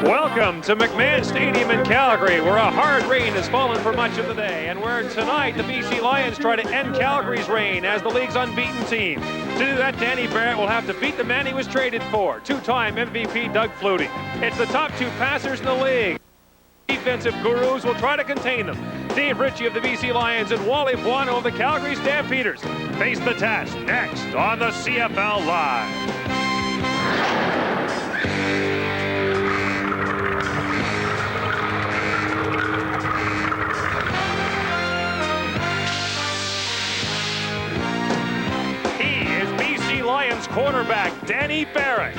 Welcome to McMahon Stadium in Calgary, where a hard rain has fallen for much of the day, and where tonight the BC Lions try to end Calgary's reign as the league's unbeaten team. To do that, Danny Barrett will have to beat the man he was traded for, two-time MVP Doug Flutie. It's the top two passers in the league. Defensive gurus will try to contain them. Dave Ritchie of the BC Lions and Wally Buono of the Calgary Stampeders face the task next on the CFL Live. Lions quarterback Danny Barrett,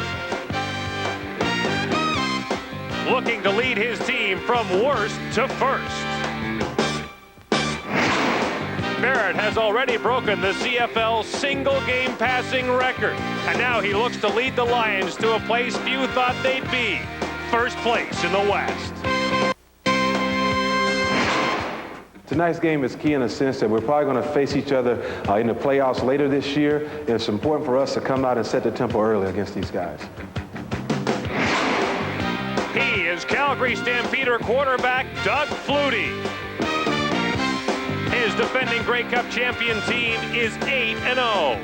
looking to lead his team from worst to first. Barrett has already broken the CFL single-game passing record, and now he looks to lead the Lions to a place few thought they'd be, first place in the West. Tonight's game is key in the sense that we're probably going to face each other in the playoffs later this year. And it's important for us to come out and set the tempo early against these guys. He is Calgary Stampeder quarterback Doug Flutie. His defending Grey Cup champion team is 8-0.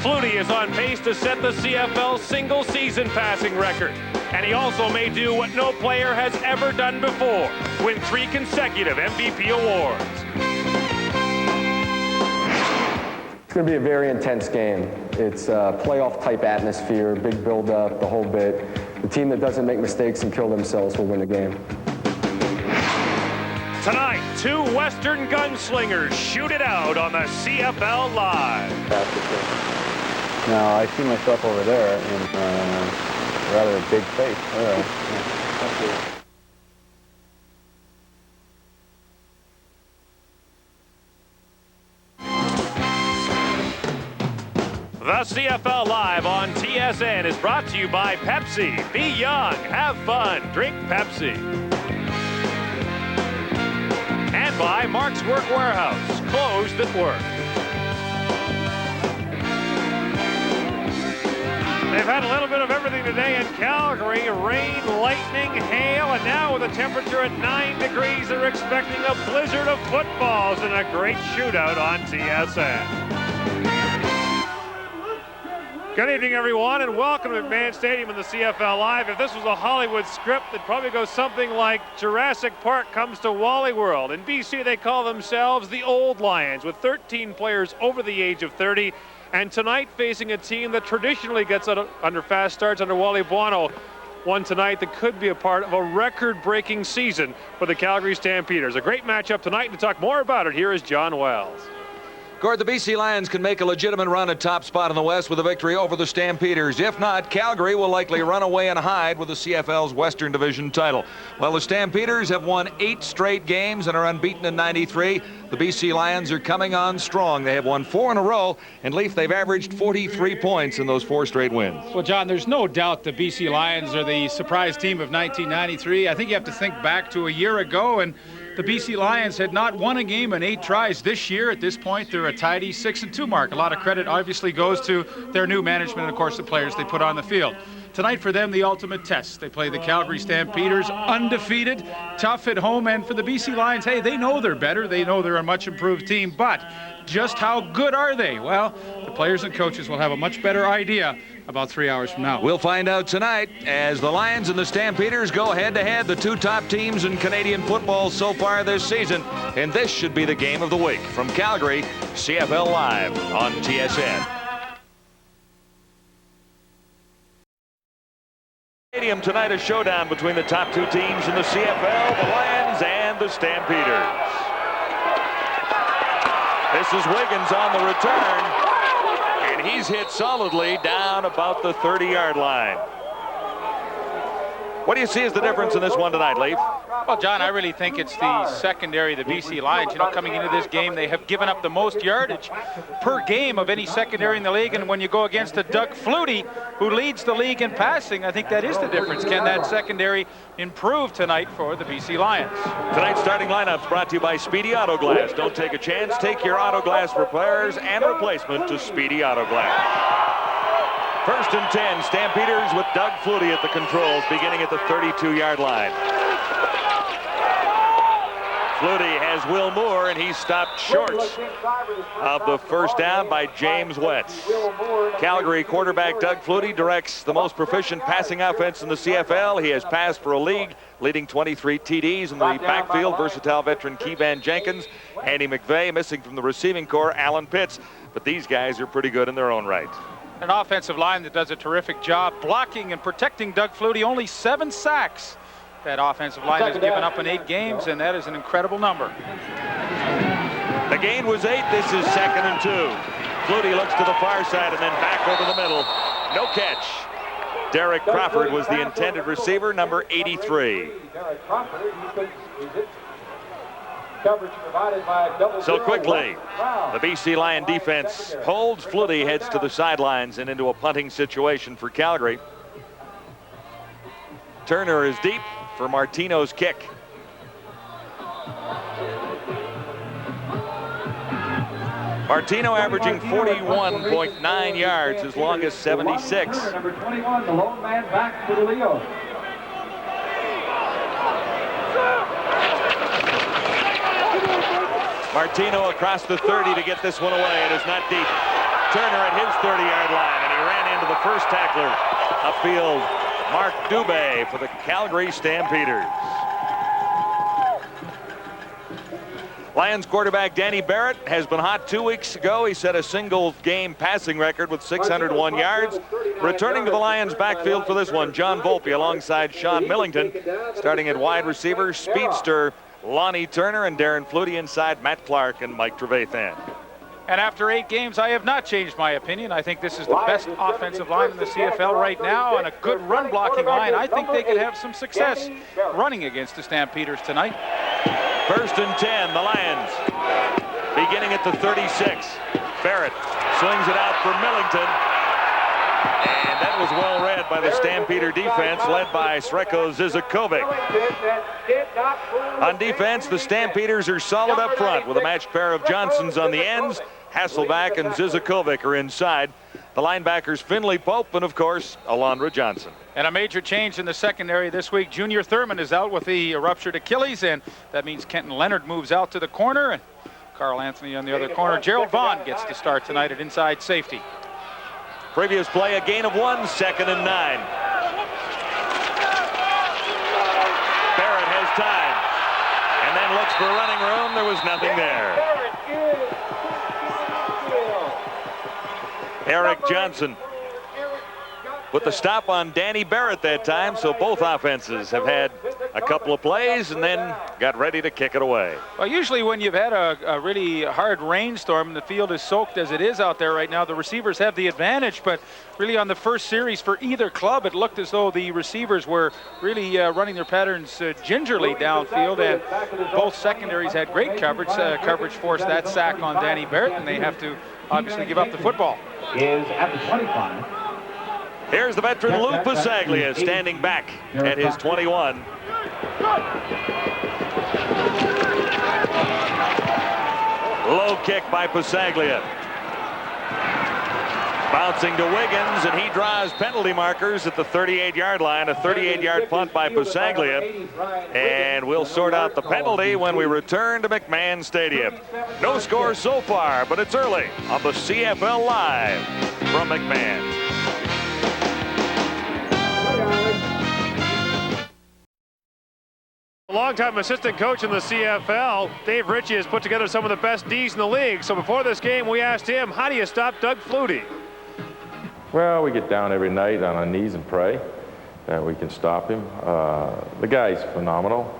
Flutie is on pace to set the CFL single-season passing record. And he also may do what no player has ever done before, win 3 consecutive MVP awards. It's going to be a very intense game. It's a playoff-type atmosphere, big build-up, the whole bit. The team that doesn't make mistakes and kill themselves will win the game. Tonight, 2 Western gunslingers shoot it out on the CFL Live. Now, I see myself over there in rather a big face. The CFL Live on TSN is brought to you by Pepsi. Be young, have fun, drink Pepsi. And by Mark's Work Warehouse, clothes that work. They've had a little bit of everything today in Calgary. Rain, lightning, hail, and now with a temperature at 9 degrees, they're expecting a blizzard of footballs and a great shootout on TSN. Good evening, everyone, and welcome to McMahon Stadium in the CFL Live. If this was a Hollywood script, it'd probably go something like Jurassic Park comes to Wally World. In BC, they call themselves the Old Lions, with 13 players over the age of 30. And tonight, facing a team that traditionally gets under fast starts under Wally Buono, one tonight that could be a part of a record-breaking season for the Calgary Stampeders. A great matchup tonight. To talk more about it, here is John Wells. Gord, the BC Lions can make a legitimate run at top spot in the West with a victory over the Stampeders. If not, Calgary will likely run away and hide with the CFL's Western Division title. While the Stampeders have won 8 straight games and are unbeaten in 93, the BC Lions are coming on strong. They have won 4 in a row, and Leaf, they've averaged 43 points in those 4 straight wins. Well, John, there's no doubt the BC Lions are the surprise team of 1993. I think you have to think back to a year ago, and the BC Lions had not won a game in 8 tries. This year, at this point, they're a tidy 6-2 mark. A lot of credit obviously goes to their new management and, of course, the players they put on the field. Tonight for them, the ultimate test. They play the Calgary Stampeders, undefeated, tough at home, and for the BC Lions, hey, they know they're better. They know they're a much improved team, but just how good are they? Well, the players and coaches will have a much better idea about 3 hours from now. We'll find out tonight as the Lions and the Stampeders go head-to-head, the 2 top teams in Canadian football so far this season, and this should be the game of the week. From Calgary, CFL Live on TSN. Stadium tonight, a showdown between the top 2 teams in the CFL, the Lions and the Stampeders. This is Wiggins on the return, and he's hit solidly down about the 30-yard line. What do you see as the difference in this one tonight, Leif? Well, John, I really think it's the secondary, the BC Lions. You know, coming into this game, they have given up the most yardage per game of any secondary in the league. And when you go against a Doug Flutie, who leads the league in passing, I think that is the difference. Can that secondary improve tonight for the BC Lions? Tonight's starting lineups brought to you by Speedy Autoglass. Don't take a chance. Take your Autoglass repairs and replacement to Speedy Autoglass. First and 10, Stampeders with Doug Flutie at the controls, beginning at the 32-yard line. Flutie has Will Moore, and he's stopped short of the first down by James Wetz. Calgary quarterback Doug Flutie directs the most proficient passing offense in the CFL. He has passed for a leading 23 TDs in the backfield. Versatile veteran Kevan Jenkins, Andy McVeigh, missing from the receiving corps, Alan Pitts. But these guys are pretty good in their own right. An offensive line that does a terrific job blocking and protecting Doug Flutie. Only 7 sacks that offensive line has given up in 8 games, and that is an incredible number. The gain was 8. This is 2nd and 2. Flutie looks to the far side and then back over the middle. No catch. Derek Crawford was the intended receiver, number 83. So quickly, the BC Lion defense holds. Flutie heads to the sidelines and into a punting situation for Calgary. Turner is deep for Martino's kick. Martino averaging 41.9 yards, as long as 76. Number 21, the lone man back to the Leo. Martino across the 30 to get this one away. It is not deep. Turner at his 30-yard line, and he ran into the first tackler. Upfield, Mark Dubé for the Calgary Stampeders. Lions quarterback Danny Barrett has been hot 2 weeks ago. He set a single-game passing record with 601 yards. Returning to the Lions backfield for this one, John Volpe alongside Sean Millington. Starting at wide receiver, speedster Lonnie Turner, and Darren Flutie inside Matt Clark and Mike Trevathan. And after 8 games, I have not changed my opinion. I think this is the best offensive line in the CFL right now, and a good run blocking line. I think they could have some success running against the Stampeders tonight. First and 10, the Lions beginning at the 36. Barrett swings it out for Millington, and that was well read by the Stampeder defense, led by Sreko Zizakovic. On defense, the Stampeders are solid up front with a matched pair of Johnsons on the ends. Hasselback and Zizakovic are inside. The linebackers Finley Pope and, of course, Alondra Johnson. And a major change in the secondary this week. Junior Thurman is out with the ruptured Achilles, and that means Kenton Leonard moves out to the corner, and Carl Anthony on the other corner. Gerald Vaughn gets to start tonight at inside safety. Previous play, a gain of 1, 2nd and 9. Barrett has time, and then looks for running room. There was nothing there. Eric Johnson with the stop on Danny Barrett that time, so both offenses have had a couple of plays and then got ready to kick it away. Well, usually when you've had a really hard rainstorm and the field is soaked as it is out there right now, the receivers have the advantage, but really on the first series for either club, it looked as though the receivers were really running their patterns gingerly downfield, and both secondaries had great coverage. Coverage forced that sack on Danny Barrett, and they have to obviously give up the football. Is at the 25. Here's the veteran Lou Pasaglia standing back at his 21. Low kick by Pasaglia. Bouncing to Wiggins, and he draws penalty markers at the 38-yard line. A 38-yard punt by Pasaglia. And we'll sort out the penalty when we return to McMahon Stadium. No score so far, but it's early on the CFL Live from McMahon. Longtime assistant coach in the CFL, Dave Ritchie, has put together some of the best Ds in the league. So before this game, we asked him, how do you stop Doug Flutie? Well, we get down every night on our knees and pray that we can stop him. The guy's phenomenal.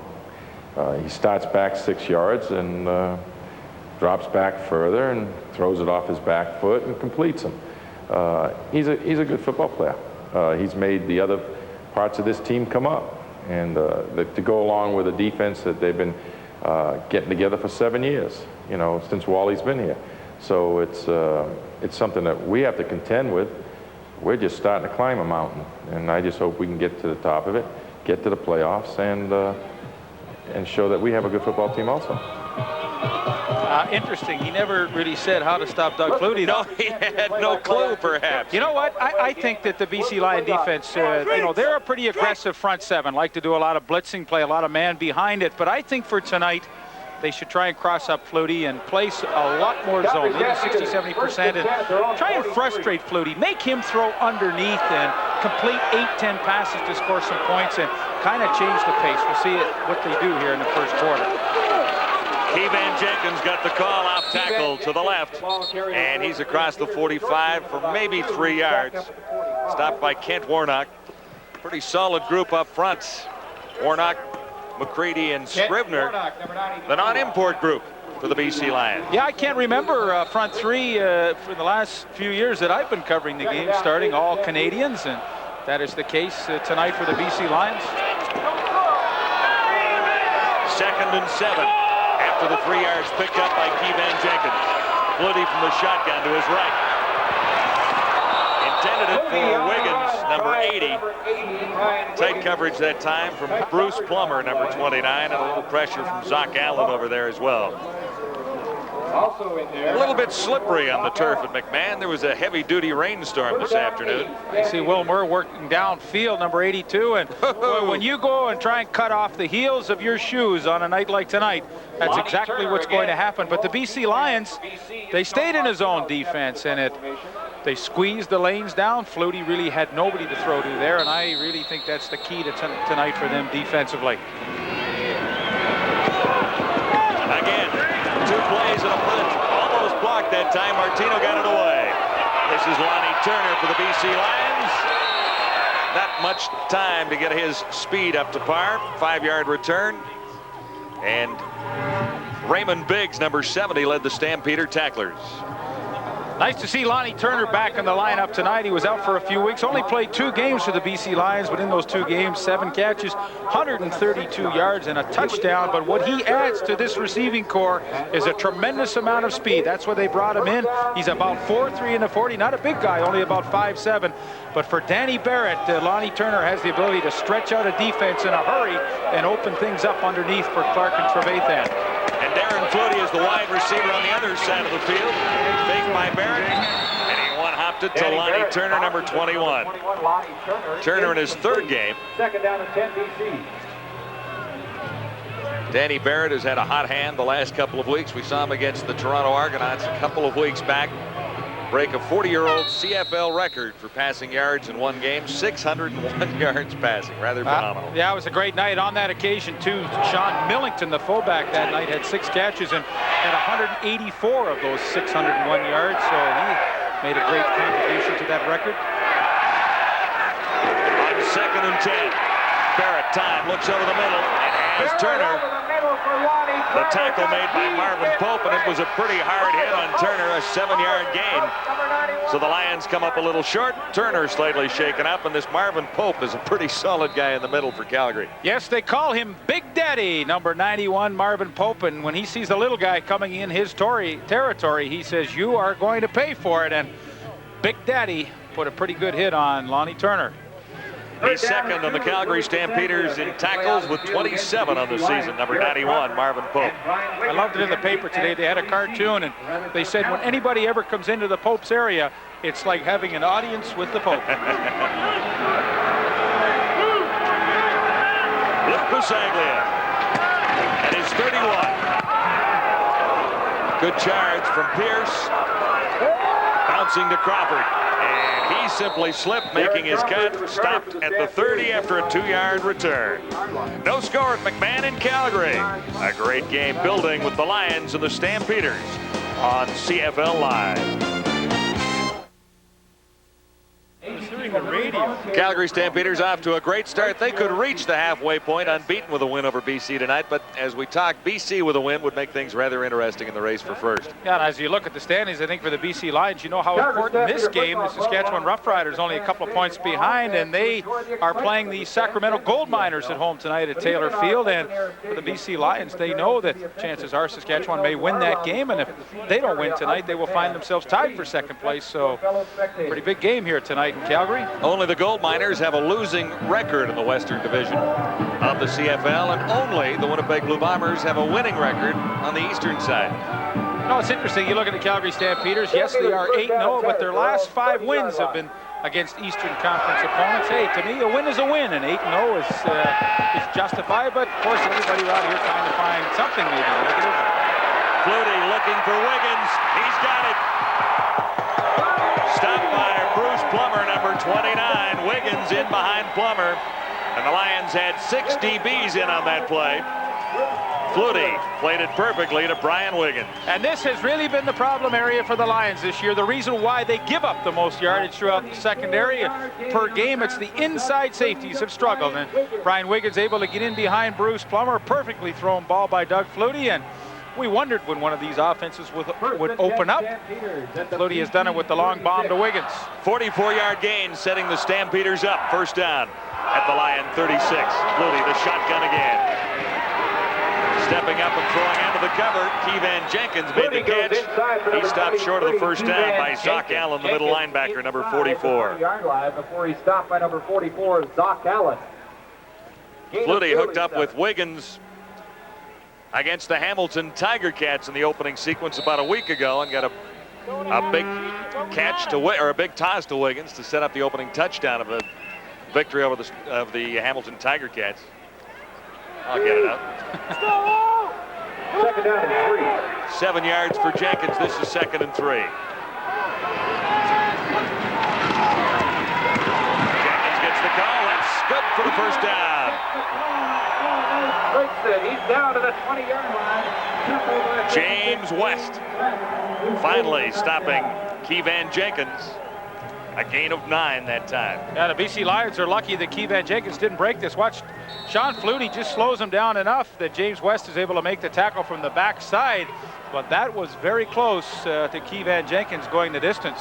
He starts back 6 yards and drops back further and throws it off his back foot and completes him. He's a good football player. He's made the other parts of this team come up. And to go along with a defense that they've been getting together for 7 years, you know, since Wally's been here. So it's something that we have to contend with. We're just starting to climb a mountain, and I just hope we can get to the top of it, get to the playoffs, and show that we have a good football team also. Interesting. He never really said how to stop Doug Flutie. No, he had no clue, perhaps. You know what? I think that the BC Lion defense, they're a pretty aggressive front seven, like to do a lot of blitzing, play a lot of man behind it. But I think for tonight, they should try and cross up Flutie and place a lot more zone, maybe 60-70%, and try and frustrate Flutie. Make him throw underneath and complete 8-10 passes to score some points and kind of change the pace. We'll see what they do here in the first quarter. Keevan Jenkins got the call off tackle to the left, and he's across the 45 for maybe 3 yards. Stopped by Kent Warnock. Pretty solid group up front. Warnock, McCready, and Scribner, the non-import group for the BC Lions. Yeah, I can't remember front three for the last few years that I've been covering the game, starting all Canadians, and that is the case tonight for the BC Lions. 2nd and 7 after the 3 yards picked up by Keevan Jenkins. Flutie from the shotgun to his right. Intended it for Wiggins, number 80. Tight coverage that time from Bruce Plummer, number 29, and a little pressure from Zach Allen over there as well. A little bit slippery on the turf at McMahon. There was a heavy-duty rainstorm this afternoon. I see Will Murr working downfield, number 82, and boy, when you go and try and cut off the heels of your shoes on a night like tonight, that's exactly what's going to happen. But the BC Lions, they stayed in his own defense, and they squeezed the lanes down. Flutie really had nobody to throw to there, and I really think that's the key to tonight for them defensively. Again, 2 plays and a punt. Almost blocked that time. Martino got it away. This is Lonnie Turner for the BC Lions. Not much time to get his speed up to par. 5-yard return. And Raymond Biggs, number 70, led the Stampeder tacklers. Nice to see Lonnie Turner back in the lineup tonight. He was out for a few weeks, only played 2 games for the BC Lions, but in those 2 games, 7 catches, 132 yards and a touchdown. But what he adds to this receiving core is a tremendous amount of speed. That's why they brought him in. He's about 4'3" in the 40, not a big guy, only about 5'7". But for Danny Barrett, Lonnie Turner has the ability to stretch out a defense in a hurry and open things up underneath for Clark and Trevathan. And Darren Flutie is the wide receiver on the other side of the field. Faked by Barrett, and he one-hopped it to Lonnie Turner, number 21. Turner in his 3rd game. 2nd down and 10 BC. Danny Barrett has had a hot hand the last couple of weeks. We saw him against the Toronto Argonauts a couple of weeks back. Break a 40-year-old CFL record for passing yards in one game, 601 yards passing. Rather phenomenal. Yeah, it was a great night on that occasion, too. Sean Millington, the fullback that night, had 6 catches and had 184 of those 601 yards, so he made a great contribution to that record. On 2nd and 10, Barrett time looks over the middle and has Turner. The tackle made by Marvin Pope, and it was a pretty hard hit on Turner, a 7-yard gain. So the Lions come up a little short. Turner slightly shaken up, and this Marvin Pope is a pretty solid guy in the middle for Calgary. Yes, they call him Big Daddy, number 91, Marvin Pope, and when he sees the little guy coming in his territory, he says, "You are going to pay for it," and Big Daddy put a pretty good hit on Lonnie Turner. He's 2nd on the Calgary Stampeders in tackles with 27 on the season, number 91, Marvin Pope. I loved it in the paper today. They had a cartoon, and they said when anybody ever comes into the Pope's area, it's like having an audience with the Pope. Luke Busaglia at his 31. Good charge from Pierce. Bouncing to Crawford. And he simply slipped, making his cut. Stopped at the 30 after a 2-yard return. No score at McMahon in Calgary. A great game building with the Lions and the Stampeders on CFL Live. The radio. Calgary Stampeders off to a great start. They could reach the halfway point unbeaten with a win over BC tonight, but as we talk, BC with a win would make things rather interesting in the race for first. Yeah, and as you look at the standings, I think for the BC Lions, you know how important this game, the Saskatchewan Roughriders, only a couple of points behind, and they are playing the Sacramento Gold Miners at home tonight at Taylor Field. And for the BC Lions, they know that chances are Saskatchewan may win that game, and if they don't win tonight, they will find themselves tied for 2nd place. So pretty big game here tonight in Calgary. Only the Gold Miners have a losing record in the Western Division of the CFL, and only the Winnipeg Blue Bombers have a winning record on the eastern side. No, it's interesting. You look at the Calgary Stampeders. Yes, they are 8-0, but their last 5 wins have been against Eastern Conference opponents. Hey, to me, a win is a win, and 8-0 is justified. But of course, everybody around here trying to find something maybe negative. Flutie looking for Wiggins. He's got it. Stopped by Bruce Plummer, number 29. Wiggins in behind Plummer. And the Lions had 6 DBs in on that play. Flutie played it perfectly to Brian Wiggins. And this has really been the problem area for the Lions this year. The reason why they give up the most yardage throughout the secondary. Per game, it's the inside safeties have struggled. And Brian Wiggins able to get in behind Bruce Plummer. Perfectly thrown ball by Doug Flutie. And we wondered when one of these offenses would open up. Flutie has done it with the long bomb to Wiggins. 44-yard gain, setting the Stampeders up. First down at the Lion 36. Flutie, the shotgun again. Stepping up and throwing into the cover. Keevan Jenkins made the catch. He stopped short of the first down by Zoc Allen, the middle linebacker, number 44. Before he stopped by number 44, Zoc Allen. Flutie hooked up with Wiggins against the Hamilton Tiger Cats in the opening sequence about a week ago, and got a big catch to a big toss to Wiggins to set up the opening touchdown of a victory over the Hamilton Tiger Cats. I'll get it up. Second down and 3. 7 yards for Jenkins. This is 2nd and 3. Jenkins gets the call. That's good for the first down. He's down to the 20-yard line. James West finally stopping Keevan Jenkins. A gain of 9 that time. Yeah, the BC Lions are lucky that Keevan Jenkins didn't break this. Watch, Sean Flutie just slows him down enough that James West is able to make the tackle from the backside. But that was very close to Keevan Jenkins going the distance.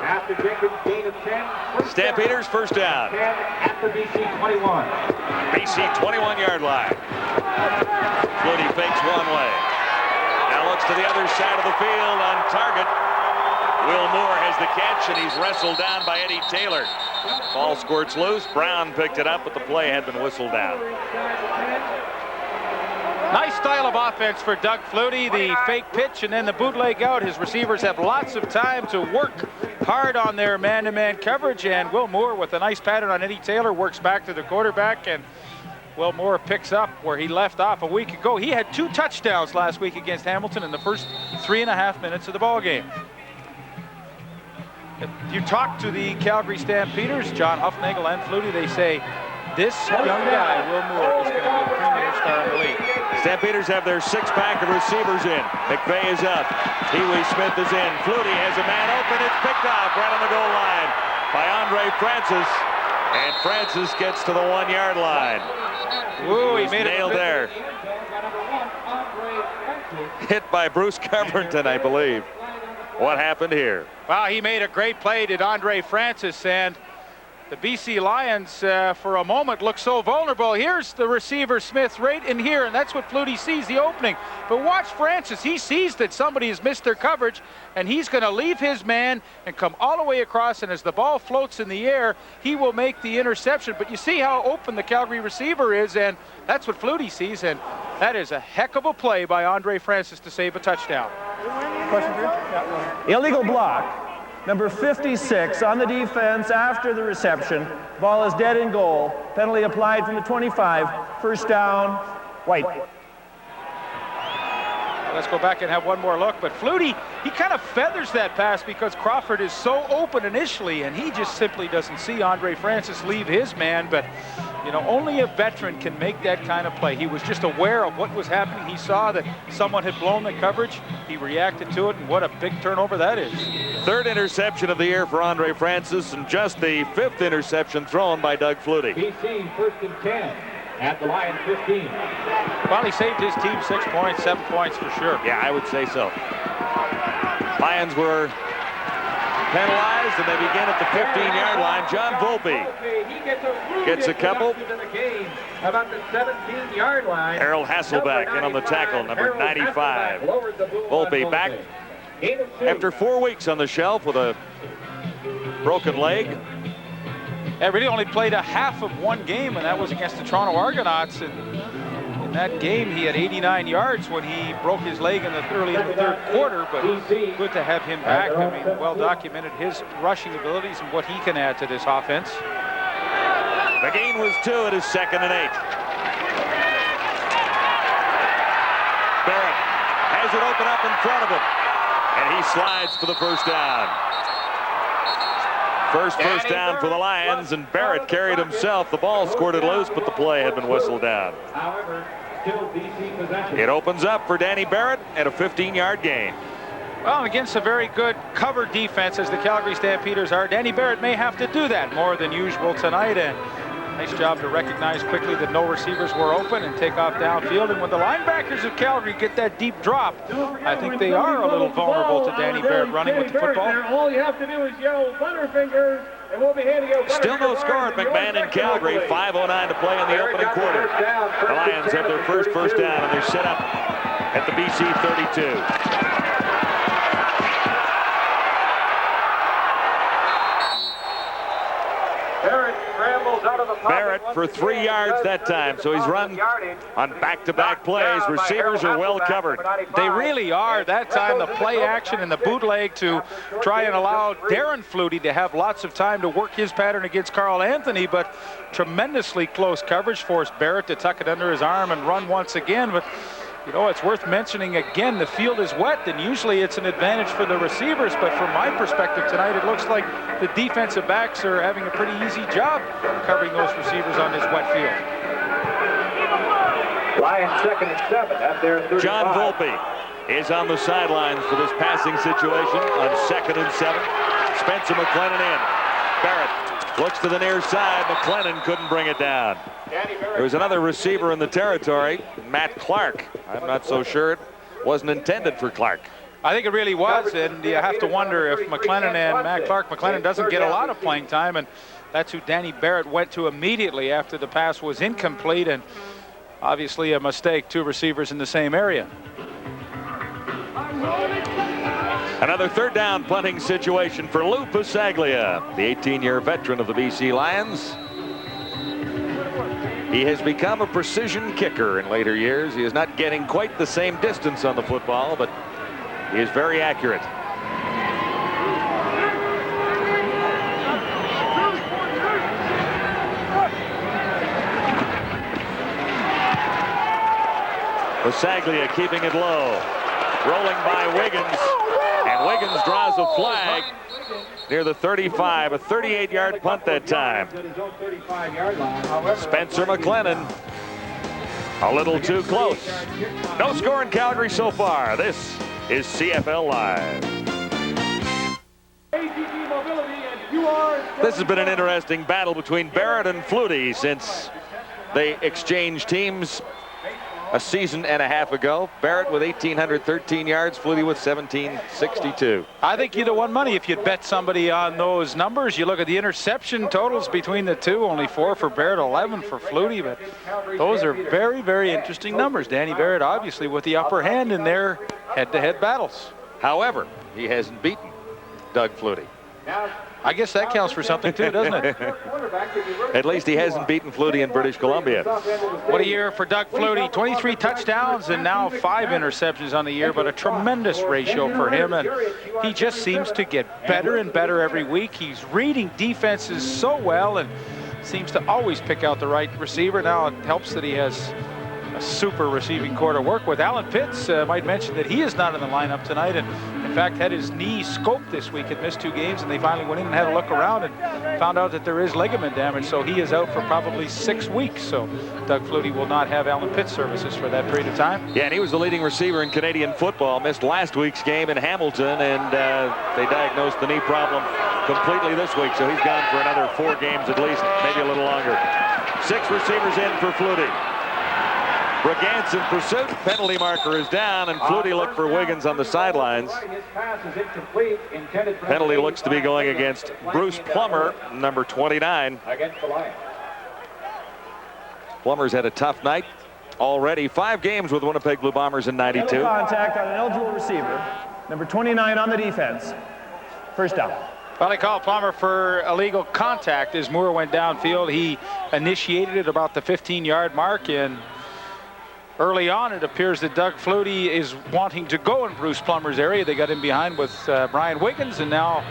After Jenkins, gain of 10. Stampeders first down. 10 at the BC 21. BC 21-yard line. Flutie fakes one way. Now looks to the other side of the field on target. Will Moore has the catch, and he's wrestled down by Eddie Taylor. Ball squirts loose. Brown picked it up, but the play had been whistled down. Nice style of offense for Doug Flutie. The fake pitch and then the bootleg out. His receivers have lots of time to work hard on their man-to-man coverage, and Will Moore with a nice pattern on Eddie Taylor works back to the quarterback, and Will Moore picks up where he left off a week ago. He had 2 touchdowns last week against Hamilton in the first 3.5 minutes of the ball game. If you talk to the Calgary Stampeders, John Huffnagel and Flutie, they say this young guy, Will Moore, is going to be a premier star in the league. Stampeders have their 6-pack of receivers in. McVay is up. Pee-wee Smith is in. Flutie has a man open. It's picked off right on the goal line by Andre Francis. And Francis gets to the 1-yard line. Ooh, he made nailed there. Hit by Bruce Covington, I believe. What happened here? Wow, he made a great play to Andre Francis, and the BC Lions for a moment look so vulnerable. Here's the receiver Smith right in here, and that's what Flutie sees, the opening. But watch Francis. He sees that somebody has missed their coverage, and he's going to leave his man and come all the way across, and as the ball floats in the air, he will make the interception. But you see how open the Calgary receiver is, and that's what Flutie sees, and that is a heck of a play by Andre Francis to save a touchdown. Question for you? Yeah. Illegal block. Number 56 on the defense after the reception. Ball is dead in goal. Penalty applied from the 25. First down, White. Let's go back and have one more look. But Flutie, he kind of feathers that pass because Crawford is so open initially, and he just simply doesn't see Andre Francis leave his man. But, you know, only a veteran can make that kind of play. He was just aware of what was happening. He saw that someone had blown the coverage. He reacted to it, and what a big turnover that is. 3rd interception of the year for Andre Francis, and just the 5th interception thrown by Doug Flutie. BC 1st and 10 at the Lions 15. Well, he saved his team 6 points, 7 points for sure. Yeah, I would say so. Lions were penalized, and they begin at the 15-yard line. John Volpe gets a couple. About the 17-yard line. Harold Hasselbeck in on the tackle, number 95. Volpe back after 4 weeks on the shelf with a broken leg. Really only played a half of one game, and that was against the Toronto Argonauts. And In that game, he had 89 yards when he broke his leg early in the third quarter, but good to have him back. I mean, well documented his rushing abilities and what he can add to this offense. The gain was 2. It is 2nd and 8. Barrett has it open up in front of him, and he slides for the first down. First down for the Lions, and Barrett carried himself. The ball squirted loose, but the play had been whistled down. It opens up for Danny Barrett at a 15-yard gain. Well, against a very good cover defense as the Calgary Stampeders are, Danny Barrett may have to do that more than usual tonight. And nice job to recognize quickly that no receivers were open and take off downfield. And when the linebackers of Calgary get that deep drop, I think they are a little vulnerable to Danny Barrett running with the football. All you have to do is yell Butterfingers, and we'll be handing out. Still no score at McMahon in Calgary. 5:09 to play in the opening quarter. The Lions have their first down, and they're set up at the BC 32. Barrett for 3 yards that time, so he's run on back-to-back plays. Receivers are well covered. They really are. That time the play action and the bootleg to try and allow Darren Flutie to have lots of time to work his pattern against Carl Anthony, but tremendously close coverage forced Barrett to tuck it under his arm and run once again. But you know, it's worth mentioning again, the field is wet, and usually it's an advantage for the receivers, but from my perspective tonight, it looks like the defensive backs are having a pretty easy job covering those receivers on this wet field. Lions 2nd and 7 at their 35. John Volpe is on the sidelines for this passing situation on 2nd and 7. Spencer McLennan in. Barrett looks to the near side. McLennan couldn't bring it down. There was another receiver in the territory, Matt Clark. I'm not so sure it wasn't intended for Clark. I think it really was, and you have to wonder if McLennan and Matt Clark. McLennan doesn't get a lot of playing time, and that's who Danny Barrett went to immediately after the pass was incomplete, and obviously a mistake. 2 receivers in the same area. Another 3rd down punting situation for Lou Pasaglia, the 18-year veteran of the BC Lions. He has become a precision kicker in later years. He is not getting quite the same distance on the football, but he is very accurate. Pasaglia keeping it low. Rolling by Wiggins. And Wiggins draws a flag near the 35, a 38-yard punt that time. Spencer McLennan a little too close. No score in Calgary so far. This is CFL Live. This has been an interesting battle between Barrett and Flutie since they exchanged teams a season and a half ago. Barrett with 1,813 yards, Flutie with 1,762. I think you'd have won money if you'd bet somebody on those numbers. You look at the interception totals between the two, only 4 for Barrett, 11 for Flutie, but those are very, very interesting numbers. Danny Barrett obviously with the upper hand in their head-to-head battles. However, he hasn't beaten Doug Flutie. I guess that counts for something too, doesn't it? At least he hasn't beaten Flutie in British Columbia. What a year for Doug Flutie. 23 touchdowns and now 5 interceptions on the year, but a tremendous ratio for him. And he just seems to get better and better every week. He's reading defenses so well and seems to always pick out the right receiver. Now it helps that he has a super receiving core to work with. Alan Pitts might mention that he is not in the lineup tonight, and in fact had his knee scoped this week, had missed 2 games, and they finally went in and had a look around and found out that there is ligament damage, so he is out for probably 6 weeks. So Doug Flutie will not have Alan Pitts services for that period of time. Yeah, and he was the leading receiver in Canadian football, missed last week's game in Hamilton, and they diagnosed the knee problem completely this week, so he's gone for another 4 games at least, maybe a little longer. 6 receivers in for Flutie. Brigance in pursuit. Penalty marker is down, and Flutie looked for Wiggins on the sidelines. Penalty looks to be going against Bruce Plummer, number 29. Plummer's had a tough night already. 5 games with Winnipeg Blue Bombers in '92. Contact on an eligible receiver, number 29 on the defense. First down. Well, they called Plummer for illegal contact as Moore went downfield. He initiated it about the 15-yard mark, and Early on, it appears that Doug Flutie is wanting to go in Bruce Plummer's area. They got in behind with Brian Wiggins, and now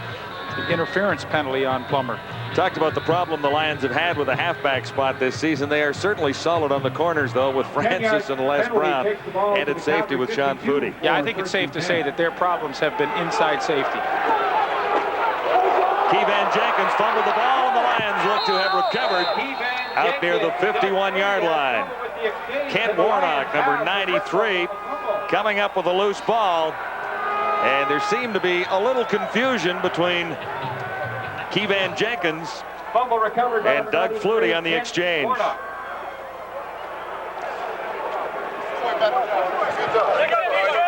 the interference penalty on Plummer. Talked about the problem the Lions have had with a halfback spot this season. They are certainly solid on the corners, though, with Francis and Les Brown, and at safety with Sean Flutie. Yeah, I think it's safe to say that their problems have been inside safety. Keevan Jenkins fumbled the ball, and the Lions look to have recovered out near the 51-yard line. Kent Warnock, number 93, coming up with a loose ball, and there seemed to be a little confusion between Keevan Jenkins and Doug Flutie on the exchange.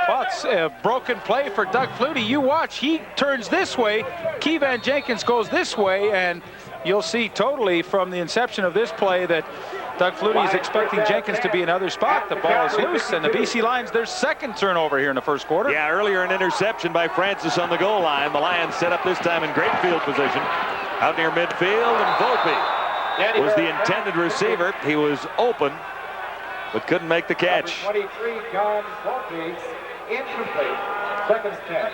Well, it's a broken play for Doug Flutie. You watch, he turns this way, Keevan Jenkins goes this way, and you'll see totally from the inception of this play that Doug Flutie is expecting Jenkins to be in another spot. The ball is loose, and the BC Lions, their second turnover here in the first quarter. Yeah, earlier an interception by Francis on the goal line. The Lions set up this time in great field position out near midfield, and Volpe was the intended receiver. He was open, but couldn't make the catch. 23, John Volpe, incomplete. Seconds 10.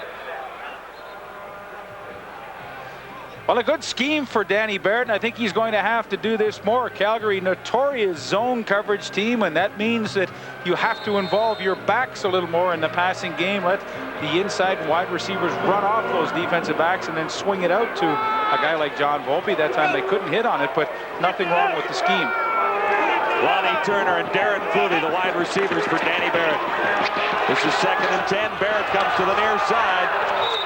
Well, a good scheme for Danny Barrett, and I think he's going to have to do this more. Calgary, notorious zone coverage team, and that means that you have to involve your backs a little more in the passing game. Let the inside and wide receivers run off those defensive backs and then swing it out to a guy like John Volpe. That time they couldn't hit on it, but nothing wrong with the scheme. Lonnie Turner and Darren Flutie, the wide receivers for Danny Barrett. This is 2nd and 10. Barrett comes to the near side.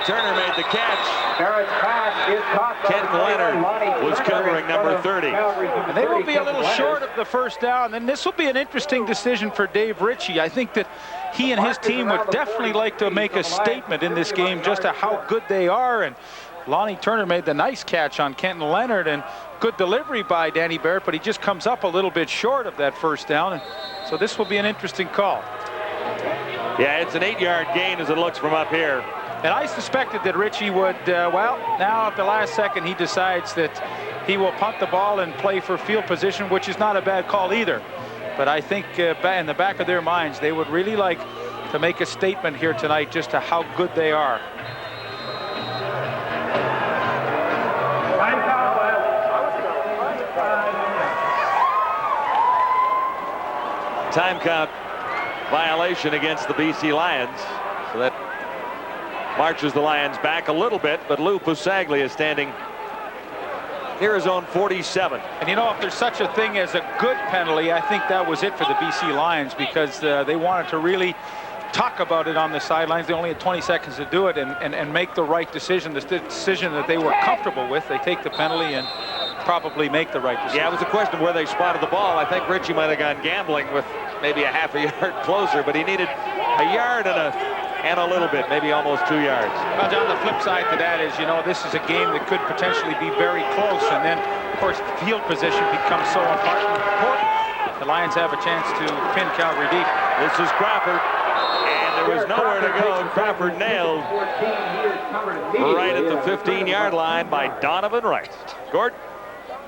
Turner made the catch. Barrett's pass is caught. Ken Leonard was covering number 30. And they will be a little short of the first down, and this will be an interesting decision for Dave Ritchie. I think that he and his team would definitely like to make a statement in this game just to how good they are. And Lonnie Turner made the nice catch on Kenton Leonard, and good delivery by Danny Barrett, but he just comes up a little bit short of that first down. And so this will be an interesting call. Yeah, it's an 8-yard gain as it looks from up here. And I suspected that Ritchie would, well, now at the last second, he decides that he will punt the ball and play for field position, which is not a bad call either. But I think in the back of their minds, they would really like to make a statement here tonight just to how good they are. Time count violation against the BC Lions. So that marches the Lions back a little bit, but Lou Pusaglia is standing near his own 47. And you know, if there's such a thing as a good penalty, I think that was it for the BC Lions, because they wanted to really talk about it on the sidelines. They only had 20 seconds to do it and make the right decision, the decision that they were comfortable with. They take the penalty and probably make the right decision. Yeah, it was a question of where they spotted the ball. I think Ritchie might have gone gambling with maybe a half a yard closer, but he needed a yard and a little bit, maybe almost 2 yards. Well, John, the flip side to that is, you know, this is a game that could potentially be very close, and then, of course, field position becomes so important. The Lions have a chance to pin Calgary deep. This is Crawford, and there was nowhere to go. Crawford nailed right at the 15-yard line by Donovan Wright. Gord?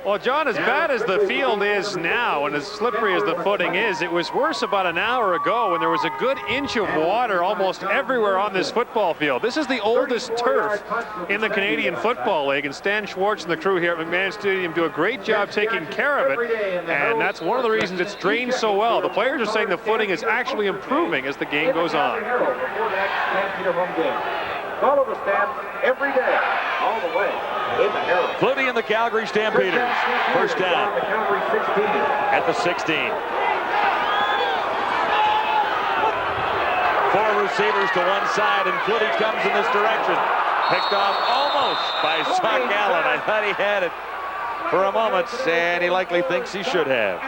Well, John, as bad as the field is now and as slippery as the footing is, it was worse about an hour ago when there was a good inch of water almost everywhere on this football field. This is the oldest turf in the Canadian Football League, and Stan Schwartz and the crew here at McMahon Stadium do a great job taking care of it, and that's one of the reasons it's drained so well. The players are saying the footing is actually improving as the game goes on. Follow the Stamps every day, all the way in the Herald. Flutie and the Calgary Stampeders. First down at the 16. 4 receivers to one side, and Flutie comes in this direction. Picked off almost by Sock Allen. I thought he had it for a moment, and he likely thinks he should have.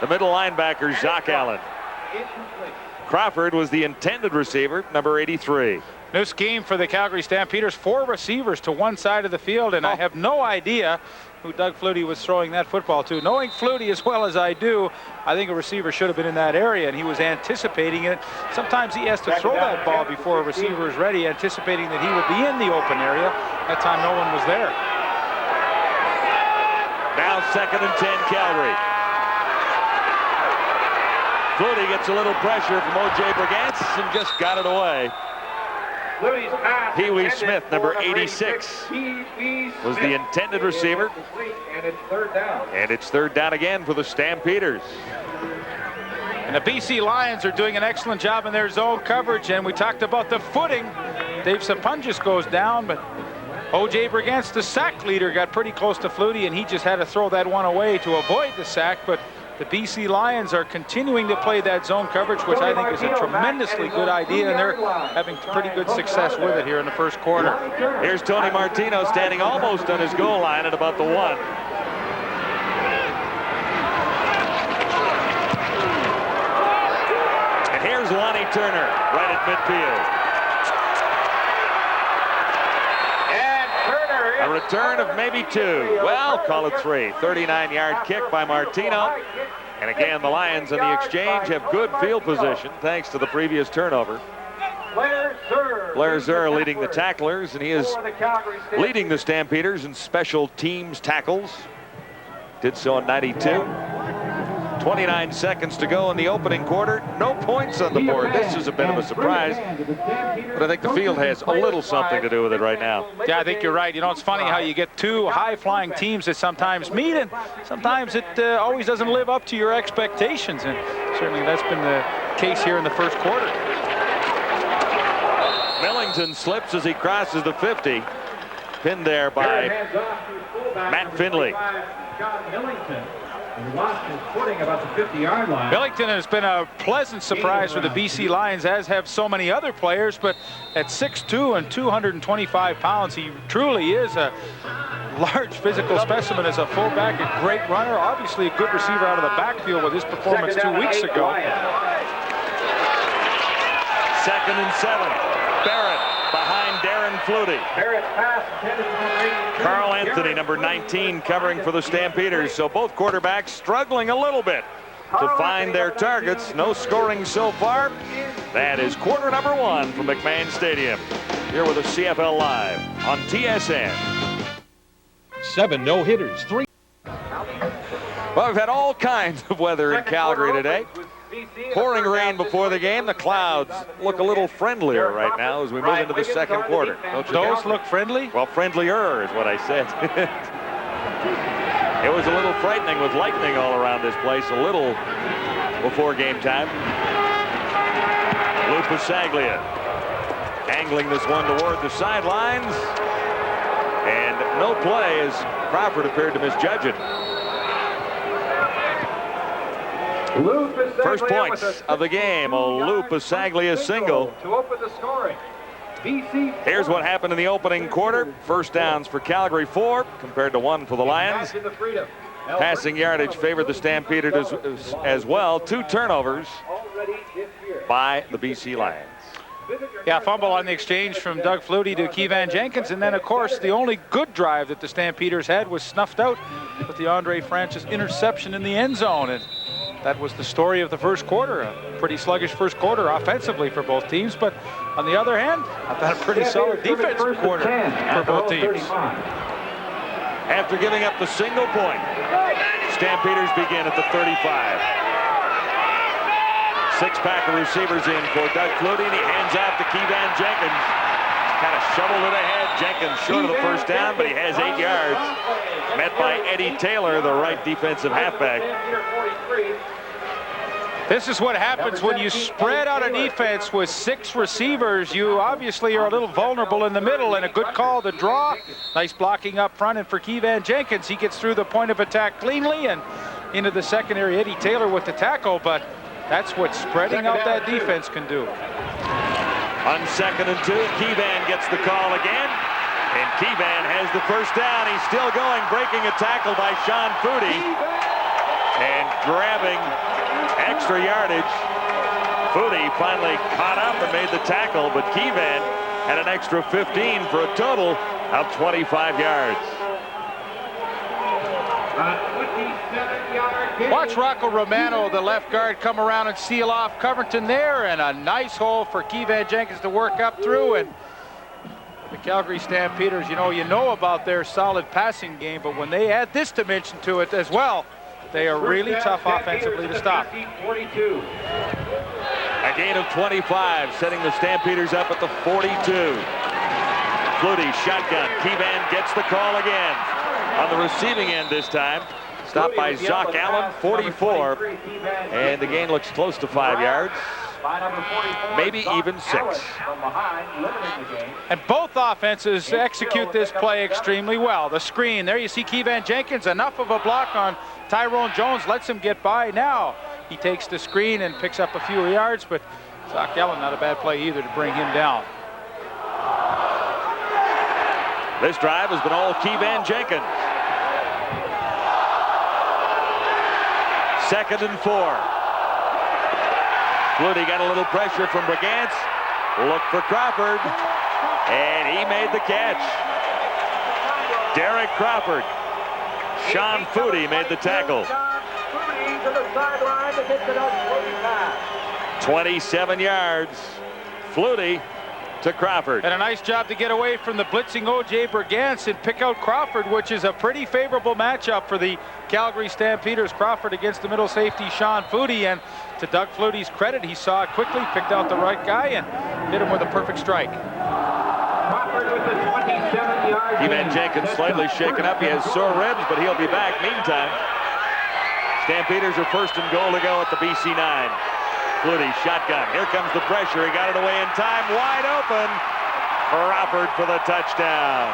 The middle linebacker, Zock Allen. Crawford was the intended receiver, number 83. New scheme for the Calgary Stampeders, 4 receivers to one side of the field, and I have no idea who Doug Flutie was throwing that football to. Knowing Flutie as well as I do, I think a receiver should have been in that area, and he was anticipating it. Sometimes he has to throw that ball before a receiver is ready, anticipating that he would be in the open area. That time no one was there. Now 2nd and 10, Calgary. Flutie gets a little pressure from O.J. Brigance and just got it away. Pee Wee Smith, number 86, was the intended receiver. And it's third down. And it's third down again for the Stampeders. And the BC Lions are doing an excellent job in their zone coverage. And we talked about the footing. Dave Sapungis goes down, but O.J. Brigance, the sack leader, got pretty close to Flutie, and he just had to throw that one away to avoid the sack. But the BC Lions are continuing to play that zone coverage, which I think is a tremendously good idea, and they're having pretty good success with it here in the first quarter. Here's Tony Martino standing almost on his goal line at about the 1. And here's Lonnie Turner right at midfield. A return of maybe 2. Well, call it 3. 39-yard kick by Martino. And again, the Lions in the exchange have good field position thanks to the previous turnover. Blair Zerr leading the tacklers, and he is leading the Stampeders in special teams tackles. Did so in 92. 29 seconds to go in the opening quarter. No points on the board. This is a bit of a surprise, but I think the field has a little something to do with it right now. Yeah, I think you're right. You know, it's funny how you get two high-flying teams that sometimes meet, and sometimes it always doesn't live up to your expectations, and certainly that's been the case here in the first quarter. Millington slips as he crosses the 50. Pinned there by Matt Finley. And lost his footing about the 50-yard line. Millington has been a pleasant surprise for the BC Lions, as have so many other players, but at 6'2" and 225 pounds, he truly is a large physical specimen as a fullback, a great runner, obviously a good receiver out of the backfield with his performance 2 weeks ago. 2nd and 7. Barrett behind Darren Flutie. Barrett's pass intended for number 82. Carl Anthony, number 19, covering for the Stampeders. So both quarterbacks struggling a little bit to find their targets. No scoring so far. That is quarter number 1 from McMahon Stadium. Here with a CFL Live on TSN. 7 no-hitters, 3. Well, we've had all kinds of weather in Calgary today. Pouring rain before the game. The clouds look a little friendlier right now as we move into the second quarter. Don't those look friendly? Well, friendlier is what I said. It was a little frightening with lightning all around this place a little before game time. Lou Pasaglia angling this one toward the sidelines. And no play as Crawford appeared to misjudge it. First points of the game, a Lou Pasaglia single. To open the scoring. Here's what happened in the opening quarter. First downs for Calgary, 4 compared to 1 for the Lions. Passing yardage favored the Stampeders as well. 2 turnovers by the BC Lions. Yeah, fumble on the exchange from Doug Flutie to Keevan Jenkins, and then of course the only good drive that the Stampeders had was snuffed out with the Andre Francis interception in the end zone, and that was the story of the first quarter. A pretty sluggish first quarter offensively for both teams, but on the other hand, I thought a pretty solid defensive quarter for both teams. After giving up the single point, Stampeders begin at the 35. 6 pack of receivers in for Doug Flutie, and he hands off to Keevan Jenkins. Kind of shoveled it ahead. Jenkins short of the first down, but he has 8 yards. Met by Eddie Taylor, the right defensive halfback. This is what happens when you spread out a defense with 6 receivers. You obviously are a little vulnerable in the middle, and a good call to draw. Nice blocking up front, and for Keevan Jenkins, he gets through the point of attack cleanly and into the secondary. Eddie Taylor with the tackle, but that's what spreading out that defense can do. On 2nd and 2, Keevan gets the call again, and Keevan has the first down. He's still going, breaking a tackle by Sean Footie, and grabbing extra yardage. Footie finally caught up and made the tackle, but Keevan had an extra 15 for a total of 25 yards. Watch Rocco Romano, the left guard, come around and seal off Covington there, and a nice hole for Keevan Jenkins to work up through. And the Calgary Stampeders, you know about their solid passing game, but when they add this dimension to it as well, They are really tough offensively to stop. A gain of 25, setting the Stampeders up at the 42. Flutie, shotgun. Keevan gets the call again. On the receiving end this time. Stopped by Zach Allen, 44. And the gain looks close to 5 yards. Maybe even 6. And both offenses execute this play extremely well. The screen, there you see Keevan Jenkins, enough of a block on Tyrone Jones, lets him get by. Now he takes the screen and picks up a few yards, but Zach Allen, not a bad play either to bring him down. This drive has been all Keevan Jenkins. 2nd and 4. Flutie got a little pressure from Brigance. Look for Crawford. And he made the catch. Derek Crawford. Sean Flutie made the tackle. 27 yards. Flutie to Crawford. And a nice job to get away from the blitzing O.J. Brigance and pick out Crawford, which is a pretty favorable matchup for the Calgary Stampeders. Crawford against the middle safety, Sean Flutie. And to Doug Flutie's credit, he saw it quickly, picked out the right guy, and hit him with a perfect strike. Keevan Jenkins slightly shaken up. He has sore ribs, but he'll be back. Meantime, Stampeders are 1st and goal to go at the BC 9. Flutie, shotgun. Here comes the pressure. He got it away in time. Wide open. Crawford for the touchdown.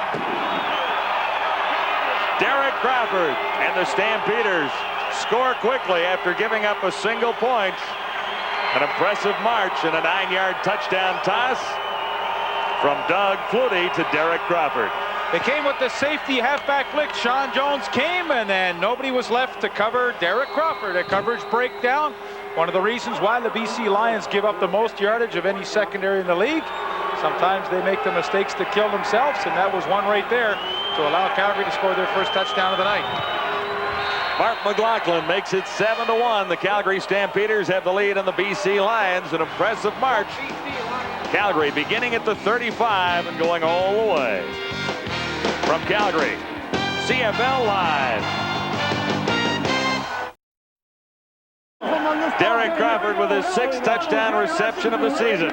Derek Crawford and the Stampeders score quickly after giving up a single point. An impressive march and a 9-yard touchdown toss from Doug Flutie to Derek Crawford. They came with the safety halfback blitz. Sean Jones came, and then nobody was left to cover Derek Crawford. A coverage breakdown. One of the reasons why the BC Lions give up the most yardage of any secondary in the league. Sometimes they make the mistakes to kill themselves, and that was one right there to allow Calgary to score their first touchdown of the night. Mark McLaughlin makes it 7-1. The Calgary Stampeders have the lead on the BC Lions. An impressive march. Calgary beginning at the 35 and going all the way. From Calgary, CFL Live. Derek Crawford with his 6th touchdown reception of the season.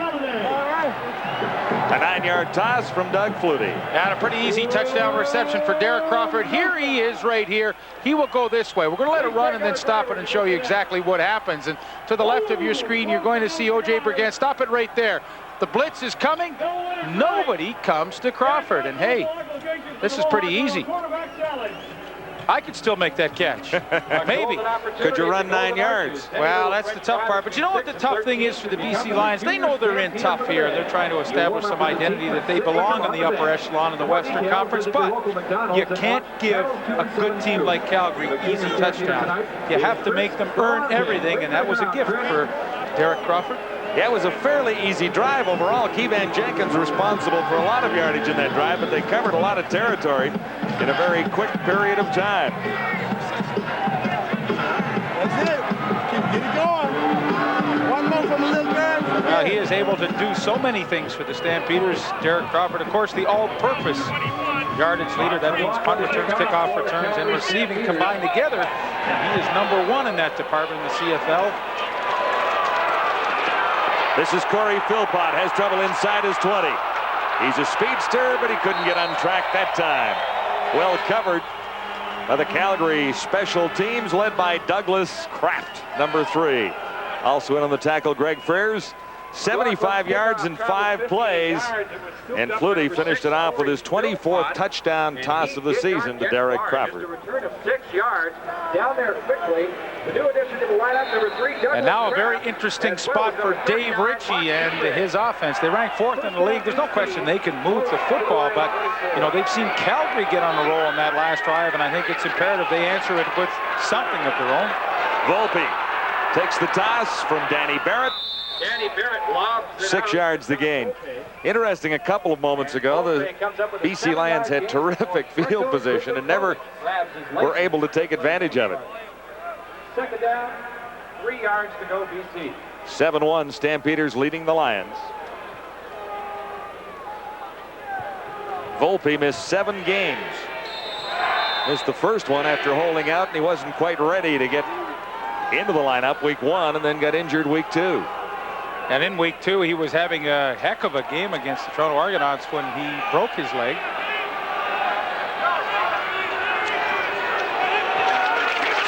A 9-yard toss from Doug Flutie. And a pretty easy touchdown reception for Derek Crawford. Here he is right here. He will go this way. We're going to let it run and then stop it and show you exactly what happens. And to the left of your screen, you're going to see O.J. Brigance. Stop it right there. The blitz is coming. Nobody comes to Crawford. And hey, this is pretty easy. I could still make that catch. Maybe. Could you run 9 yards? Well, that's the tough part. But you know what the tough thing is for the BC Lions? They know they're in tough here. They're trying to establish some identity that they belong in the upper echelon of the Western Conference. But you can't give a good team like Calgary easy touchdowns. You have to make them earn everything, and that was a gift for Derek Crawford. Yeah, it was a fairly easy drive overall. Keevan Jenkins responsible for a lot of yardage in that drive, but they covered a lot of territory in a very quick period of time. That's it. Get it going. One more from the little man. Well, he is able to do so many things for the Stampeders. Derek Crawford, of course, the all-purpose yardage leader. That means punt returns, kickoff returns, and receiving combined together. And he is #1 in that department in the CFL. This is Corey Philpott, has trouble inside his 20. He's a speedster, but he couldn't get on track that time. Well covered by the Calgary special teams, led by Douglas Kraft, #3. Also in on the tackle, Greg Frears. 75 yards in 5 plays. And Flutie finished it off with his 24th touchdown toss of the season to Derek Crawford. And now a very interesting spot for Dave Ritchie and his offense. They rank 4th in the league. There's no question they can move the football, but you know, they've seen Calgary get on the roll in that last drive, and I think it's imperative they answer it with something of their own. Volpe takes the toss from Danny Barrett. 6 yards the gain. Interesting, a couple of moments ago, the BC Lions had terrific field position and never were able to take advantage of it. 2nd down, 3 yards to go, BC. 7-1, Stampeders leading the Lions. Volpe missed 7 games. Missed the first one after holding out, and he wasn't quite ready to get into the lineup week 1, and then got injured week 2. And in week 2, he was having a heck of a game against the Toronto Argonauts when he broke his leg.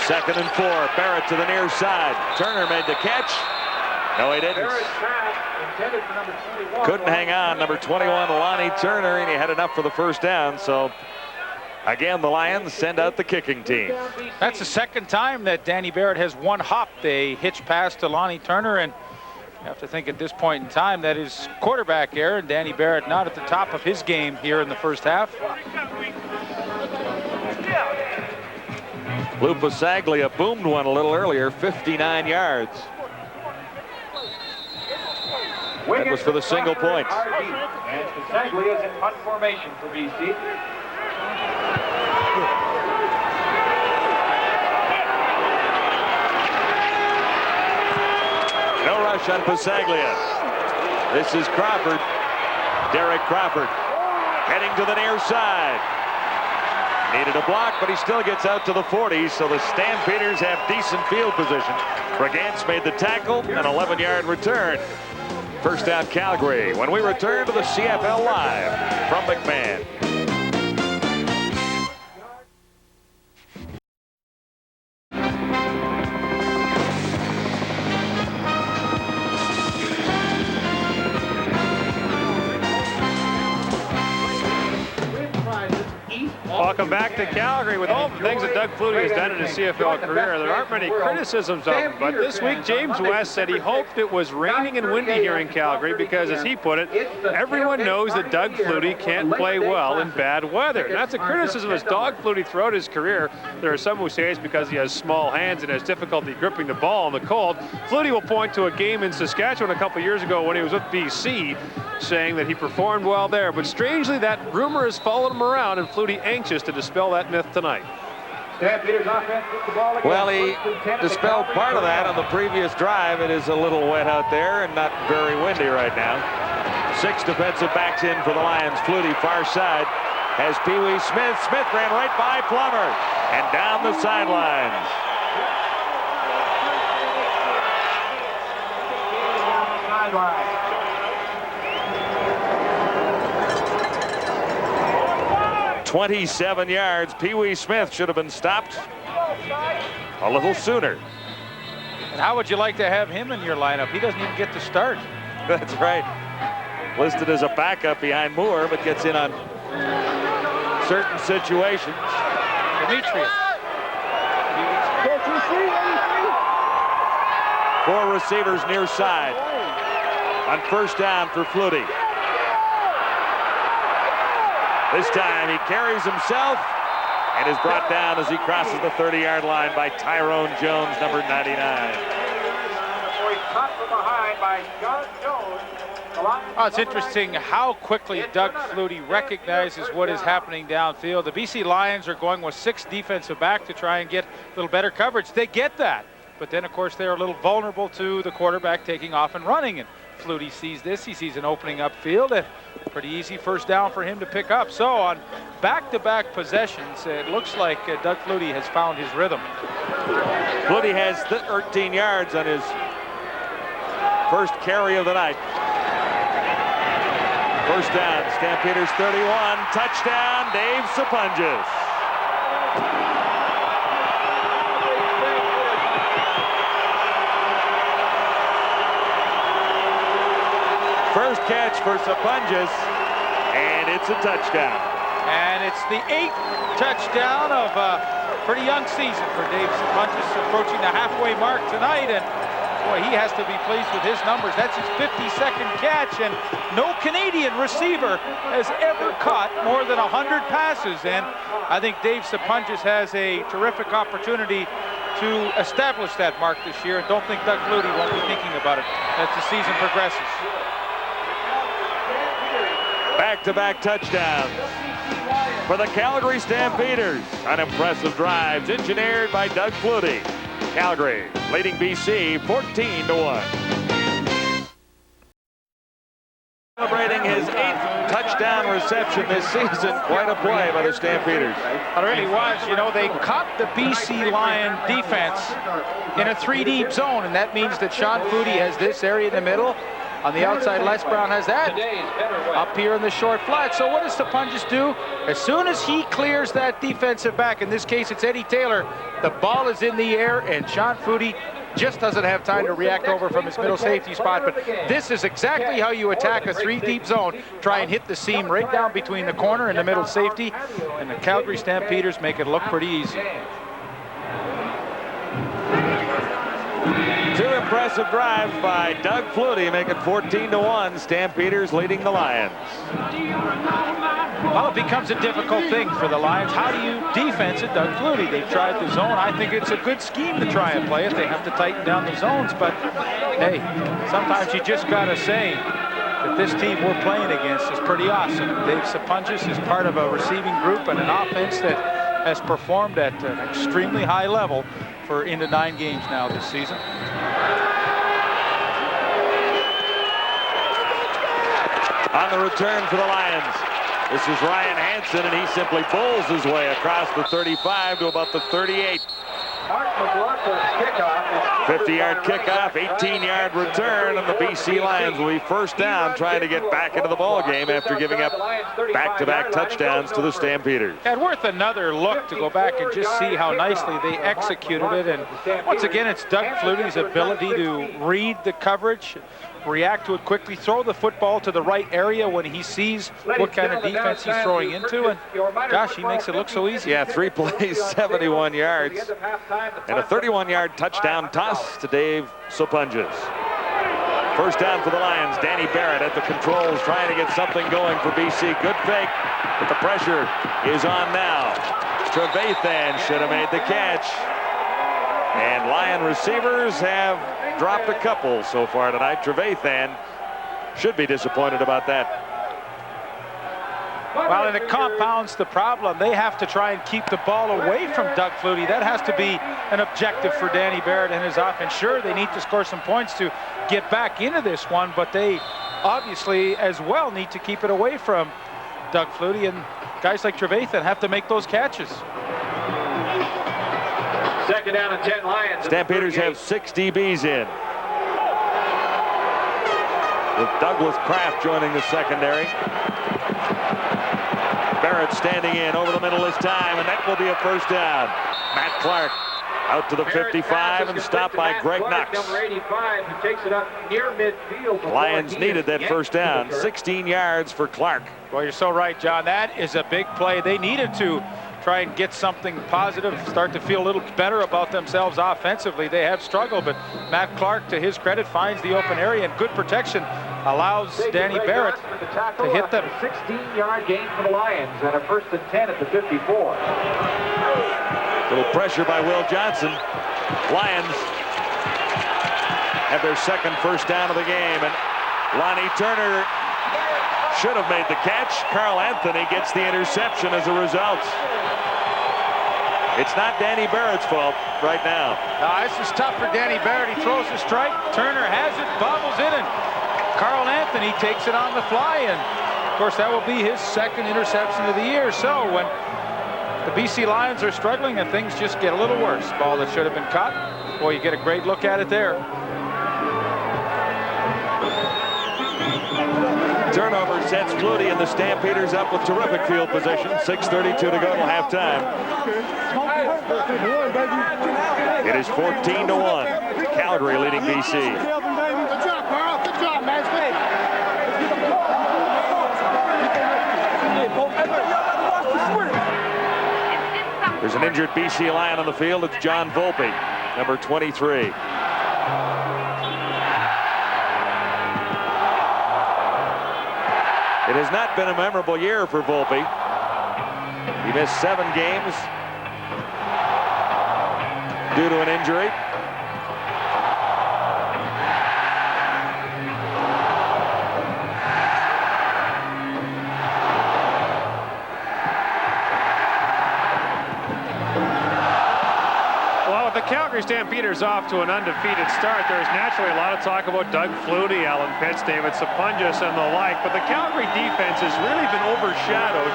Second and 4. Barrett to the near side. Turner made the catch. No, he didn't. Couldn't hang on. Number 21, Lonnie Turner, and he had enough for the first down. So again, the Lions send out the kicking team. That's the second time that Danny Barrett has one hop. They hitch pass to Lonnie Turner, and you have to think at this point in time that his quarterback error, and Danny Barrett not at the top of his game here in the first half. Lou Pasaglia boomed one a little earlier, 59 yards. That was for the single point. And Pasaglia is in punt formation for BC. No rush on Pasaglia. This is Crawford. Derek Crawford heading to the near side. Needed a block, but he still gets out to the 40, so the Stampeders have decent field position. Brigance made the tackle, an 11-yard return. First down, Calgary, when we return to the CFL Live from McMahon. Welcome back to Calgary. With all the things that Doug Flutie has done in his CFL career, there aren't many criticisms of him. But this week, James West said he hoped it was raining and windy here in Calgary because, as he put it, everyone knows that Doug Flutie can't play well in bad weather. And that's a criticism as Doug Flutie throughout his career. There are some who say it's because he has small hands and has difficulty gripping the ball in the cold. Flutie will point to a game in Saskatchewan a couple years ago when he was with BC, saying that he performed well there. But strangely, that rumor has followed him around, and Flutie anxious to dispel that myth tonight. Well, he dispelled part of that on the previous drive. It is a little wet out there and not very windy right now. 6 defensive backs in for the Lions. Flutie far side has Pee Wee Smith. Smith ran right by Plummer and down the sidelines. Sideline. 27 yards. Pee Wee Smith should have been stopped a little sooner. And how would you like to have him in your lineup? He doesn't even get to start. That's right. Listed as a backup behind Moore, but gets in on certain situations. Demetrius. 4 receivers near side on first down for Flutie. This time he carries himself and is brought down as he crosses the 30-yard line by Tyrone Jones, number 99. Oh, it's interesting how quickly Doug Flutie recognizes what is happening downfield. The BC Lions are going with 6 defensive back to try and get a little better coverage. They get that. But then, of course, they're a little vulnerable to the quarterback taking off and running. And Flutie sees this. He sees an opening upfield. And pretty easy first down for him to pick up. So on back-to-back possessions, it looks like Doug Flutie has found his rhythm. Flutie has 13 yards on his first carry of the night. First down, Stampeders 31, touchdown, Dave Sapunjas. First catch for Sapunjas, and it's a touchdown. And it's the 8th touchdown of a pretty young season for Dave Sapunjas, approaching the halfway mark tonight. And boy, he has to be pleased with his numbers. That's his 52nd catch, and no Canadian receiver has ever caught more than 100 passes. And I think Dave Sapunjas has a terrific opportunity to establish that mark this year. And don't think Doug Flutie won't be thinking about it as the season progresses. Back-to-back touchdowns for the Calgary Stampeders on impressive drives engineered by Doug Flutie. Calgary leading BC 14-1. Celebrating his 8th touchdown interception this season. Quite a play by the Stampeders. It really was. You know, they caught the BC Lion defense in a 3-deep zone, and that means that Sean Foodie has this area in the middle. On the outside, Les Brown has that up here in the short flat. So what does Stampeders do? As soon as he clears that defensive back, in this case it's Eddie Taylor, the ball is in the air, and Sean Foodie just doesn't have time to react over from his middle safety spot. But this is exactly how you attack a 3-deep zone. Try and hit the seam right down between the corner and the middle safety, and the Calgary Stampeders make it look pretty easy. Two impressive drives by Doug Flutie make it 14-1. Stampeders leading the Lions. Well, it becomes a difficult thing for the Lions. How do you defense at Doug Flutie? They've tried the zone. I think it's a good scheme to try and play it. They have to tighten down the zones, but hey, sometimes you just got to say that this team we're playing against is pretty awesome. Dave Stampeders is part of a receiving group and an offense that has performed at an extremely high level for into 9 games now this season. On the return for the Lions, this is Ryan Hansen, and he simply bowls his way across the 35 to about the 38. 50-yard kickoff, 18-yard return, and the BC Lions will be first down trying to get back into the ball game after giving up back-to-back touchdowns to the Stampeders. And worth another look to go back and just see how nicely they executed it. And once again, it's Doug Flutie's ability to read the coverage, react to it quickly, throw the football to the right area when he sees what kind of defense he's throwing into, and gosh, he makes it look so easy. Yeah, 3 plays, 71 yards, and a 31-yard touchdown toss to Dave Stampeders. First down for the Lions. Danny Barrett at the controls trying to get something going for BC. Good fake, but the pressure is on now. Trevathan should have made the catch. And Lion receivers have dropped a couple so far tonight. Trevathan should be disappointed about that. Well, and it compounds the problem. They have to try and keep the ball away from Doug Flutie. That has to be an objective for Danny Barrett and his offense. Sure, they need to score some points to get back into this one, but they obviously as well need to keep it away from Doug Flutie, and guys like Trevathan have to make those catches. Second down and 10 Lions. Stampeders have 6 DBs in, with Douglas Kraft joining the secondary. Barrett standing in over the middle this time, and that will be a first down. Matt Clark out to the 55 and stopped by Greg Knox. Number 85, who takes it up near midfield. Lions needed that first down. 16 yards for Clark. Well, you're so right, John. That is a big play. They needed to try and get something positive, start to feel a little better about themselves offensively. They have struggled, but Matt Clark, to his credit, finds the open area, and good protection allows Danny Barrett to hit them. 16-yard gain for the Lions and a first and 10 at the 54. Little pressure by Will Johnson. Lions have their second first down of the game, and Lonnie Turner should have made the catch. Carl Anthony gets the interception as a result. It's not Danny Barrett's fault right now. This is tough for Danny Barrett. He throws a strike. Turner has it, bobbles in, and Carl Anthony takes it on the fly. And of course, that will be his second interception of the year. So when the BC Lions are struggling and things just get a little worse, ball that should have been caught, boy, you get a great look at it there. Turnover sets Flutie and the Stampeders up with terrific field position. 6:32 to go till halftime. It is 14-1. Calgary leading BC. Good job, Carl. Good job, man. There's an injured BC Lion on the field. It's John Volpe, number 23. It has not been a memorable year for Volpe. He missed 7 games due to an injury. Well, with the Calgary Calgary Stampeders off to an undefeated start. There's naturally a lot of talk about Doug Flutie, Alan Pitts, David Sapunjas, and the like, but the Calgary defense has really been overshadowed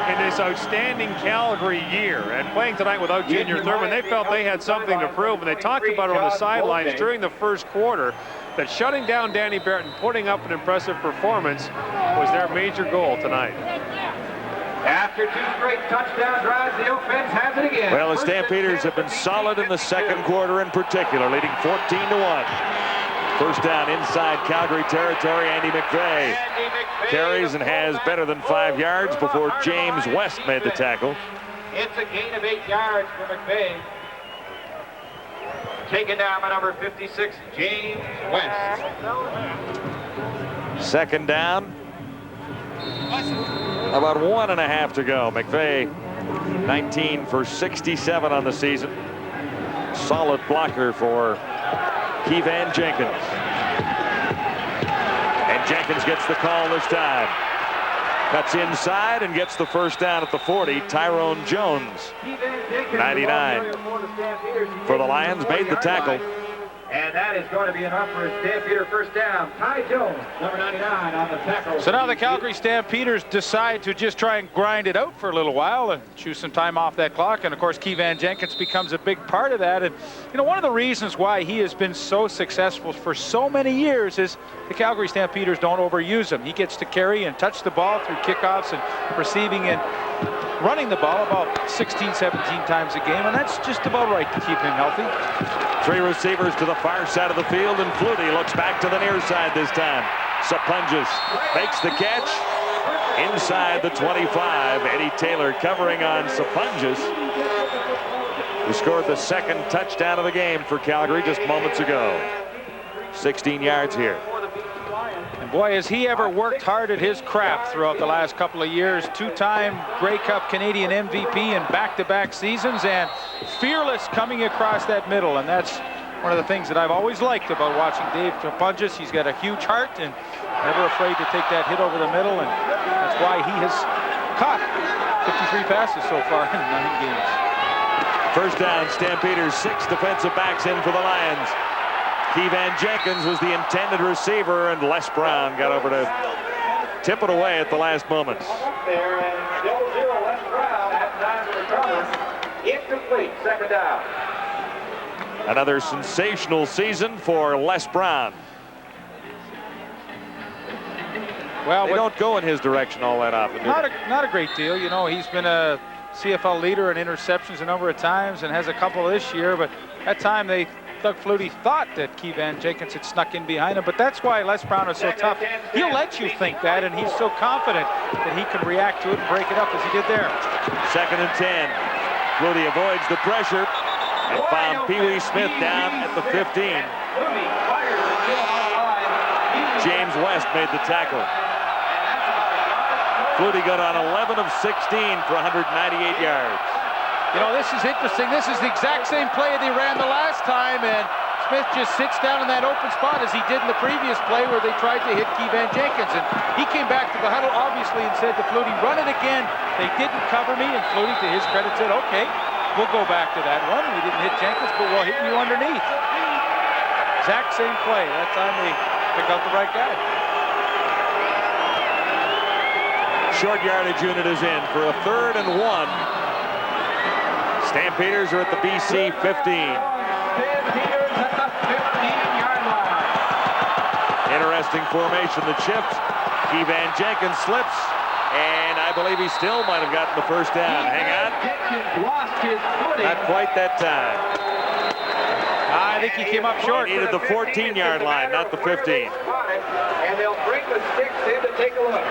in this outstanding Calgary year. And playing tonight without Junior Thurman, they felt they had something to prove, and they talked about it on the sidelines during the first quarter, that shutting down Danny Barrett and putting up an impressive performance was their major goal tonight. After 2 straight touchdown drives, the offense has it again. Well, the Stampeders have been solid in the second quarter in particular, leading 14-1. First down inside Calgary territory. Andy McVeigh carries and has better than 5 yards before James West made the tackle. It's a gain of 8 yards for McVeigh. Taken down by number 56, James West. Second down. About 1.5 to go. McVeigh 19 for 67 on the season. Solid blocker for Keevan Jenkins. And Jenkins gets the call this time. Cuts inside and gets the first down at the 40. Tyrone Jones, 99 for the Lions, made the tackle. And that is going to be enough for a Stampeder first down. Ty Jones, number 99 on the tackle. So now the Calgary Stampeders decide to just try and grind it out for a little while and chew some time off that clock. And of course, Keevan Jenkins becomes a big part of that. And you know, one of the reasons why he has been so successful for so many years is the Calgary Stampeders don't overuse him. He gets to carry and touch the ball through kickoffs and receiving and running the ball about 16, 17 times a game, and that's just about right to keep him healthy. 3 receivers to the far side of the field, and Flutie looks back to the near side this time. Sapunjas makes the catch inside the 25. Eddie Taylor covering on Sapunjas, who scored the second touchdown of the game for Calgary just moments ago. 16 yards here. And boy, has he ever worked hard at his craft throughout the last couple of years. 2-time Grey Cup Canadian MVP in back-to-back seasons, and fearless coming across that middle. And that's one of the things that I've always liked about watching Dave Sapunjas. He's got a huge heart and never afraid to take that hit over the middle, and that's why he has caught 53 passes so far in 9 games. First down, Stampeders, 6 defensive backs in for the Lions. Keevan Jenkins was the intended receiver, and Les Brown got over to tip it away at the last moments. There, and still 0, Les Brown has time to recover. Incomplete, second down. Another sensational season for Les Brown. Well, they don't go in his direction all that often, do they? Not a great deal. You know, he's been a CFL leader in interceptions a number of times and has a couple this year, but that time Doug Flutie thought that Keevan Jenkins had snuck in behind him, but that's why Les Brown is so tough. He'll let you think that, and he's so confident that he can react to it and break it up as he did there. Second and 10. Flutie avoids the pressure and found Pee Wee Smith down at the 15. James West made the tackle. Flutie got on 11 of 16 for 198 yards. You know, this is interesting. This is the exact same play they ran the last time, and Smith just sits down in that open spot as he did in the previous play where they tried to hit Keevan Jenkins. And he came back to the huddle, obviously, and said to Flutie, run it again. They didn't cover me, and Flutie, to his credit, said, okay, we'll go back to that one. We didn't hit Jenkins, but we'll hit you underneath. Exact same play. That time they picked out the right guy. Short yardage unit is in for a 3rd and 1. Stampeders are at the BC 15. Stampeders at the 15-yard line. Interesting formation that shifts. Keevan Jenkins slips, and I believe he still might have gotten the first down. Hang on. Lost his footing. Not quite that time. I think he came up short. He needed the 14-yard line, not the 15. And they'll bring the sticks in to take a look.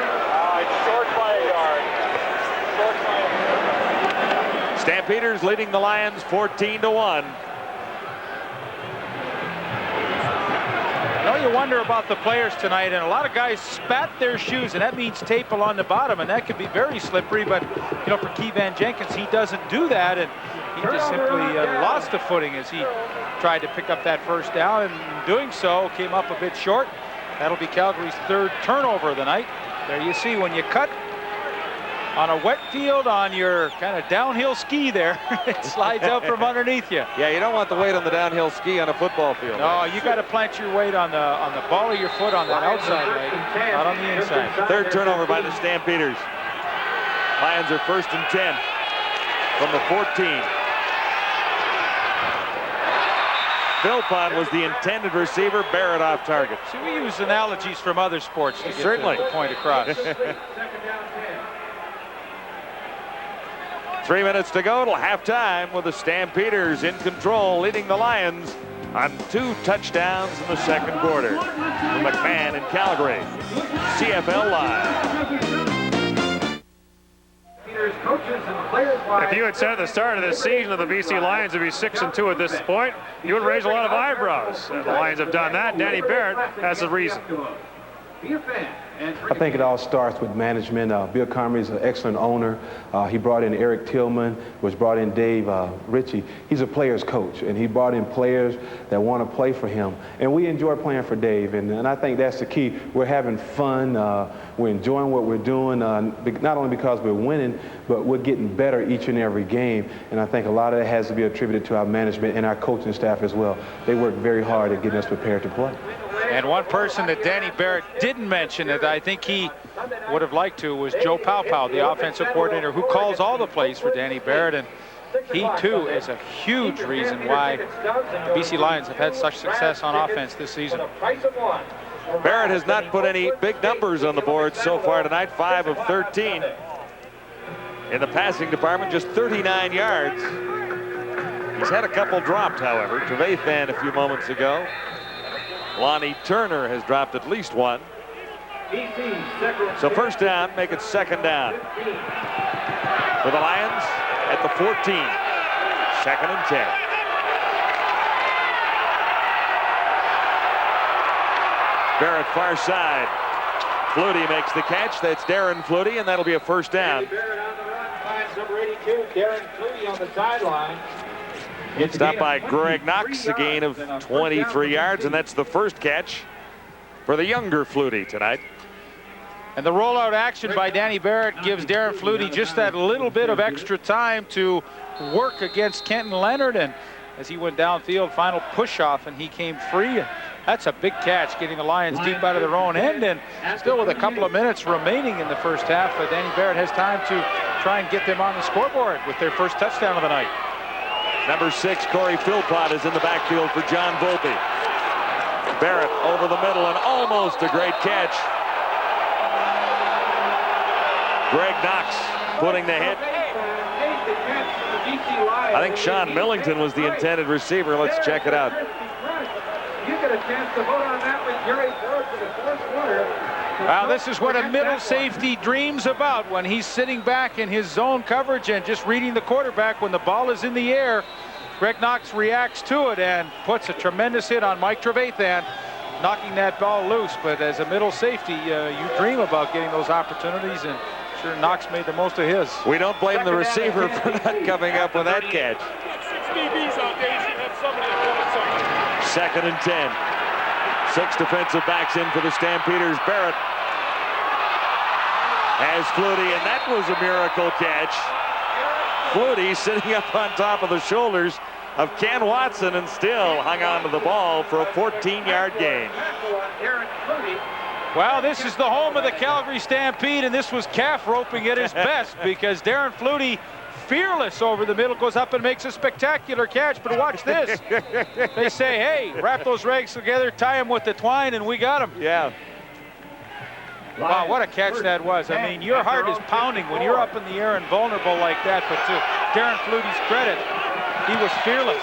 Short by a yard. Short by a yard. Stampeders leading the Lions 14-1. Now you wonder about the players tonight, and a lot of guys spat their shoes, and that means tape along the bottom, and that can be very slippery. But you know, for Keevan Jenkins, he doesn't do that, and he just simply lost the footing as he tried to pick up that first down, and in doing so came up a bit short. That'll be Calgary's 3rd turnover of the night. There you see, when you cut, on a wet field on your kind of downhill ski there. It slides out from underneath you. Yeah, you don't want the weight on the downhill ski on a football field. No, you got to plant your weight on the ball of your foot on that outside leg, not on the inside. Third turnover by the Stampeders. Lions are 1st and 10 from the 14. Philpott was the intended receiver. Barrett off target. See, we use analogies from other sports to get Certainly. the point across. 3 minutes to go till halftime with the Stampeders in control, leading the Lions on 2 touchdowns in the second quarter. From McMahon in Calgary, CFL Live. If you had said at the start of this season that the BC Lions would be 6-2 at this point, you would raise a lot of eyebrows. The Lions have done that. Danny Barrett has a reason. I think it all starts with management. Bill Comrie is an excellent owner. He brought in Eric Tillman, which brought in Dave Ritchie. He's a player's coach, and he brought in players that want to play for him. And we enjoy playing for Dave, and I think that's the key. We're having fun. We're enjoying what we're doing, not only because we're winning, but we're getting better each and every game. And I think a lot of that has to be attributed to our management and our coaching staff as well. They work very hard at getting us prepared to play. And one person that Danny Barrett didn't mention that I think he would have liked to was Joe Powpow, the offensive coordinator who calls all the plays for Danny Barrett. And he, too, is a huge reason why the BC Lions have had such success on offense this season. Barrett has not put any big numbers on the board so far tonight, 5 of 13. In the passing department, just 39 yards. He's had a couple dropped, however. Trevathan a few moments ago. Lonnie Turner has dropped at least one. So first down, make it second down. For the Lions at the 14. 2nd and 10. Barrett far side. Flutie makes the catch. That's Darren Flutie, and that'll be a first down. Barrett on the run finds number 82, Darren Flutie on the sideline. Stopped by Greg Knox, a gain of 23 yards, and that's the first catch for the younger Flutie tonight. And the rollout action by Danny Barrett gives Darren Flutie just that little bit of extra time to work against Kenton Leonard. And as he went downfield, final push off, and he came free. That's a big catch, getting the Lions deep out of their own end. And still with a couple of minutes remaining in the first half, Danny Barrett has time to try and get them on the scoreboard with their first touchdown of the night. Number 6, Corey Philpott, is in the backfield for John Volpe. Barrett over the middle, and almost a great catch. Greg Knox putting the hit. I think Sean Millington was the intended receiver. Let's check it out. You get a chance to vote on that with Jerry Ford for the fourth quarter. Well, this is what a middle safety dreams about when he's sitting back in his zone coverage and just reading the quarterback when the ball is in the air. Greg Knox reacts to it and puts a tremendous hit on Mike Trevathan, knocking that ball loose. But as a middle safety, you dream about getting those opportunities, and sure Knox made the most of his. We don't blame the receiver for not coming up with that catch. 2nd and 10. 6 defensive backs in for the Stampeders. Barrett has Flutie, and that was a miracle catch. Flutie sitting up on top of the shoulders of Ken Watson and still hung on to the ball for a 14-yard gain. Well, this is the home of the Calgary Stampede, and this was calf roping at his best because Darren Flutie, fearless over the middle, goes up and makes a spectacular catch. But watch this. They say, hey, wrap those legs together, tie them with the twine, and we got him. Yeah. Wow, what a catch that was. I mean, your heart is pounding when you're up in the air and vulnerable like that. But to Darren Flutie's credit, he was fearless.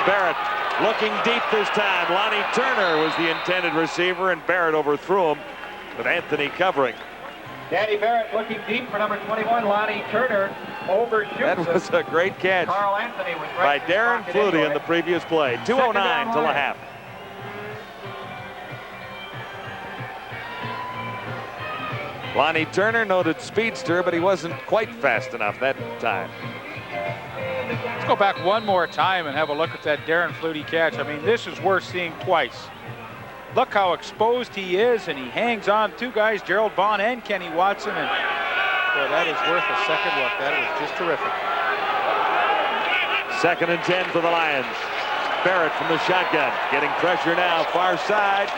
Barrett looking deep this time. Lonnie Turner was the intended receiver, and Barrett overthrew him with Anthony covering. Danny Barrett looking deep for number 21, Lonnie Turner. Overshoots. That was a great catch Carl Anthony was by right Darren Flutie in the previous play. 2:09 till a half. Lonnie Turner, noted speedster, but he wasn't quite fast enough that time. Let's go back one more time and have a look at that Darren Flutie catch. I mean, this is worth seeing twice. look how exposed he is, and he hangs on. Two guys, Gerald Bond and Kenny Watson, and boy, that is worth a second look. That was just terrific. 2nd and 10 for the Lions. Barrett from the shotgun, getting pressure now, far side.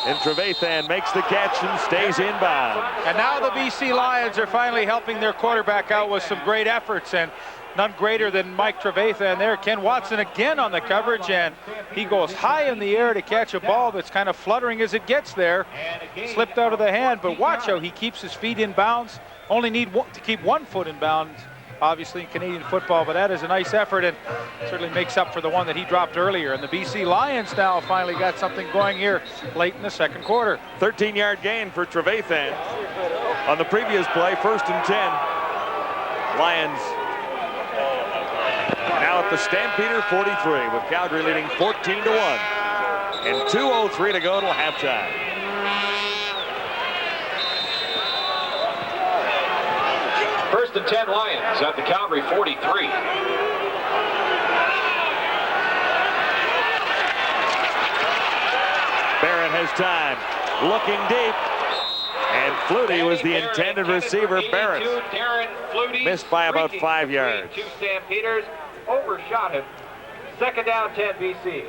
And Trevathan makes the catch and stays inbound. And now the BC Lions are finally helping their quarterback out with some great efforts, and none greater than Mike Trevathan there. Ken Watson again on the coverage, and he goes high in the air to catch a ball that's kind of fluttering as it gets there. Slipped out of the hand, but watch how he keeps his feet in bounds. Only need to keep 1 foot in bounds, obviously, in Canadian football, but that is a nice effort and certainly makes up for the one that he dropped earlier. And the BC Lions now finally got something going here late in the 2nd quarter. 13-yard gain for Trevathan. On the previous play, 1st and 10. Lions now at the Stampeder 43 with Calgary leading 14-1. And 2:03 to go till halftime. First and 10 Lions at the Calgary 43. Barrett has time, looking deep, and Flutie was the intended receiver. Barrett missed by about 5 yards. Two Stampeders overshot him. 2nd down, 10 BC.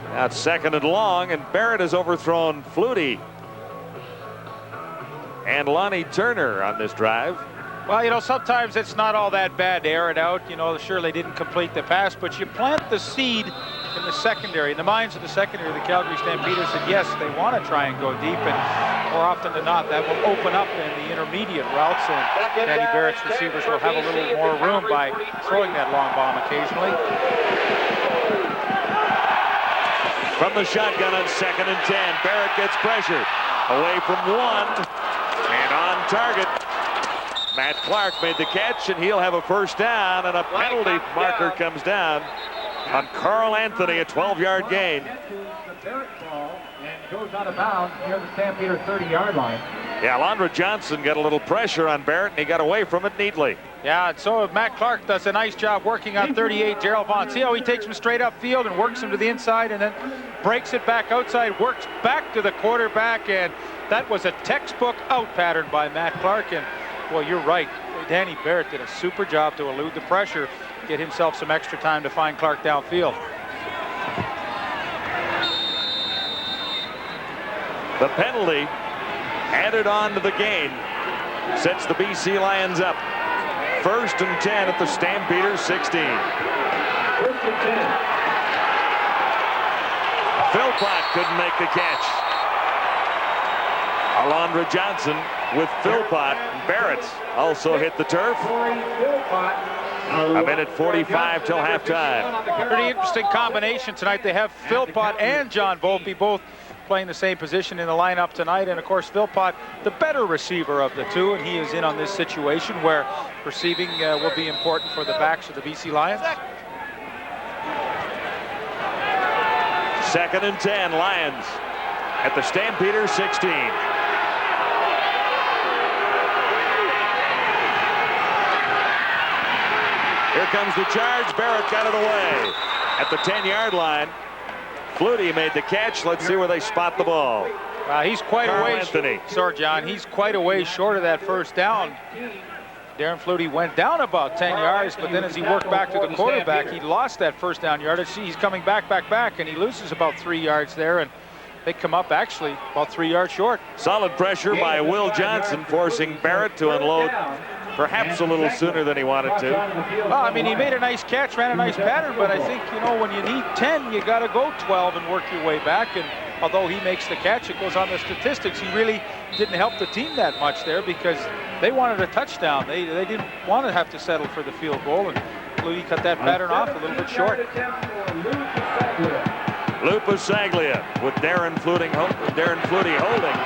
Now it's 2nd and long, and Barrett has overthrown Flutie and Lonnie Turner on this drive. Well, you know, sometimes it's not all that bad to air it out. You know, sure, they didn't complete the pass, but you plant the seed in the secondary, in the minds of the secondary. The Calgary Stampeders said, yes, they want to try and go deep, and more often than not, that will open up in the intermediate routes, and Danny Barrett's receivers will have a little more room by throwing that long bomb occasionally. From the shotgun on 2nd and 10, Barrett gets pressured. Away from 1, and on target. Matt Clark made the catch, and he'll have a 1st down, and a penalty marker comes down on Carl Anthony, a 12-yard gain. Goes out of bounds near the Stampeder 30-yard line. Yeah, Alondra Johnson got a little pressure on Barrett, and he got away from it neatly. Yeah, and so Matt Clark does a nice job working on 38, Gerald Bond. See how he takes him straight upfield and works him to the inside and then breaks it back outside, works back to the quarterback, and that was a textbook out pattern by Matt Clark. And well, you're right. Danny Barrett did a super job to elude the pressure, get himself some extra time to find Clark downfield. The penalty added on to the gain sets the BC Lions up. 1st and 10 at the Stampeders 16. 1st and 10. Philpott couldn't make the catch. Alondra Johnson with Philpott. Barrett also hit the turf. A minute 45 till halftime. Pretty interesting combination tonight. They have Philpott and John Volpe both playing the same position in the lineup tonight, and of course Philpott the better receiver of the two, and he is in on this situation where receiving will be important for the backs of the BC Lions. 2nd and 10, Lions at the Stampeders 16. Here comes the charge. Barrett got it away at the 10-yard line. Flutie made the catch. Let's see where they spot the ball. He's quite Carl a way. Anthony. Sorry, John. He's quite a way short of that 1st down. Darren Flutie went down about 10 yards, but then as he worked back to the quarterback, he lost that 1st down yardage. He's coming back, and he loses about 3 yards there, and they come up actually about 3 yards short. Solid pressure by Will Johnson, forcing Barrett to unload perhaps a little sooner than he wanted to. Well, I mean, he made a nice catch, ran a nice pattern, but I think, you know, when you need 10, you got to go 12 and work your way back. And although he makes the catch, it goes on the statistics. He really didn't help the team that much there because they wanted a touchdown. They didn't want to have to settle for the field goal, and Flutie cut that pattern off a little bit short. Lupusaglia with Darren Flutie holding.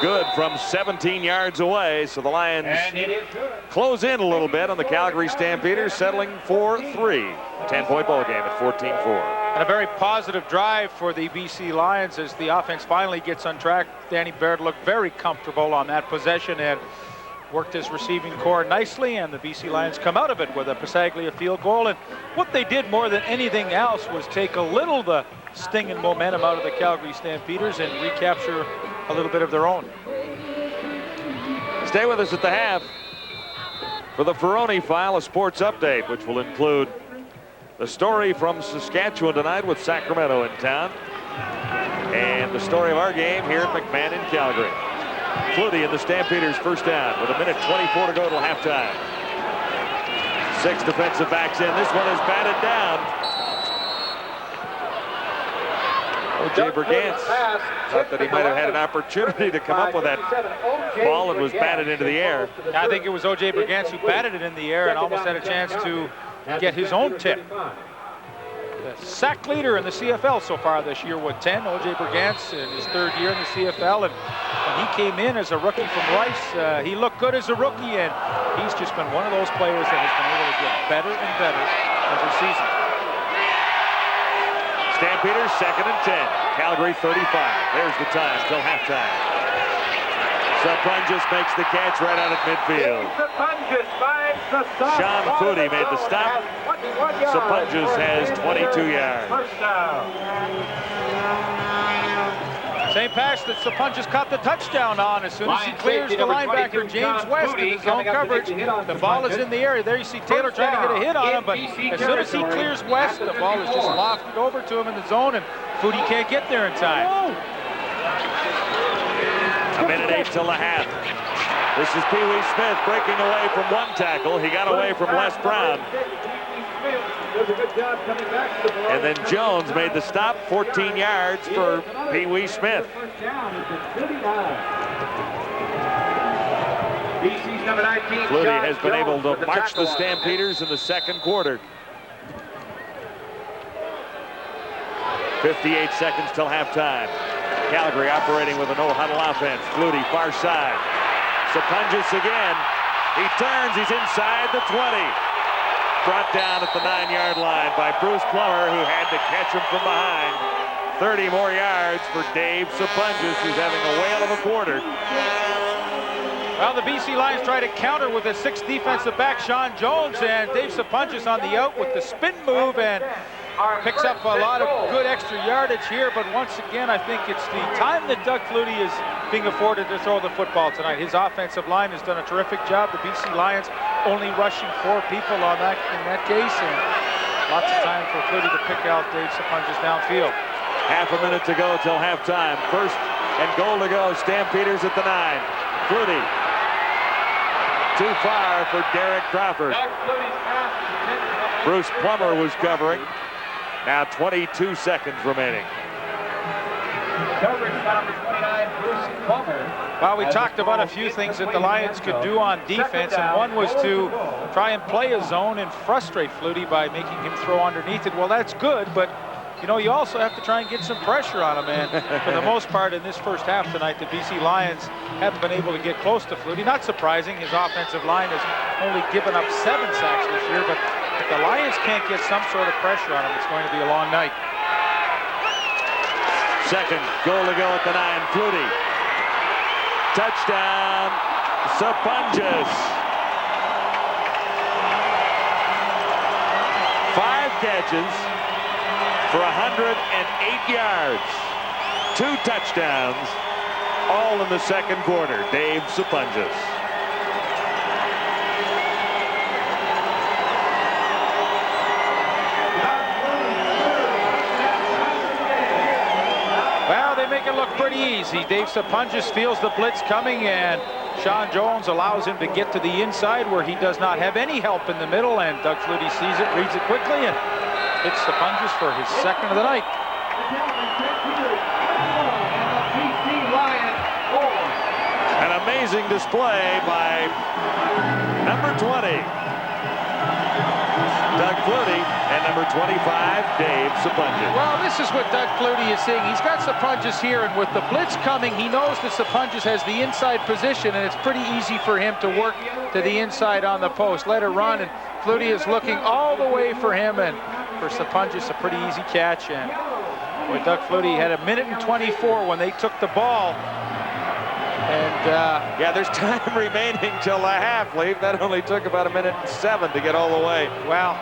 Good from 17 yards away, so the Lions close in a little bit on the Calgary Stampeders, settling for 3. 10-point ball game at 14-4. And a very positive drive for the BC Lions as the offense finally gets on track. Danny Barrett looked very comfortable on that possession, and worked his receiving core nicely, and the BC Lions come out of it with a Pasaglia field goal. And what they did more than anything else was take a little the sting and momentum out of the Calgary Stampeders and recapture a little bit of their own. Stay with us at the half for the Ferroni File, a sports update, which will include the story from Saskatchewan tonight with Sacramento in town, and the story of our game here at McMahon in Calgary. Flutie in the Stampeders first down with 1:24 to go till halftime. 6 defensive backs in. This one is batted down. O.J. Brigance thought that he might have had an opportunity to come up with that ball and was batted into the air. I think it was O.J. Brigance who batted it in the air and almost had a chance to get his own tip. The sack leader in the CFL so far this year with 10. O.J. Brigance in his 3rd year in the CFL, and when he came in as a rookie from Rice, he looked good as a rookie, and he's just been one of those players that has been able to get better and better every season. Stampeders 2nd and 10. Calgary 35. There's the time till halftime. Sapunjas makes the catch right out at midfield. Sean Flutie made the stop. Sapunjas has 22 yards. Same pass that Sapunjas caught the touchdown on. As soon as he clears the linebacker James West in his zone coverage, the ball is in the air. There you see Taylor trying to get a hit on him, but as soon as he clears West, the ball is just lofted over to him in the zone, and Flutie can't get there in time. 1:08 till the half. This is Pee Wee Smith breaking away from one tackle. He got away from Les Brown. And then Jones made the stop, 14 yards for Pee Wee Smith. Flutie has been able to march the Stampeders in the 2nd quarter. 58 seconds till halftime. Calgary operating with a no-huddle offense. Flutie far side. Sapunjas again. He turns. He's inside the 20. Brought down at the 9-yard line by Bruce Plummer, who had to catch him from behind. 30 more yards for Dave Sapunjas, who's having a whale of a quarter. Well, the BC Lions try to counter with a 6th defensive back, Sean Jones, and Dave Sapunjas on the out with the spin move and picks up a lot of good extra yardage here. But once again, I think it's the time that Doug Flutie is being afforded to throw the football tonight. His offensive line has done a terrific job. The BC Lions only rushing 4 people on that in that case, and lots of time for Flutie to pick out Dave Sapunjas downfield. Half a minute to go till halftime. 1st and goal to go. Stampeders at the 9. Flutie. Too far for Derek Crawford. Bruce Plummer was covering. Now 22 seconds remaining. Well, we talked about a few things that the Lions could do on defense, and one was to try and play a zone and frustrate Flutie by making him throw underneath it. Well, that's good, but you know, you also have to try and get some pressure on him, and for the most part in this first half tonight, the BC Lions haven't been able to get close to Flutie. Not surprising, his offensive line has only given up 7 sacks this year, but if the Lions can't get some sort of pressure on him, it's going to be a long night. 2nd goal to go at the 9. Flutie. Touchdown, Sapunjas. 5 catches for 108 yards. 2 touchdowns, all in the 2nd quarter. Dave Sapunjas. Well, they make it look pretty easy. Dave Sapunjas feels the blitz coming, and Sean Jones allows him to get to the inside where he does not have any help in the middle, and Doug Flutie sees it, reads it quickly, and hits Sapunjas for his 2nd of the night. An amazing display by number 20, Doug Flutie, and number 25, Dave Sapunjas. Well, this is what Doug Flutie is seeing. He's got Sapunjas here, and with the blitz coming, he knows that Sapunjas has the inside position, and it's pretty easy for him to work to the inside on the post. Let it run, and Flutie is looking all the way for him, and for Sapunjas, a pretty easy catch. And with Doug Flutie had 1:24 when they took the ball. And yeah, there's time remaining till the half, Lee. That only took about 1:07 to get all the way. Well,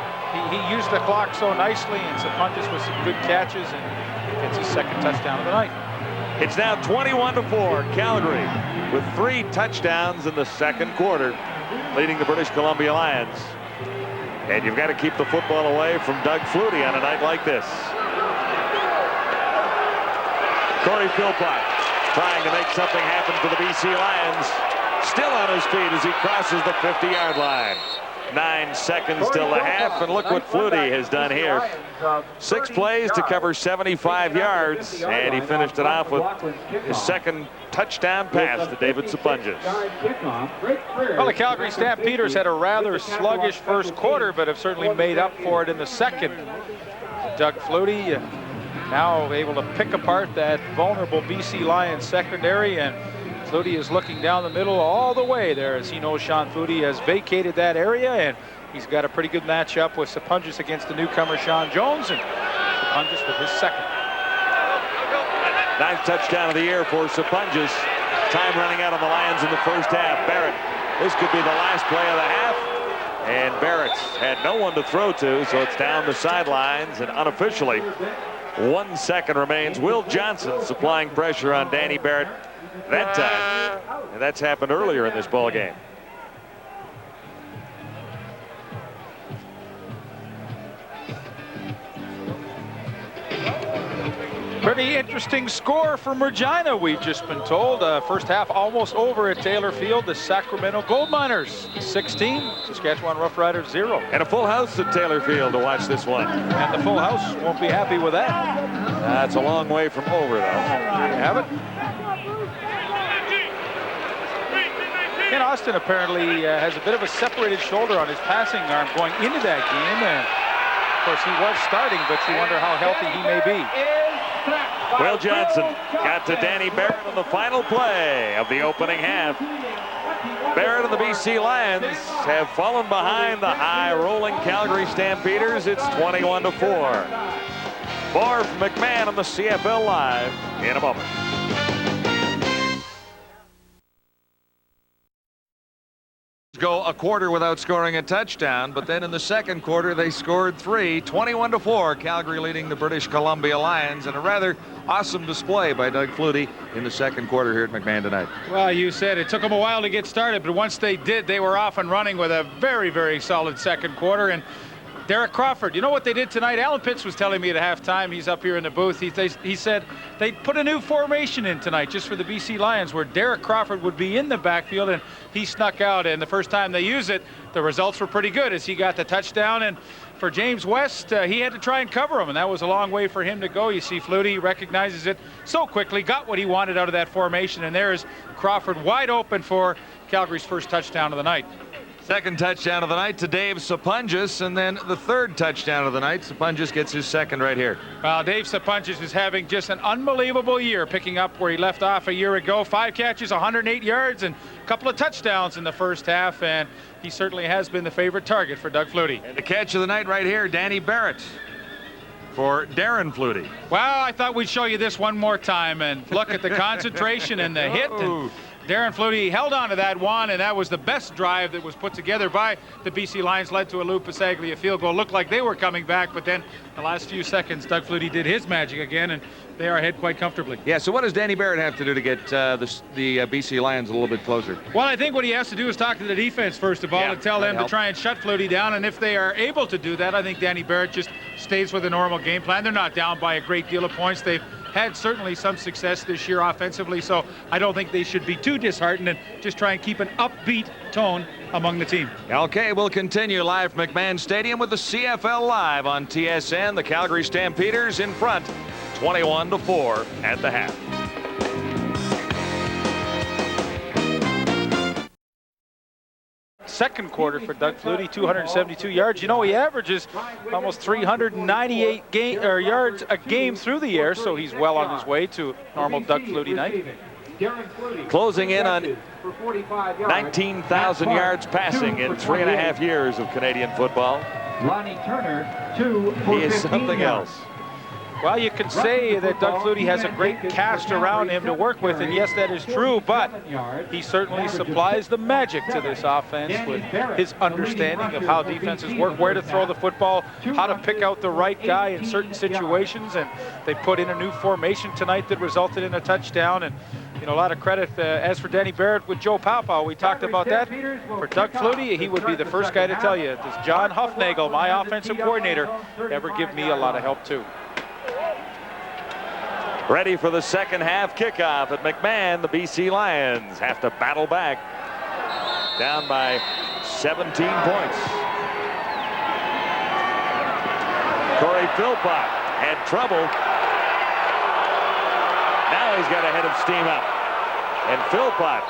he used the clock so nicely, and Sapuntis with some good catches, and gets his second touchdown of the night. It's now 21-4, Calgary, with 3 touchdowns in the second quarter, leading the British Columbia Lions. And you've got to keep the football away from Doug Flutie on a night like this. Corey Philpott trying to make something happen for the BC Lions. Still on his feet as he crosses the 50-yard line. 9 seconds till the half, and look what Flutie has done here. 6 plays to cover 75 yards, and he finished it off with his second touchdown pass to David Sapunjas. Well, the Calgary Stampeders had a rather sluggish first quarter, but have certainly made up for it in the second. Doug Flutie now able to pick apart that vulnerable BC Lions secondary, and Flutie is looking down the middle all the way there, as he knows Sean Flutie has vacated that area, and he's got a pretty good matchup with Sapunjas against the newcomer Sean Jones, and Sapunjas with his second. 9th touchdown of the year for Sapunjas. Time running out on the Lions in the first half. Barrett, this could be the last play of the half, and Barrett's had no one to throw to, so it's down the sidelines, and unofficially 1 second remains. Will Johnson supplying pressure on Danny Barrett that time, and that's happened earlier in this ball game. Pretty interesting score from Regina, we've just been told. First half almost over at Taylor Field. The Sacramento Gold Miners 16, Saskatchewan Roughriders 0. And a full house at Taylor Field to watch this one. And the full house won't be happy with that. That's a long way from over, though. There you have it. Ken Austin apparently has a bit of a separated shoulder on his passing arm going into that game. And of course, he was starting, but you wonder how healthy he may be. Will Johnson got to Danny Barrett on the final play of the opening half. Barrett and the BC Lions have fallen behind the high-rolling Calgary Stampeders. It's 21-4. More from McMahon on the CFL Live in a moment. Go a quarter without scoring a touchdown, but then in the second quarter they scored 3. 21-4, Calgary leading the British Columbia Lions, and a rather awesome display by Doug Flutie in the second quarter here at McMahon tonight. Well, you said it took them a while to get started, but once they did, they were off and running with a very, very solid second quarter. And Derek Crawford, you know what they did tonight? Alan Pitts was telling me at halftime, he's up here in the booth, he said they put a new formation in tonight just for the BC Lions where Derek Crawford would be in the backfield, and he snuck out, and the first time they used it, the results were pretty good as he got the touchdown. And for James West, he had to try and cover him, and that was a long way for him to go. You see Flutie recognizes it so quickly, got what he wanted out of that formation, and there's Crawford wide open for Calgary's first touchdown of the night. Second touchdown of the night to Dave Sapunjas, and then the third touchdown of the night. Sapunjas gets his second right here. Well, Dave Sapunjas is having just an unbelievable year, picking up where he left off a year ago. 5 catches, 108 yards, and a couple of touchdowns in the first half, and he certainly has been the favorite target for Doug Flutie. And the catch of the night right here, Danny Barrett for Darren Flutie. Well, I thought we'd show you this one more time, and look at the concentration and the hit. And Darren Flutie held on to that one, and that was the best drive that was put together by the BC Lions, led to a Lou Pasaglia field goal. Looked like they were coming back, but then the last few seconds, Doug Flutie did his magic again, and they are ahead quite comfortably. Yeah, so what does Danny Barrett have to do to get the BC Lions a little bit closer? Well, I think what he has to do is talk to the defense, first of all, and tell them to try and shut Flutie down, and if they are able to do that, I think Danny Barrett just stays with a normal game plan. They're not down by a great deal of points. They've had certainly some success this year offensively, so I don't think they should be too disheartened and just try and keep an upbeat tone among the team. Okay, we'll continue live from McMahon Stadium with the CFL Live on TSN. The Calgary Stampeders in front, 21-4 at the half. Second quarter for Doug Flutie, 272 yards. You know, he averages almost 398 yards a game through the air, so he's well on his way to normal Doug Flutie night. Closing in on 19,000 yards passing in 3.5 years of Canadian football. Lonnie Turner, 2 for He is something else. Well, you can say that Doug Flutie has a great cast around him to work with, and yes, that is true, but he certainly supplies the magic to this offense with his understanding of how defenses work, where to throw the football, how to pick out the right guy in certain situations, and they put in a new formation tonight that resulted in a touchdown. And you know, a lot of credit. As for Danny Barrett with Joe Paupaou, we talked about that. For Doug Flutie, he would be the first guy to tell you, does John Huffnagel, my offensive coordinator, ever give me a lot of help too? Ready for the second half kickoff at McMahon. The BC Lions have to battle back. Down by 17 points. Corey Philpott had trouble. Now he's got a head of steam up. And Philpott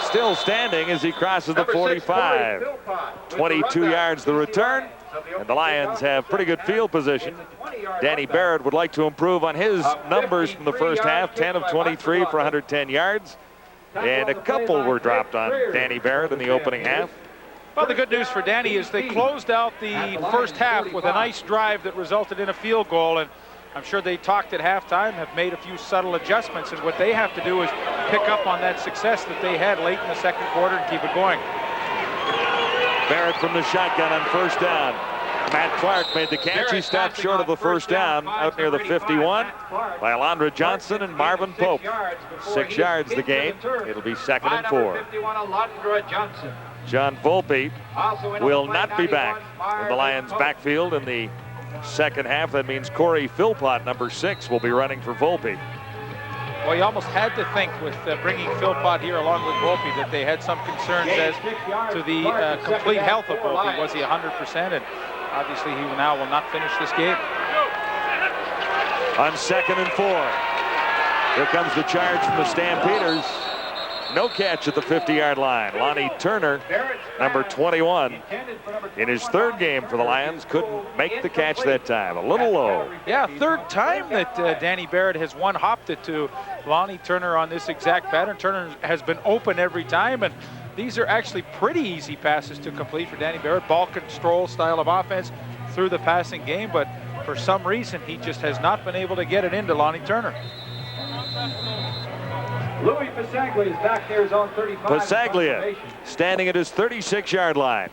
still standing as he crosses the 45. 22 yards the return. And the Lions have pretty good field position. Danny Barrett would like to improve on his numbers from the first half. 10 of 23 for 110 yards. And a couple were dropped on Danny Barrett in the opening half. Well, the good news for Danny is they closed out the first half with a nice drive that resulted in a field goal. And I'm sure they talked at halftime, have made a few subtle adjustments. And what they have to do is pick up on that success that they had late in the second quarter and keep it going. Barrett from the shotgun on first down. Matt Clark made the catch. He stopped short of the first down out near the 51 by Alondra Johnson and Marvin Pope. 6 yards the gain. It'll be 2nd and 4. John Volpe will not be back in the Lions backfield in the second half. That means Corey Philpott, number 6, will be running for Volpe. Well, you almost had to think with bringing Philpott here along with Volpe that they had some concerns as to the complete health of Volpe. Was he 100%? And obviously he now will not finish this game. On 2nd and 4. Here comes the charge from the Stampeders. No catch at the 50-yard line. Lonnie Turner, number 21, in his 3rd game for the Lions, couldn't make the catch that time. A little low. Yeah, 3rd time that Danny Barrett has one-hopped it to Lonnie Turner on this exact pattern. Turner has been open every time, and these are actually pretty easy passes to complete for Danny Barrett. Ball control style of offense through the passing game, but for some reason he just has not been able to get it into Lonnie Turner. Louis Pasaglia is back near his own 35. Pasaglia standing at his 36-yard line.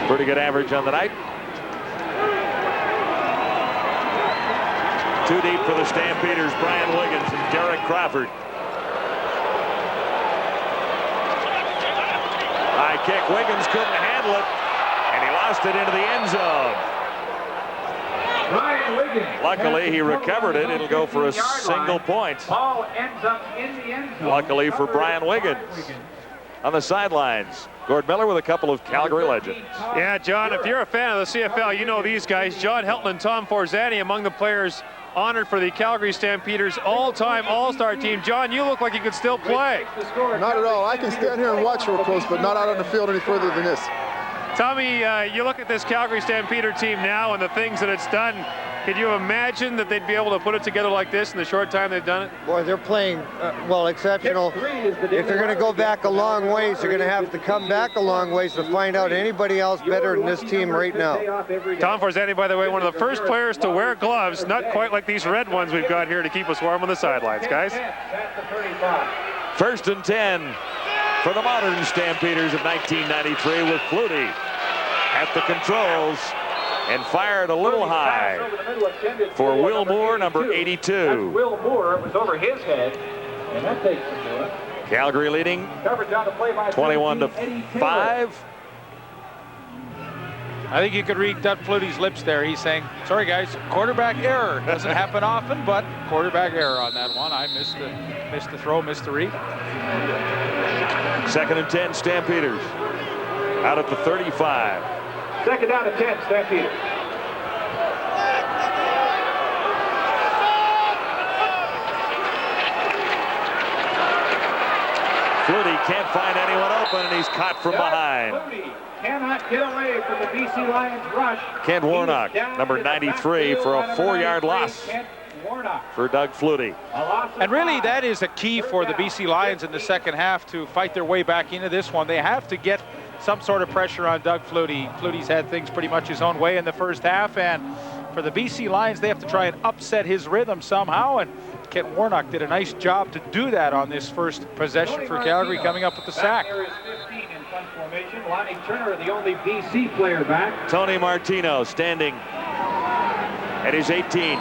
Pretty good average on the night. Too deep for the Stampeders. Brian Wiggins and Derek Crawford. High kick. Wiggins couldn't handle it, and he lost it into the end zone. Luckily, he recovered it. It'll go for a single point. Ball ends up in the end zone. Luckily for Brian Wiggins. On the sidelines, Gord Miller with a couple of Calgary legends. Yeah, John, if you're a fan of the CFL, you know these guys. John Helton and Tom Forzani among the players honored for the Calgary Stampeders all-time all-star team. John, you look like you could still play. Not at all. I can stand here and watch real close, but not out on the field any further than this. Tommy, you look at this Calgary Stampeder team now and the things that it's done. Could you imagine that they'd be able to put it together like this in the short time they've done it? Boy, they're playing, well, exceptional. If they're going to go back a long ways, they're going to have to come back a long ways to find out anybody else better than this team right now. Tom Forzani, by the way, one of the first players to wear gloves, not quite like these red ones we've got here to keep us warm on the sidelines, guys. 1st and 10 for the modern Stampeders of 1993 with Flutie at the controls. And fired a little high for Will Moore, number 82. That's Will Moore. It was over his head, and that takes him to it. Calgary leading 21-5. I think you could read Doug Flutie's lips there. He's saying, sorry guys, quarterback error. Doesn't happen often, but quarterback error on that one. I missed the throw, missed the read. 2nd and 10 Stampeders out at the 35. 2nd down and 10, Stampeders. Flutie can't find anyone open, and he's caught from behind. Flutie cannot get away from the BC Lions rush. Kent Warnock, number 93, for a 4-yard loss for Doug Flutie. And really, that is a key for the BC Lions in the second half to fight their way back into this one. They have to get some sort of pressure on Doug Flutie. Flutie's had things pretty much his own way in the first half, and for the BC Lions, they have to try and upset his rhythm somehow, and Kent Warnock did a nice job to do that on this first possession for Calgary, coming up with the sack. There is 15 in punt formation. Lonnie Turner, the only BC player back. Tony Martino standing at his 18.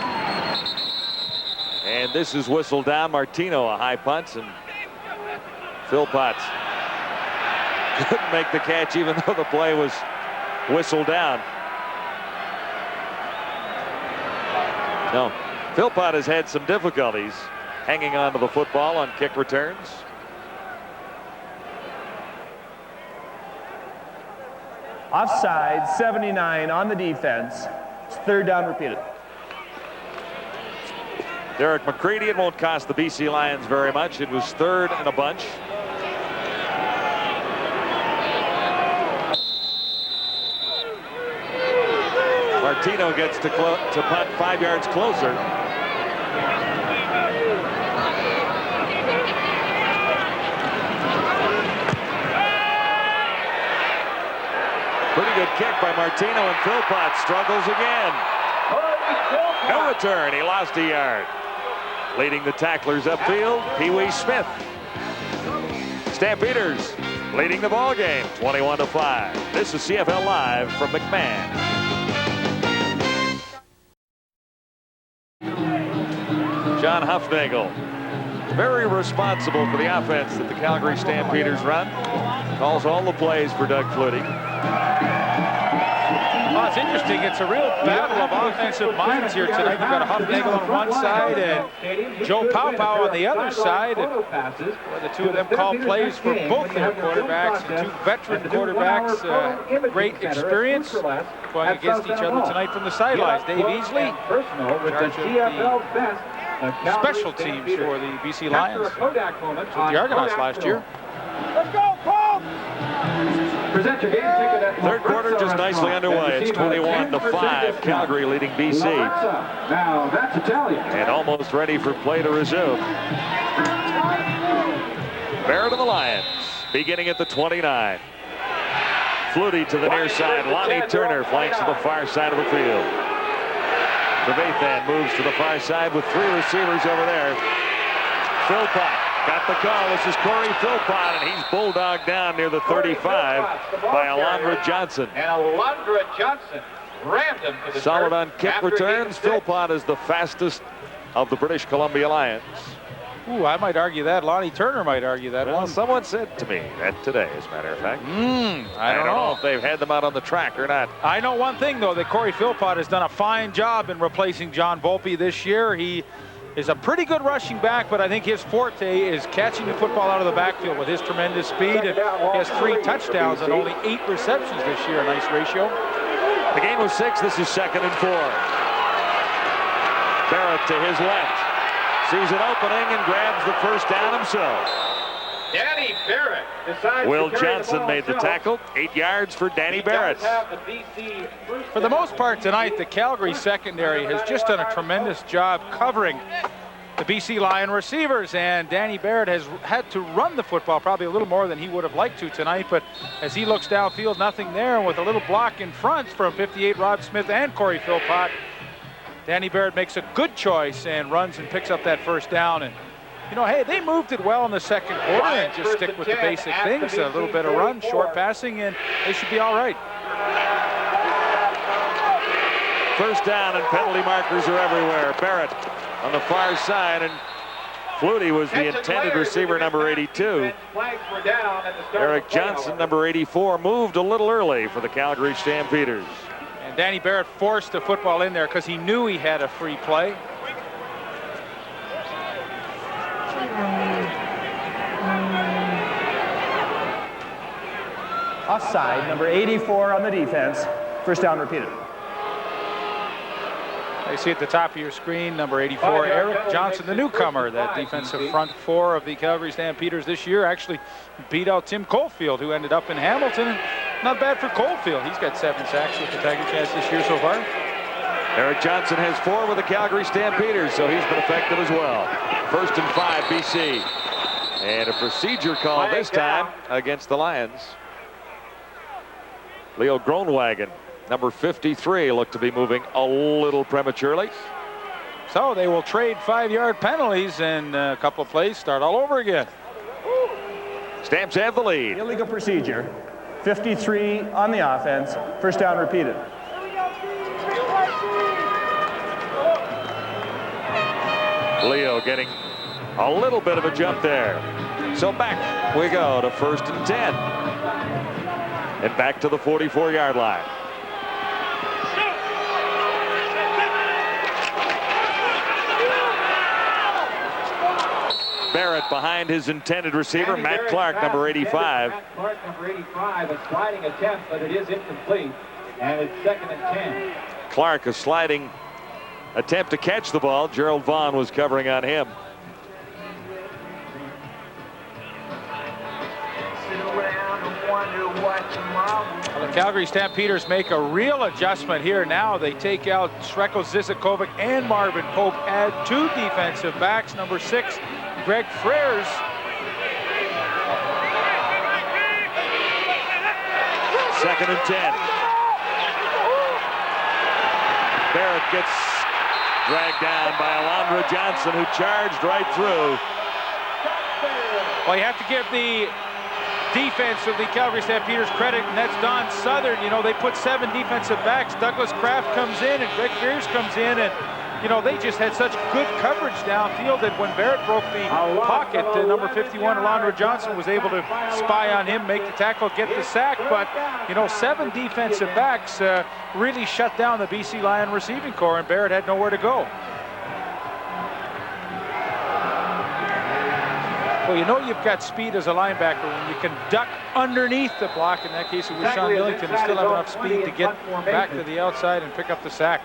And this is whistled down. Martino a high punt, and Philpott couldn't make the catch even though the play was whistled down. No, Philpott has had some difficulties hanging on to the football on kick returns. Offside, 79 on the defense. It's third down repeated. Derek McCready, it won't cost the BC Lions very much. It was third in a bunch. Martino gets to punt 5 yards closer. Pretty good kick by Martino, and Philpott struggles again. No return. He lost a yard. Leading the tacklers upfield, Pee Wee Smith. Stampeders leading the ball game, 21-5. This is CFL Live from McMahon. John Huffnagel, very responsible for the offense that the Calgary Stampeders run. Calls all the plays for Doug Flutie. Well, it's interesting. It's a real battle of offensive minds here tonight. You've got Huffnagel on one side and Joe Paupau on the other side. And the two of them call plays for both their quarterbacks, and two veteran quarterbacks. Great experience going against each other tonight from the sidelines. Dave Easley, the special teams for the BC Lions with the Argonauts last year. Let's go, Paul! Present your game ticket at Third quarter just nicely underway. It's 21-5. Calgary leading BC. Now that's Italian. And almost ready for play to resume. Barrett of the Lions beginning at the 29. Flutie to the near side. Lonnie Turner flanks to the far side of the field. Trevathan moves to the far side with three receivers over there. Philpott got the call. This is Corey Philpott, and he's bulldogged down near the 35 by Alondra Johnson. And Alondra Johnson rammed him to the solid on kick returns. Philpott is the fastest of the British Columbia Lions. Ooh, I might argue that. Lonnie Turner might argue that. Well, someone said to me that today, as a matter of fact. I don't know if they've had them out on the track or not. I know one thing, though, that Corey Philpott has done a fine job in replacing John Volpe this year. He is a pretty good rushing back, but I think his forte is catching the football out of the backfield with his tremendous speed. And he has 3 touchdowns and only 8 receptions this year, a nice ratio. The gain was 6. This is 2nd and 4. Barrett to his left. Sees an opening and grabs the first down himself. Danny Barrett decides Will to carry Johnson the made the tackle. 8 yards for Danny Barrett. For the most part tonight, the Calgary secondary has just done a tremendous job covering the BC Lion receivers, and Danny Barrett has had to run the football probably a little more than he would have liked to tonight, but as he looks downfield, nothing there, and with a little block in front from 58 Rod Smith and Corey Philpott, Danny Barrett makes a good choice and runs and picks up that first down. And you know, hey, they moved it well in the second quarter, and just stick with the basic things, a little bit of run, short passing, and they should be all right. First down, and penalty markers are everywhere. Barrett on the far side, and Flutie was the intended receiver, number 82. Eric Johnson, number 84, moved a little early for the Calgary Stampeders. And Danny Barrett forced the football in there because he knew he had a free play. Offside, number 84 on the defense. First down repeated. You see at the top of your screen, number 84, Eric Johnson, the newcomer. That defensive front four of the Calgary Stampeders this year actually beat out Tim Caulfield, who ended up in Hamilton. And not bad for Caulfield. He's got 7 sacks with the Tiger Cats this year so far. Eric Johnson has 4 with the Calgary Stampeders, so he's been effective as well. 1st and 5, BC. And a procedure call this time against the Lions. Leo Groenwagen, number 53, looked to be moving a little prematurely. So they will trade 5-yard penalties, and a couple of plays start all over again. Stamps have the lead. Illegal procedure. 53 on the offense. First down repeated. Leo getting a little bit of a jump there. So back we go to 1st and 10. And back to the 44-yard line. Barrett behind his intended receiver, Matt Clark, number 85. Matt Clark, number 85, a sliding attempt, but it is incomplete. And it's 2nd and 10. Clark, a sliding attempt to catch the ball. Gerald Vaughn was covering on him. Well, the Calgary Stampeders make a real adjustment here. Now they take out Sreko Zizakovic and Marvin Pope, add 2 defensive backs. Number 6, Greg Freres. Second and 10. Barrett gets dragged down by Alondra Johnson, who charged right through. Well, you have to give the defense of the Calgary Stampeders credit, and that's Don Southern. You know, they put 7 defensive backs. Douglas Kraft comes in, and Greg Freres comes in, and you know, they just had such good coverage downfield that when Barrett broke the pocket, number 51, Alondra Johnson, was able to spy on him, make the tackle, get the sack. But, you know, 7 defensive backs really shut down the BC Lion receiving corps, and Barrett had nowhere to go. Well, you know you've got speed as a linebacker when you can duck underneath the block. In that case, it was Sean Millington, and still have enough speed to get back to the outside and pick up the sack.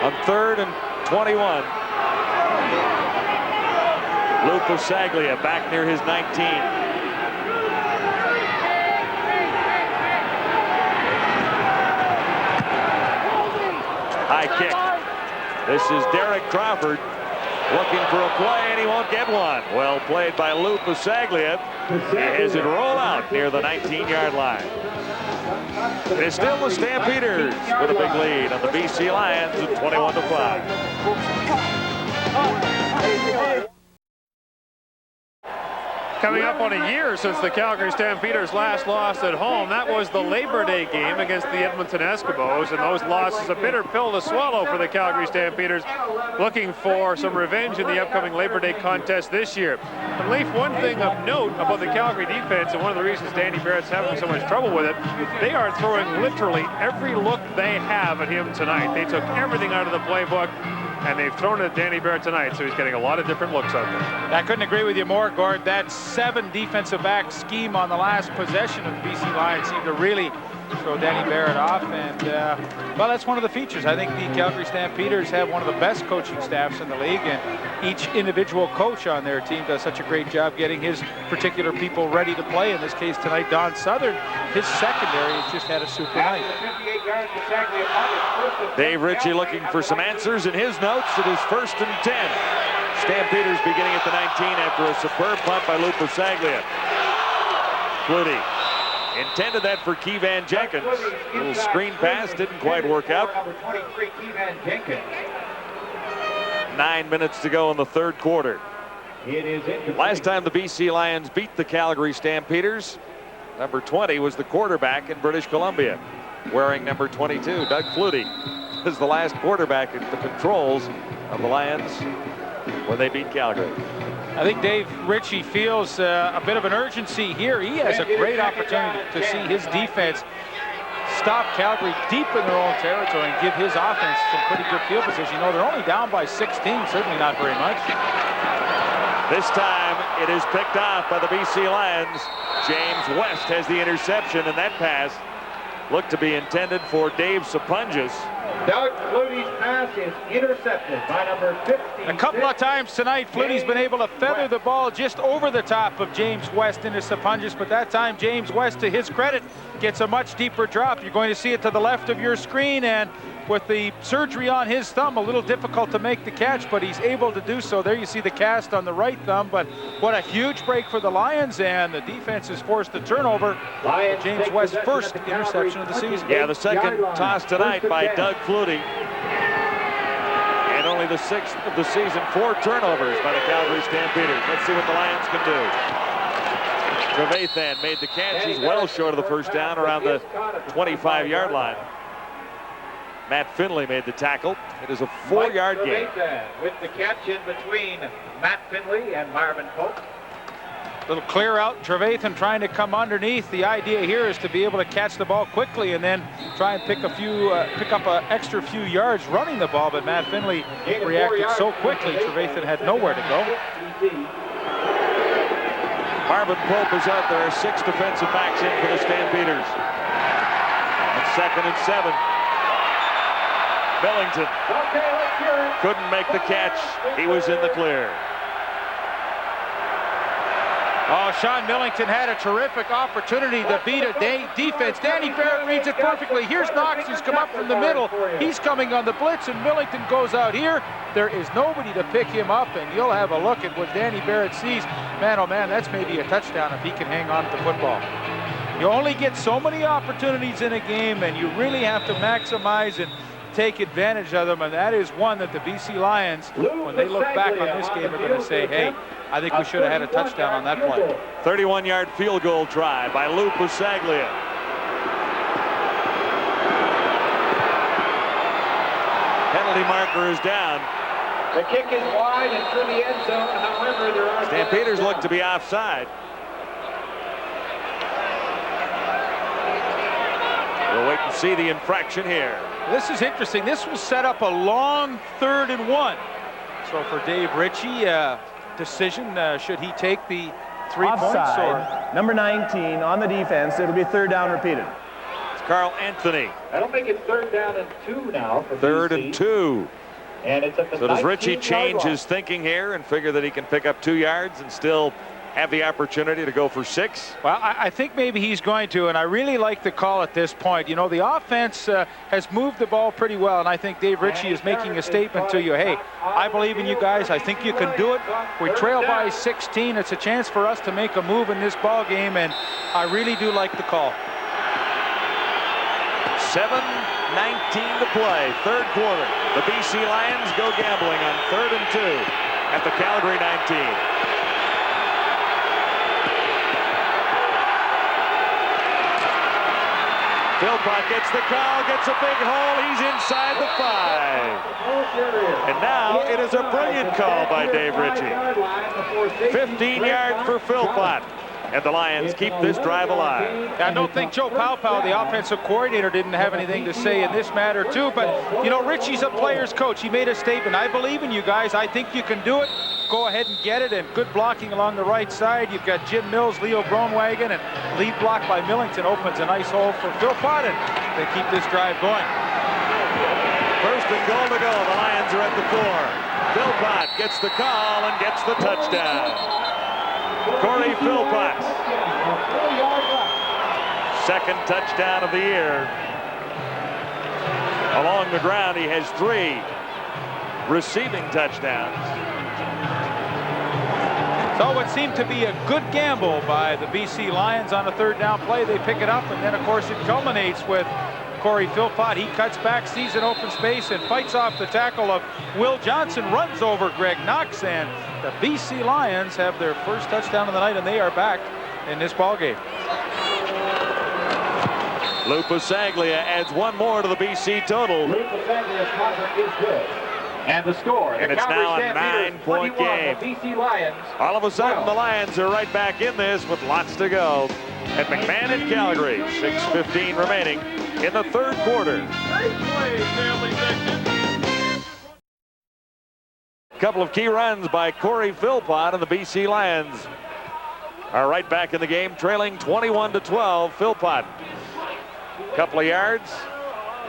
On 3rd and 21. Lou Pasaglia back near his 19. High kick. This is Derek Crawford looking for a play, and he won't get one. Well played by Lou Pasaglia. He has it roll out near the 19-yard line. It is still the Stampeders with a big lead on the BC Lions at 21-5. Coming up on a year since the Calgary Stampeders last lost at home. That was the Labor Day game against the Edmonton Eskimos, and those losses a bitter pill to swallow for the Calgary Stampeders, looking for some revenge in the upcoming Labor Day contest this year. And Leaf, one thing of note about the Calgary defense, and one of the reasons Danny Barrett's having so much trouble with it, they are throwing literally every look they have at him tonight. They took everything out of the playbook, and they've thrown it at Danny Barrett tonight, so he's getting a lot of different looks out there. I couldn't agree with you more, Gord. That 7 defensive back scheme on the last possession of the BC Lions seemed to really throw Danny Barrett off, and well, that's one of the features. I think the Calgary Stampeders have one of the best coaching staffs in the league, and each individual coach on their team does such a great job getting his particular people ready to play. In this case tonight, Don Southern, his secondary has just had a super night. Dave Ritchie looking for some answers in his notes. It is 1st and 10. Stampeders beginning at the 19 after a superb punt by Lou Pasaglia. Flutie intended that for Keevan Jenkins. A little screen pass didn't quite work out. 9 minutes to go in the 3rd quarter. Last time the BC Lions beat the Calgary Stampeders, number 20 was the quarterback in British Columbia, wearing number 22. Doug Flutie is the last quarterback at the controls of the Lions when they beat Calgary. I think Dave Ritchie feels a bit of an urgency here. He has a great opportunity to see his defense stop Calgary deep in their own territory and give his offense some pretty good field position. You know, they're only down by 16, certainly not very much. This time it is picked off by the BC Lions. James West has the interception, and that pass looked to be intended for Dave Sapunjas. Doug Flutie's pass is intercepted by number 50. A couple of times tonight, Flutie's been able to feather the ball just over the top of James West into Sapunjas, but that time James West, to his credit, gets a much deeper drop. You're going to see it to the left of your screen, and with the surgery on his thumb, a little difficult to make the catch, but he's able to do so. There you see the cast on the right thumb, but what a huge break for the Lions, and the defense has forced the turnover. James West's first interception of the season. Yeah, the second toss tonight by Doug Flutie. And only the 6th of the season, 4 turnovers by the Calgary Stampeders. Let's see what the Lions can do. Trevathan made the catch. He's well short of the first down, around the 25-yard line. Matt Finley made the tackle. It is a 4-yard gain. With the catch in between Matt Finley and Marvin Pope. Little clear out, Trevathan trying to come underneath. The idea here is to be able to catch the ball quickly and then try and pick up an extra few yards running the ball, but Matt Finley reacted so quickly, Trevathan had nowhere to go. Marvin Pope is out there, 6 defensive backs in for the Stampeders. On 2nd and 7. Millington couldn't make the catch. He was in the clear. Oh, Sean Millington had a terrific opportunity to beat a defense. Danny Barrett reads it perfectly. Here's Knox, who's come up from the middle. He's coming on the blitz, and Millington goes out here. There is nobody to pick him up, and you'll have a look at what Danny Barrett sees. Man, oh man, that's maybe a touchdown if he can hang on to the football. You only get so many opportunities in a game, and you really have to maximize and take advantage of them, and that is one that the BC Lions, when they look back on this game, are going to say, hey, I think we should have had a touchdown on that play. 31-yard field goal try by Lou Busaglia. Penalty marker is down. The kick is wide and through the end zone. However, there are Stampeders look to be offside. We'll wait and see the infraction here. This is interesting. This will set up a long 3rd and 1. So for Dave Ritchie, decision, should he take the 3 Offside, points? Or number 19 on the defense. It'll be 3rd down repeated. It's Carl Anthony. That'll make it 3rd down and 2 now for 3rd BC. and 2. And it's at the So does Ritchie 19-yard change line. his thinking here and figure that he can pick up 2 yards and still have the opportunity to go for 6? Well, I think maybe he's going to, and I really like the call at this point. You know, the offense has moved the ball pretty well, and I think Dave Ritchie is making a statement to you. Hey, I believe in you guys. I think you can do it. We trail by 16. It's a chance for us to make a move in this ball game, and I really do like the call. 7:19 to play, 3rd quarter. The BC Lions go gambling on 3rd and 2 at the Calgary 19. Philpott gets the call, gets a big hole. He's inside the 5. And now it is a brilliant call by Dave Ritchie. 15 yards for Philpott. And the Lions keep this drive alive. I don't think Joe Paopao, the offensive coordinator, didn't have anything to say in this matter too, but you know, Ritchie's a player's coach. He made a statement. I believe in you guys. I think you can do it. Go ahead and get it, and good blocking along the right side. You've got Jim Mills, Leo Groenwagen, and lead block by Millington opens a nice hole for Philpott, and they keep this drive going. 1st and goal to go. The Lions are at the 4. Philpott gets the call and gets the touchdown. Corey Philpott, 2nd touchdown of the year. Along the ground, he has 3 receiving touchdowns. So it seemed to be a good gamble by the BC Lions on a 3rd down play. They pick it up, and then, of course, it culminates with Corey Philpott. He cuts back, sees an open space, and fights off the tackle of Will Johnson, runs over Greg Knox, and the BC Lions have their first touchdown of the night, and they are back in this ball game. Lou Busaglia adds 1 more to the BC total. Lou Busaglia's convert is good. And the score. And it's now a 9-point game. BC Lions. All of a sudden, the Lions are right back in this with lots to go. At McMahon in Calgary, 6:15 remaining in the 3rd quarter. A couple of key runs by Corey Philpott, and the BC Lions are right back in the game, trailing 21-12. Philpott couple of yards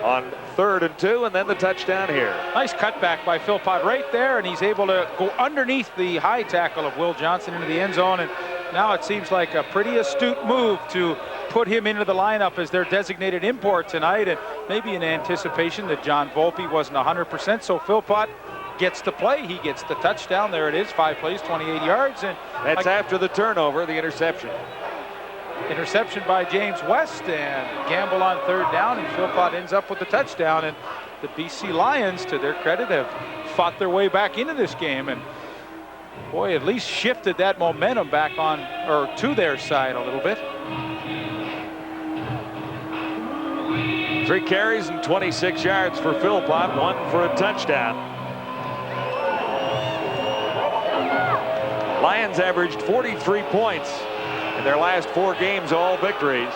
on 3rd and 2, and then the touchdown here. Nice cutback by Philpott right there, and he's able to go underneath the high tackle of Will Johnson into the end zone. And now it seems like a pretty astute move to put him into the lineup as their designated import tonight, and maybe in anticipation that John Volpe wasn't 100%. So Philpott gets the play. He gets the touchdown. There it is, 5 plays, 28 yards. And that's after the turnover, the interception. Interception by James West, and gamble on 3rd down, and Philpott ends up with the touchdown. And the BC Lions, to their credit, have fought their way back into this game, and boy, at least shifted that momentum back on, or to their side a little bit. 3 carries and 26 yards for Philpott, 1 for a touchdown. Lions averaged 43 points in their last 4 games, all victories.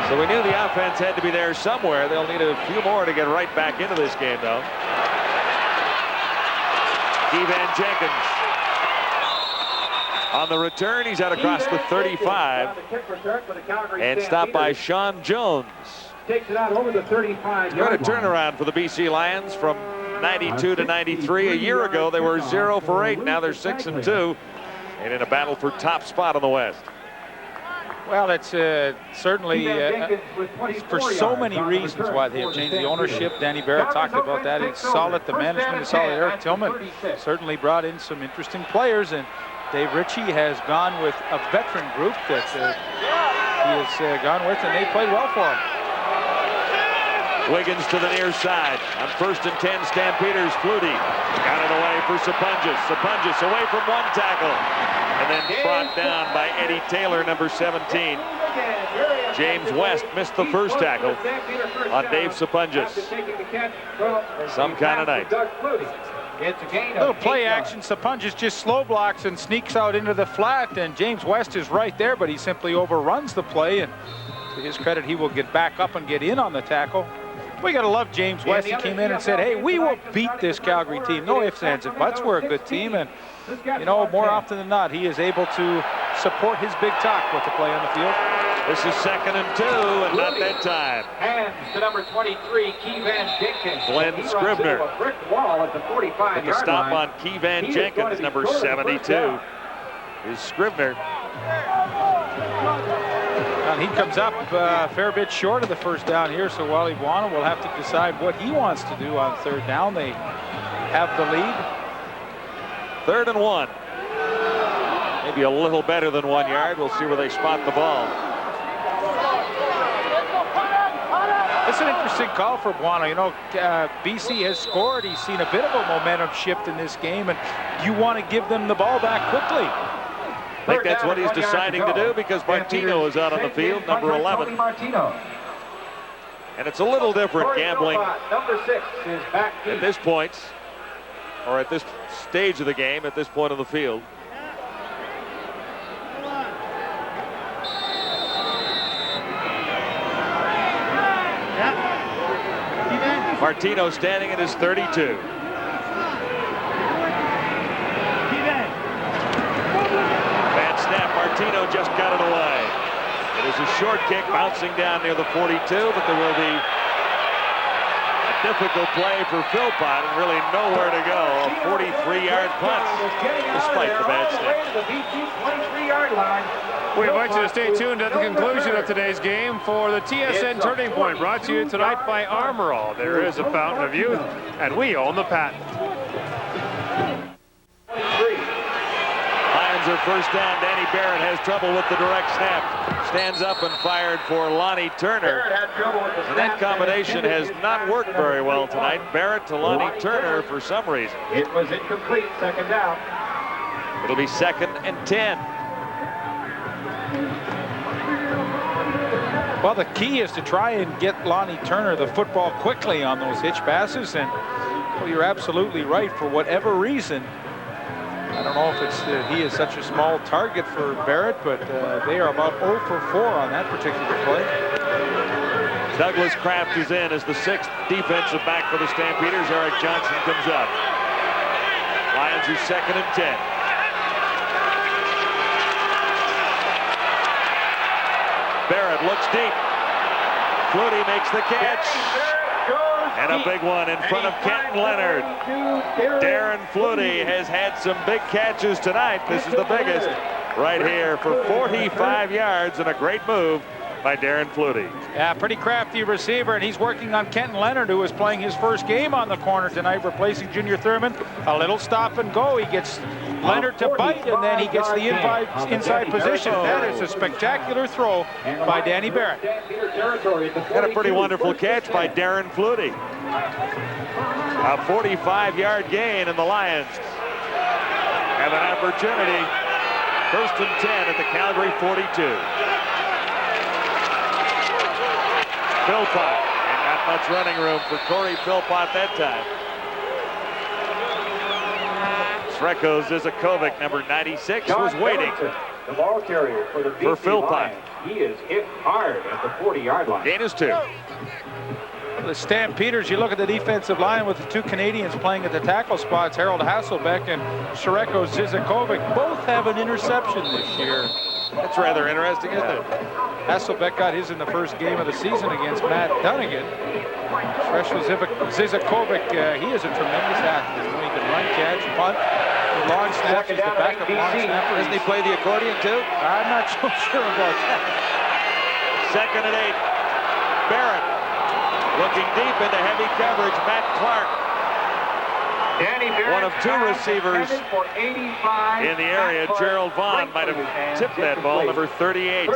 So we knew the offense had to be there somewhere. They'll need a few more to get right back into this game, though. Keevan Jenkins on the return. He's out across the 35 and stopped by Sean Jones. Takes it out over the 35. What a turnaround for the BC Lions from 92 to 93. A year ago, they were 0 for 8. Now they're 6 and 2, and in a battle for top spot on the West. Well, it's certainly for so many reasons why they have changed the ownership. Danny Barrett talked about that. It's solid. The management is solid. Eric Tillman certainly brought in some interesting players, and Dave Ritchie has gone with a veteran group that he has gone with, and they played well for him. Wiggins to the near side on 1st and 10. Stampeders. Flutie got it away for Sapunjas. Sapunjas away from 1 tackle, and then brought down by Eddie Taylor, number 17. James West missed the 1st tackle on Dave Sapunjas. Some kind of night. Little play action. Sapunjas just slow blocks and sneaks out into the flat, and James West is right there, but he simply overruns the play, and to his credit, he will get back up and get in on the tackle. We got to love James West. He came in and said, hey, we will beat this Calgary team. No ifs, ands, and buts. We're a good team. And, you know, more often than not, he is able to support his big talk with the play on the field. This is 2nd and 2, and not that time. Hands to number 23, Keevan Jenkins. Glenn Scribner. A brick wall at the 45-yard line. Stop on Keevan Jenkins, number 72, is Scribner. And he comes up a fair bit short of the 1st down here, so Wally Buono will have to decide what he wants to do on 3rd down. They have the lead. 3rd and 1. Maybe a little better than 1 yard. We'll see where they spot the ball. It's an interesting call for Buono. You know, BC has scored. He's seen a bit of a momentum shift in this game, and you want to give them the ball back quickly. I think that's what he's deciding to do, because Martino is out on the field, number 11. And it's a little different gambling at this point, or at this stage of the game, at this point of the field. Martino standing at his 32. Martino just got it away. It is a short kick bouncing down near the 42, but there will be a difficult play for Philpott and really nowhere to go. A 43-yard punt despite the bad snap. We invite you to stay tuned at the conclusion of today's game for the TSN Turning Point, brought to you tonight by Armor All. There is a fountain of youth, and we own the patent. Lions are 1st down. Danny Barrett has trouble with the direct snap. Stands up and fired for Lonnie Turner. And that combination has not worked very well tonight. Barrett to Lonnie Turner for some reason. It was incomplete. 2nd down. It'll be 2nd and 10. Well, the key is to try and get Lonnie Turner the football quickly on those hitch passes, and well, you're absolutely right. For whatever reason, I don't know if it's he is such a small target for Barrett, but they are about 0 for 4 on that particular play. Douglas Kraft is in as the 6th defensive back for the Stampeders. Eric Johnson comes up. Lions are 2nd and 10. Barrett looks deep. Flutie makes the catch. And a big one in front of Kenton Leonard. Darren Flutie has had some big catches tonight. This is the biggest right here for 45 yards and a great move by Darren Flutie. Yeah, pretty crafty receiver, and he's working on Kenton Leonard, who is playing his first game on the corner tonight, replacing Junior Thurman. A little stop and go. He gets Leonard to bite, and then he gets the inside position. That is a spectacular throw by Danny Barrett. And a pretty wonderful catch by Darren Flutie. A 45-yard gain, and the Lions have an opportunity. 1st and 10 at the Calgary 42. Philpott, and not much running room for Corey Philpott that time. Sreko Zizakovic, number 96, was waiting the ball carrier for the BC Philpott. Lions. He is hit hard at the 40-yard line. Gain is 2. The Stampeders, you look at the defensive line with the two Canadians playing at the tackle spots, Harold Hasselbeck and Sreko Zizakovic, both have an interception this year. That's rather interesting, isn't it? Hasselbeck got his in the first game of the season against Matt Dunnigan. Sreko Zizakovic, he is a tremendous athlete. He can run, catch, punt, long snaps. He's the backup long snapper. Doesn't he play the accordion too? I'm not so sure about that. 2nd and 8. Barrett looking deep into heavy coverage. Matt Clark, one of 2 receivers in the area. Gerald Vaughn might have tipped that ball, number 38.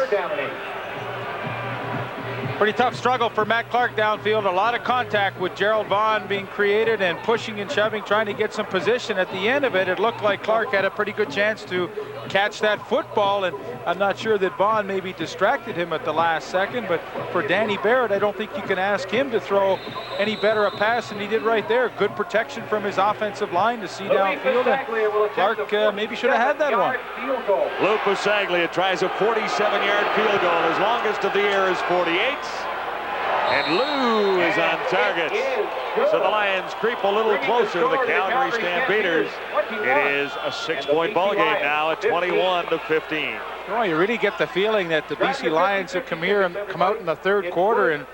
Pretty tough struggle for Matt Clark downfield. A lot of contact with Gerald Vaughn being created and pushing and shoving, trying to get some position. At the end of it, it looked like Clark had a pretty good chance to catch that football, and I'm not sure that Vaughn maybe distracted him at the last second, but for Danny Barrett, I don't think you can ask him to throw any better a pass than he did right there. Good protection from his offensive line to see downfield, and Clark maybe should have had that one. Lou Pasaglia tries a 47-yard field goal. His longest of the year is 48. And Lou is on target. So the Lions creep a little closer to the Calgary Stampeders. It is a 6-point ball game now at 21-15. Oh, you really get the feeling that the BC Lions have come here and come out in the 3rd quarter and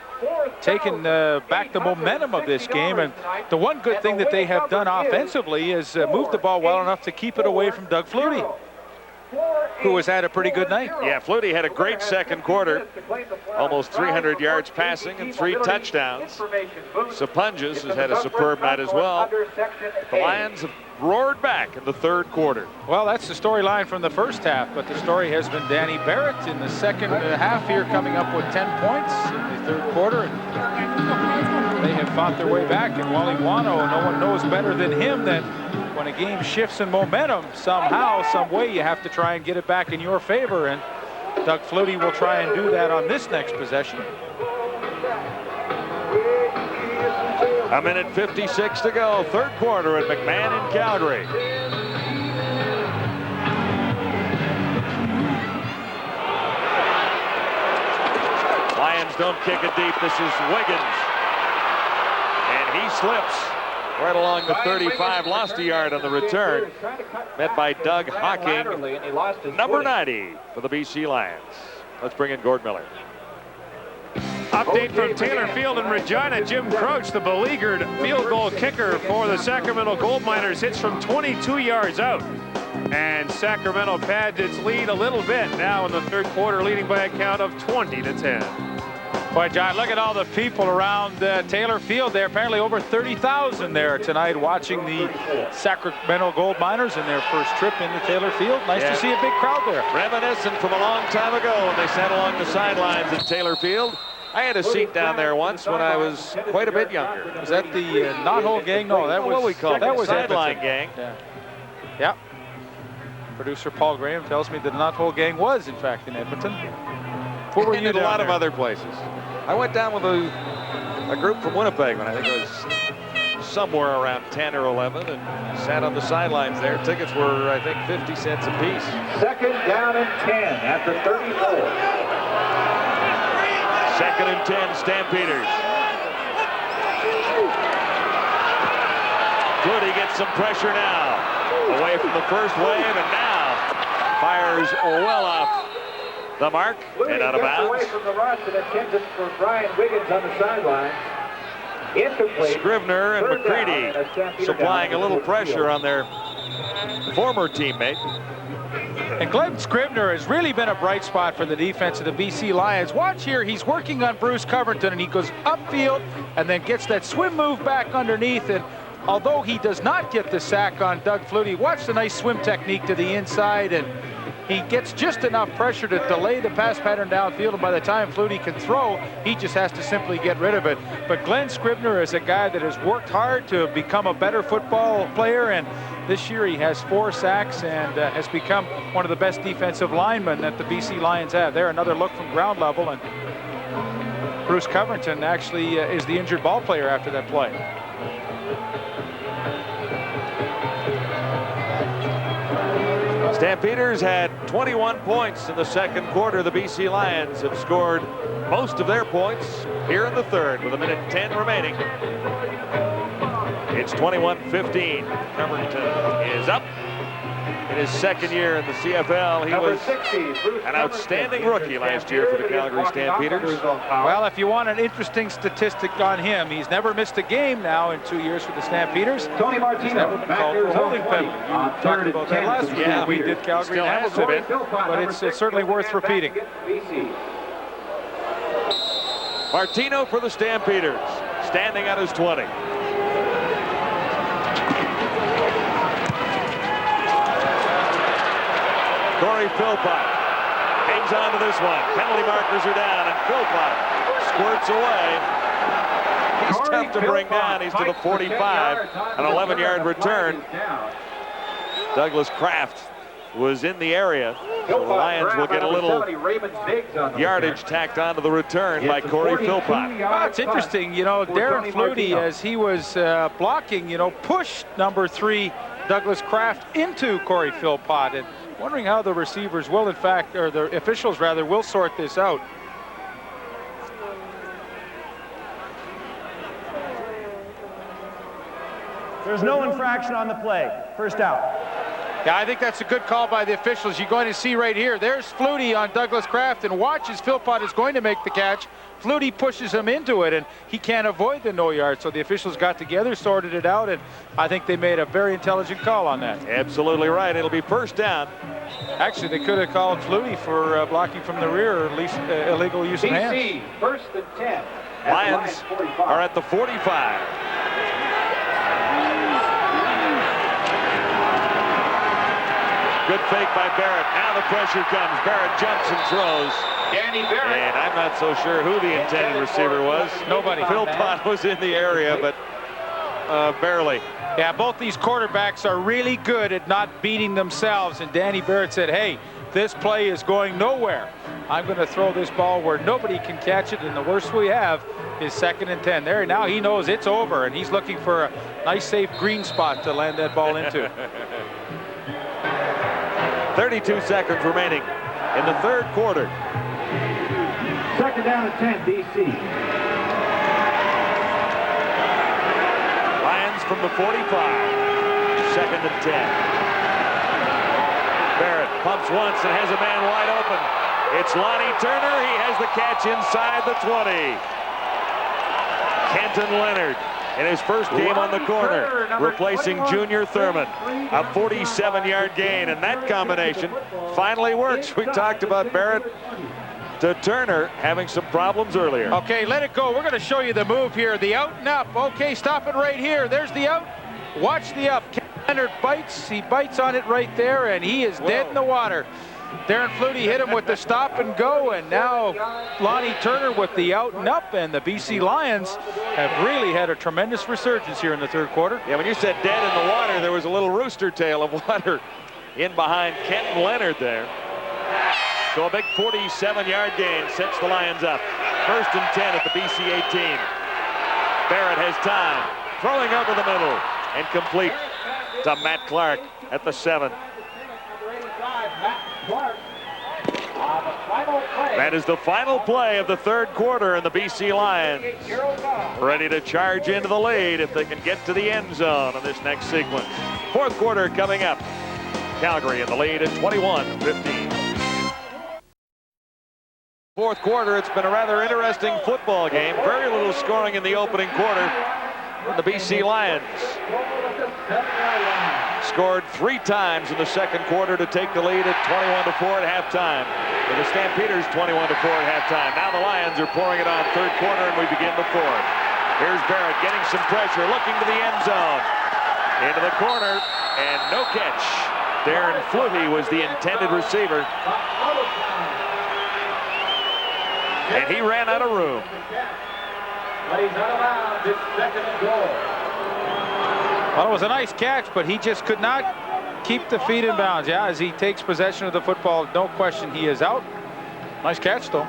taken back the momentum of this game. And the one good thing that they have done offensively is move the ball well enough to keep it away from Doug Flutie, who has had a pretty good night. Yeah, Flutie had a great 2nd quarter. Almost 300 yards passing and 3 touchdowns. Sapunjas has had a superb night as well. The Lions have roared back in the 3rd quarter. Well, that's the storyline from the first half, but the story has been Danny Barrett in the second half here, coming up with 10 points in the 3rd quarter. And they have fought their way back, and Wally Wano, no one knows better than him that when a game shifts in momentum, somehow, some way, you have to try and get it back in your favor, and Doug Flutie will try and do that on this next possession. 1:56 to go, 3rd quarter at McMahon in Calgary. Lions don't kick it deep. This is Wiggins. And he slips right along the 35, lost a yard on the return. Met by Doug Hocking, number 90 for the BC Lions. Let's bring in Gord Miller. Update from Taylor Field in Regina. Jim Crouch, the beleaguered field goal kicker for the Sacramento Gold Miners, hits from 22 yards out. And Sacramento pads its lead a little bit now in the 3rd quarter, leading by a count of 20-10. Boy, John, look at all the people around Taylor Field there. Apparently over 30,000 there tonight watching the Sacramento Gold Miners in their first trip into Taylor Field. Nice to see a big crowd there. Reminiscent from a long time ago when they sat along the sidelines at Taylor Field. I had a seat down there once when I was quite a bit younger. Was that the Knothole Gang? No, that was what we call that was sideline gang. Yeah. Producer Paul Graham tells me that the Knothole Gang was, in fact, in Edmonton. Where were you? In a lot of other places. I went down with a group from Winnipeg when I think it was somewhere around 10 or 11 and sat on the sidelines there. Tickets were, I think, 50 cents a piece. 2nd down and 10 at the 34. 2nd and 10, Stampeders. Flutie gets some pressure now. Away from the first wave, and now fires well off the mark and out of bounds. Away from the rush and intended for Brian Wiggins on the sideline. Incomplete. Scrivener and Third down, McCready and a Stampeder supplying a down little the pressure field. on their former teammate. And Glenn Scrivener has really been a bright spot for the defense of the BC Lions. Watch here, he's working on Bruce Covington, and he goes upfield and then gets that swim move back underneath. And although he does not get the sack on Doug Flutie, watch the nice swim technique to the inside, and he gets just enough pressure to delay the pass pattern downfield, and by the time Flutie can throw, he just has to simply get rid of it. But Glenn Scrivener is a guy that has worked hard to become a better football player, and this year he has 4 sacks and has become one of the best defensive linemen that the BC Lions have. There, another look from ground level, and Bruce Covington actually is the injured ball player after that play. Stampeders had 21 points in the second quarter. The BC Lions have scored most of their points here in the third with 1:10 remaining. It's 21-15. Covington is up in his second year in the CFL. He was an outstanding rookie last year for the Calgary Stampeders. Well, if you want an interesting statistic on him, he's never missed a game now in 2 years for the Stampeders. Tony Martino, he's never been called for a holding penalty. You talked about that last week. Yeah, we did Calgary and Hamilton, but it's certainly worth repeating. Martino for the Stampeders, standing at his 20. Corey Philpott hangs on to this one. Penalty markers are down, and Philpott squirts away. He's tough to bring down. He's to the 45, an 11-yard return. Douglas Kraft was in the area. So the Lions will get a little yardage tacked onto the return by Corey Philpott. Well, it's interesting, you know, Darren Flutie, as he was blocking, you know, pushed number 3 Douglas Kraft into Corey Philpott, and wondering how the receivers will, in fact, or the officials rather, will sort this out. There's no infraction on the play. First down. Yeah, I think that's a good call by the officials. You're going to see right here, there's Flutie on Douglas Kraft, and watch as Philpott is going to make the catch. Flutie pushes him into it, and he can't avoid the no yard. So the officials got together, sorted it out, and I think they made a very intelligent call on that. Absolutely right. It'll be first down. Actually, they could have called Flutie for blocking from the rear, or at least illegal use of hands. BC, first and 10. Lions are at the 45. Good fake by Barrett. Now the pressure comes. Barrett jumps and throws. Danny Barrett. And I'm not so sure who the intended receiver was. Nobody. Philpott was in the area, but barely. Yeah, both these quarterbacks are really good at not beating themselves. And Danny Barrett said, hey, this play is going nowhere. I'm going to throw this ball where nobody can catch it, and the worst we have is 2nd and 10. There, now he knows it's over, and he's looking for a nice, safe green spot to land that ball into. 32 seconds remaining in the third quarter. Second down and 10, BC. Lions from the 45. 2nd and 10. Barrett pumps once and has a man wide open. It's Lonnie Turner. He has the catch inside the 20. Kenton Leonard in his first game on the corner, replacing Junior Thurman. A 47-yard gain, and that combination finally works. We talked about Barrett to Turner having some problems earlier. Okay, let it go. We're going to show you the move here. The out and up. Okay, stop it right here. There's the out. Watch the up. Leonard bites. He bites on it right there, and he is dead in the water. Darren Flutie hit him with the stop and go, and now Lonnie Turner with the out and up, and the BC Lions have really had a tremendous resurgence here in the third quarter. Yeah, when you said dead in the water, there was a little rooster tail of water in behind Kenton Leonard there. So a big 47-yard gain sets the Lions up. 1st and 10 at the BC 18. Barrett has time, throwing over the middle, and complete to Matt Clark at the 7. That is the final play of the third quarter, and the BC Lions ready to charge into the lead if they can get to the end zone in this next sequence. Fourth quarter coming up. Calgary in the lead at 21-15. Fourth quarter, it's been a rather interesting football game. Very little scoring in the opening quarter. The BC Lions scored 3 times in the second quarter to take the lead at 21-4 at halftime. With the Stampeders 21-4 at halftime. Now the Lions are pouring it on third quarter, and we begin the fourth. Here's Barrett getting some pressure, looking to the end zone. Into the corner, and no catch. Darren Flutie was the intended receiver. And he ran out of room. But he's not allowed this second and goal. Well, it was a nice catch, but he just could not keep the feet in bounds. Yeah, as he takes possession of the football, no question he is out. Nice catch, though.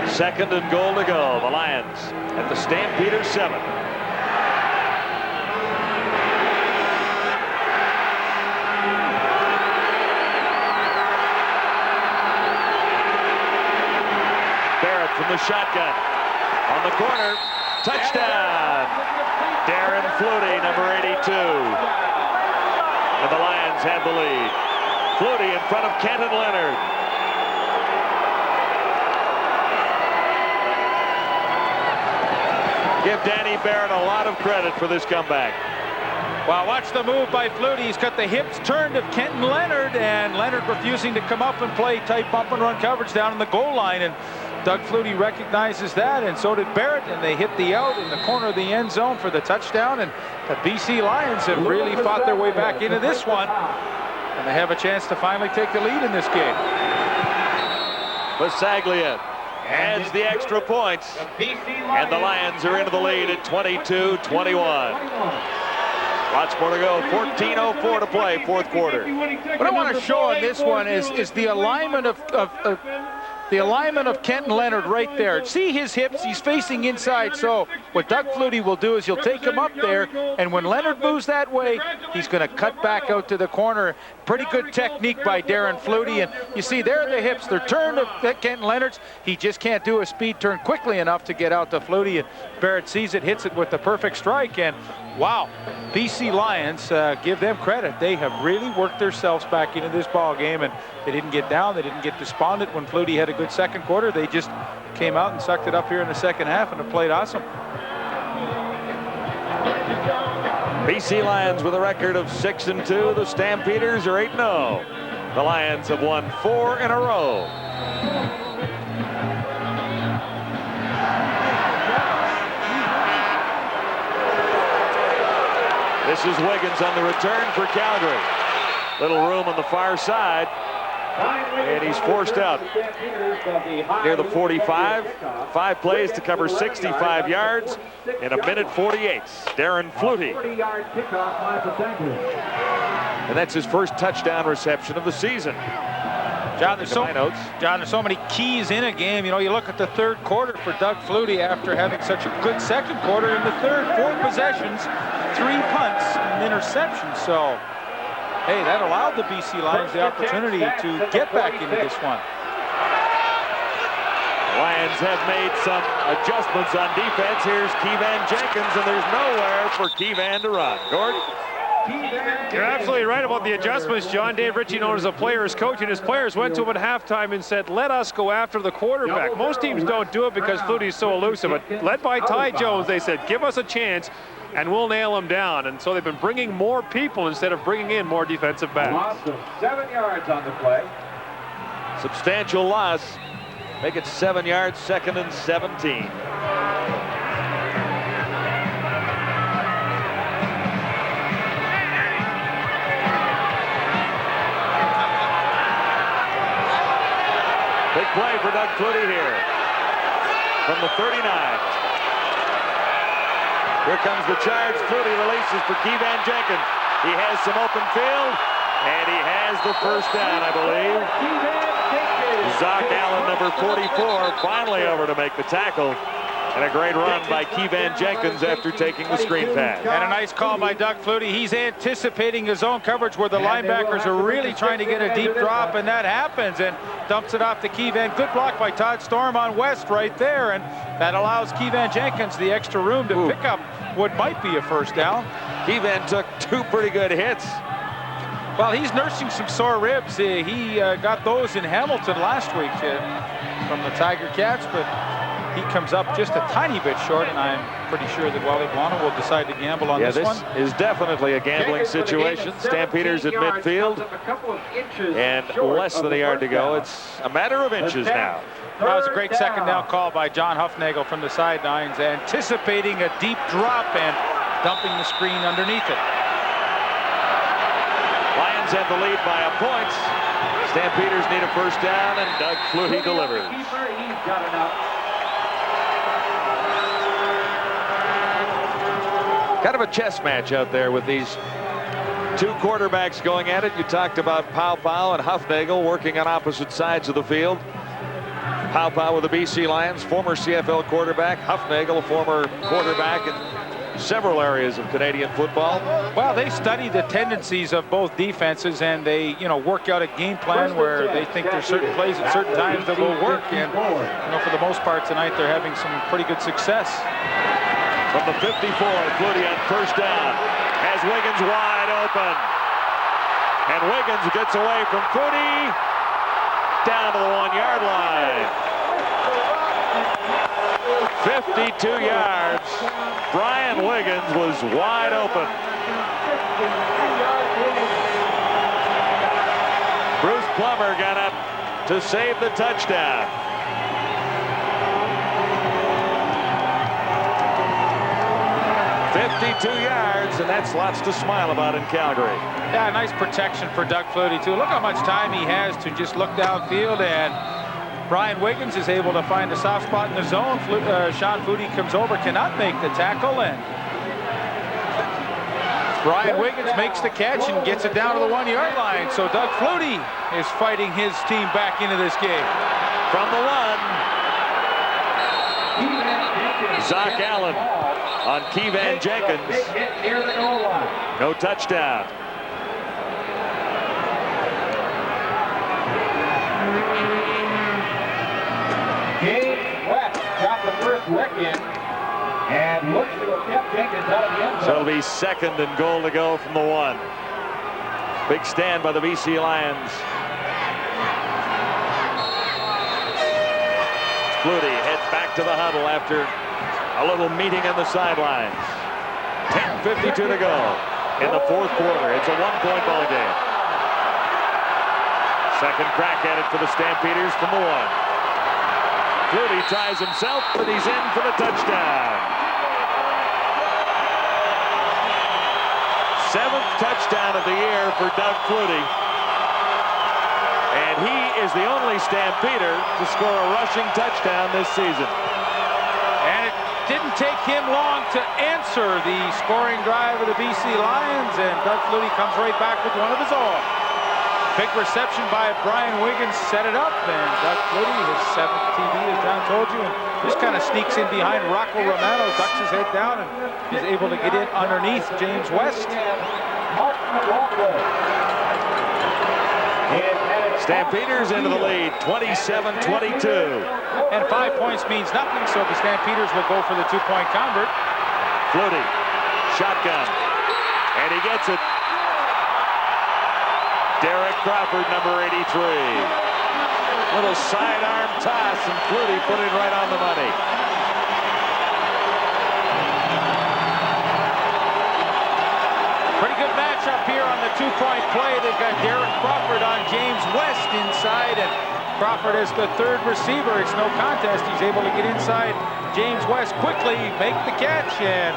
Second and goal to go. The Lions at the Stampeders 7. From the shotgun on the corner, touchdown. Darren Flutie, number 82. And the Lions have the lead. Flutie in front of Kenton Leonard. Give Danny Barrett a lot of credit for this comeback. Well, watch the move by Flutie. He's got the hips turned of Kenton Leonard, and Leonard refusing to come up and play tight bump and run coverage down in the goal line. And Doug Flutie recognizes that, and so did Barrett, and they hit the out in the corner of the end zone for the touchdown. And the BC Lions have really fought their way back into this one, and they have a chance to finally take the lead in this game. Bassaglia adds the extra points, and the Lions are into the lead at 22-21. Lots more to go. 14:04 to play, fourth quarter. What I want to show on this one is the alignment of Kenton Leonard right there. See his hips, he's facing inside. So what Doug Flutie will do is he'll take him up there, and when Leonard moves that way, he's going to cut back out to the corner. Pretty good technique by Darren Flutie, and you see there the hips, they're turned to Kenton Leonard's. He just can't do a speed turn quickly enough to get out to Flutie, and Barrett sees it, hits it with the perfect strike, and wow, BC Lions, give them credit. They have really worked themselves back into this ball game, and they didn't get down, they didn't get despondent when Flutie had a good second quarter. They just came out and sucked it up here in the second half, and it played awesome. BC Lions with a record of 6-2. The Stampeders are 8-0. The Lions have won 4 in a row. This is Wiggins on the return for Calgary. Little room on the far side. And he's forced out near the 45. 5 plays to cover 65 yards in 1:48. Darren Flutie. And that's his first touchdown reception of the season. John, there's so many keys in a game. You know, you look at the third quarter for Doug Flutie after having such a good second quarter. In the third, 4 possessions, 3 punts, and interceptions. So, hey, that allowed the BC Lions the opportunity to get back into this one. The Lions have made some adjustments on defense. Here's Keevan Jenkins, and there's nowhere for Keevan to run. Gord? You're absolutely right about the adjustments, John. Dave Ritchie, known as a player's coach, and his players went to him at halftime and said, let us go after the quarterback. Most teams don't do it because Flutie's so elusive, but led by Ty Jones, they said, give us a chance and we'll nail him down. And so they've been bringing more people instead of bringing in more defensive backs. 7 yards on the play. Substantial loss. Make it 7 yards, 2nd and 17. Big play for Doug Flutie here from the 39. Here comes the charge. Flutie releases for Keevan Jenkins. He has some open field, and he has the first down, I believe. Zach Allen, number 44, finally over to make the tackle. And a great run by Keevan Jenkins after taking the screen pass. And a nice call by Doug Flutie. He's anticipating his own coverage where the linebackers are really trying to get a deep drop, and that happens, and dumps it off to Keevan. Good block by Todd Storm on West right there, and that allows Keevan Jenkins the extra room to pick up what might be a first down. Keevan took 2 pretty good hits. Well, he's nursing some sore ribs. He got those in Hamilton last week from the Tiger Cats, but he comes up just a tiny bit short, and I'm pretty sure that Wally Buono will decide to gamble on this one. This is definitely a gambling situation. Stampeders at midfield, and less than a yard to go. It's a matter of inches now. That was a great second down call by John Huffnagel from the sidelines, anticipating a deep drop and dumping the screen underneath it. Lions have the lead by a point. Stampeders need a first down, and Doug Flutie delivers. Kind of a chess match out there with these two quarterbacks going at it. You talked about Pow and Huffnagel working on opposite sides of the field. Pow with the BC Lions, former CFL quarterback. Huffnagel, a former quarterback in several areas of Canadian football. Well, they study the tendencies of both defenses, and they, work out a game plan where they think there's certain plays at certain times that will work. And, for the most part tonight, they're having some pretty good success. From the 54, Flutie on first down has Wiggins wide open. And Wiggins gets away from Flutie down to the 1-yard line. 52 yards. Brian Wiggins was wide open. Bruce Plummer got up to save the touchdown. Yards, and that's lots to smile about in Calgary. Yeah, nice protection for Doug Flutie, too. Look how much time he has to just look downfield, and Brian Wiggins is able to find a soft spot in the zone. Sean Flutie comes over, cannot make the tackle, and Brian Wiggins makes the catch and gets it down to the 1-yard line. So Doug Flutie is fighting his team back into this game. From the 1, Zach Allen on Keevan Jenkins. No touchdown. James West got the first lick in and looks to have kept Jenkins out of the end zone. So it'll be 2nd and goal to go from the 1. Big stand by the BC Lions. Flutie heads back to the huddle after a little meeting on the sidelines. 10:52 to go in the 4th quarter. It's a 1-point ball game. Second crack at it for the Stampeders from the 1. Flutie tries himself, but he's in for the touchdown. 7th touchdown of the year for Doug Flutie. And he is the only Stampeder to score a rushing touchdown this season. And it didn't take him long to answer the scoring drive of the BC Lions, and Doug Flutie comes right back with one of his own. Big reception by Brian Wiggins, set it up, and Doug Flutie, his 7th TD, as John told you, and just kind of sneaks in behind Rocco Romano, ducks his head down, and is able to get in underneath James West. Stampeders into the lead, 27-22. And 5 points means nothing, so the Stampeders will go for the 2-point convert. Flutie, shotgun, and he gets it. Derek Crawford, number 83. Little sidearm toss, and Flutie put it right on the money. Pretty good matchup here on the 2-point play. They've got Derek Crawford on James West inside, and Crawford is the 3rd receiver. It's no contest. He's able to get inside James West quickly, make the catch, and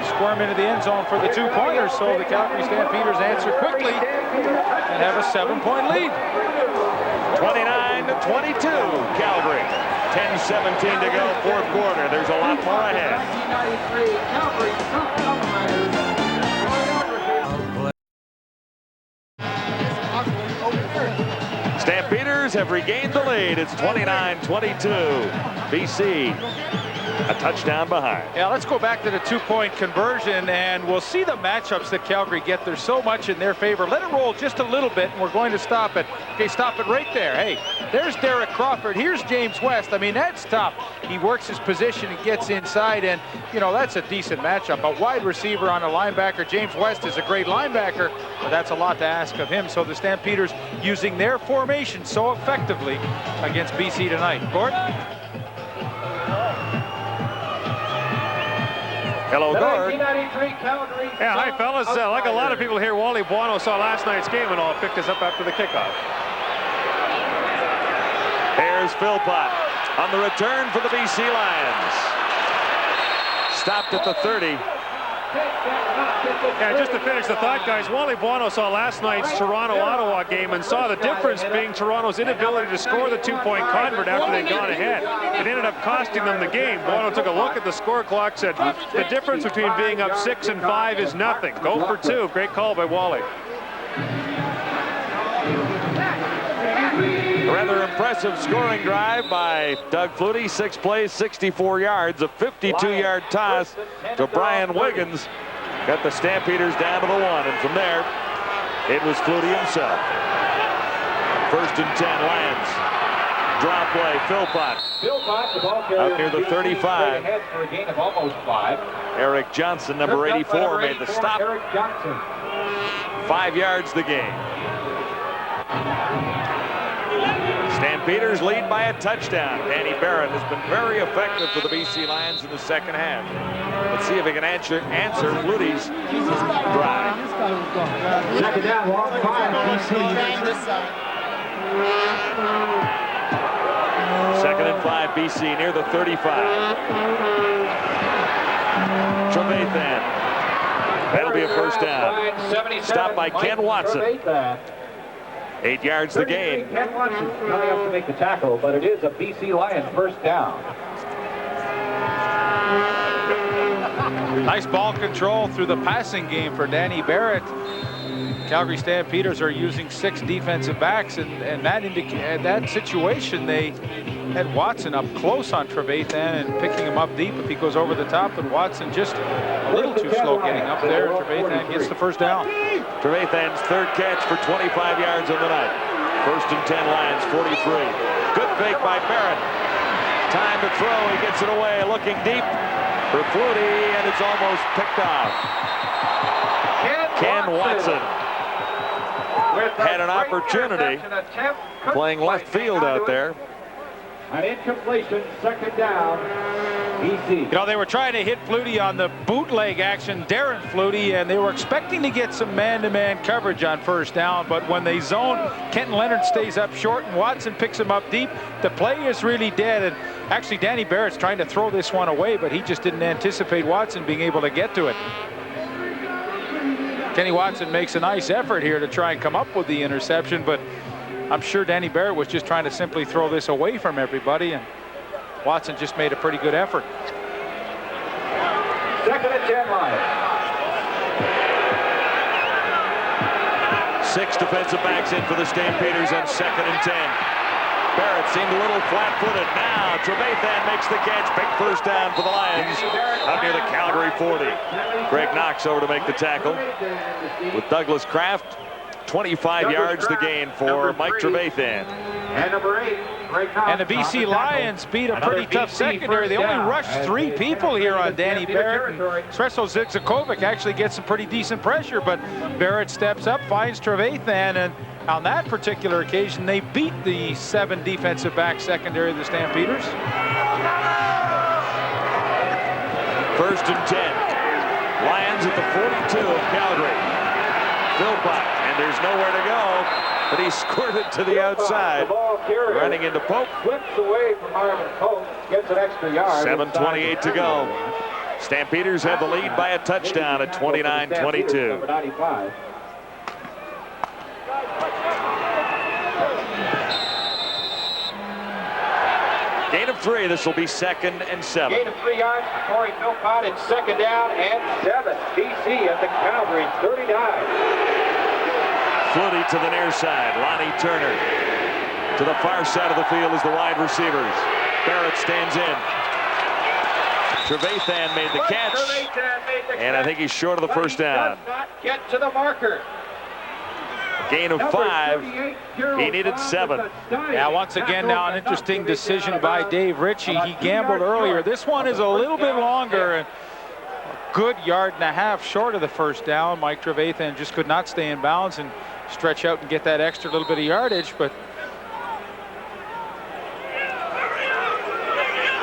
squirm into the end zone for the 2-pointer. So the Calgary Stampeders answer quickly and have a 7-point lead. 29-22, Calgary. 10:17 to go, 4th quarter. There's a lot more ahead. Stampeders have regained the lead. It's 29-22. BC a touchdown behind. Yeah, let's go back to the two-point conversion, and we'll see the matchups that Calgary get. There's so much in their favor. Let it roll just a little bit, and we're going to stop it. Okay, stop it right there. Hey, there's Derek Crawford. Here's James West. I mean, that's tough. He works his position and gets inside, and, you know, that's a decent matchup. A wide receiver on a linebacker. James West is a great linebacker, but that's a lot to ask of him. So the Stampeders using their formation so effectively against BC tonight. Gord? Hello, Gord. Yeah, hi, fellas. Like a lot of people here, Wally Buono saw last night's game and all picked us up after the kickoff. Here's Philpott on the return for the BC Lions. Stopped at the 30. Yeah, just to finish the thought, guys, Wally Buono saw last night's Toronto-Ottawa game and saw the difference being Toronto's inability to score the two-point convert after they'd gone ahead. It ended up costing them the game. Buono took a look at the score clock, said the difference between being up 6 and 5 is nothing. Go for 2. Great call by Wally. A rather impressive scoring drive by Doug Flutie. 6 plays, 64 yards, a 52-yard toss to Brian Wiggins. Got the Stampeders down to the 1, and from there, it was Flutie himself. 1st and 10, Lions. Draw play, Philpott. Out near the 35. For a gain of almost 5. Eric Johnson, number 84, made the stop. 5 yards the game. Stampeders lead by a touchdown. Danny Barrett has been very effective for the BC Lions in the second half. Let's see if he can answer Flutie's drive. Second down, long 5, BC. 2nd and 5, BC near the 35. Trevathan. That'll be a first down. Stopped by Ken Watson. 8 yards the gain. Ken Watson's coming up to make the tackle, but it is a BC Lions first down. Nice ball control through the passing game for Danny Barrett. Calgary Stampeders are using 6 defensive backs, and that situation they had Watson up close on Trevathan and picking him up deep if he goes over the top, but Watson just a little too slow getting up there. Trevathan gets the first down. Trevathan's 3rd catch for 25 yards on the night. 1st and 10, Lions 43. Good fake by Barrett. Time to throw. He gets it away, looking deep for Flutie, and it's almost picked off. Ken Watson had an opportunity playing left field out there. An incompletion, 2nd down, BC. You know, they were trying to hit Flutie on the bootleg action, Darren Flutie, and they were expecting to get some man-to-man coverage on 1st down, but when they zone, Kenton Leonard stays up short and Watson picks him up deep. The play is really dead, and actually Danny Barrett's trying to throw this one away, but he just didn't anticipate Watson being able to get to it. Kenny Watson makes a nice effort here to try and come up with the interception, but I'm sure Danny Barrett was just trying to simply throw this away from everybody, and Watson just made a pretty good effort. 2nd and 10, Lions. 6 defensive backs in for the Stampeders on 2nd and 10. Barrett seemed a little flat-footed. Now Trevathan makes the catch. Big first down for the Lions up near the Calgary 40. Greg Knox over to make the tackle with Douglas Kraft. 25 yards the gain for Mike Trevathan. And number 8, Greg Knox. And the BC Lions beat a pretty tough secondary. They only rushed 3 people here on Danny Barrett. And Srećko Zigzakovic actually gets some pretty decent pressure, but Barrett steps up, finds Trevathan, and on that particular occasion, they beat the 7 defensive back secondary of the Stampeders. 1st and 10. Lions at the 42 of Calgary. Philpott, and there's nowhere to go, but he squirted to the outside. Running into Pope. Flips away from Marvin Pope, gets an extra yard. 7:28 to go. Stampeders have the lead by a touchdown at 29-22. Number 95. Gain of 3. This will be 2nd and 7. Gain of 3 yards for Corey Philpott. It's 2nd down and 7. BC at the Calgary 39. Flutie to the near side. Lonnie Turner to the far side of the field as the wide receivers. Barrett stands in. Trevathan made the catch, and I think he's short of the first down. Does not get to the marker. Gain of 5. He needed 7. Yeah, once again now an interesting decision by Dave Ritchie. He gambled earlier. This one is a little bit longer, and a good yard and a half short of the first down. Mike Trevathan just could not stay in bounds and stretch out and get that extra little bit of yardage, but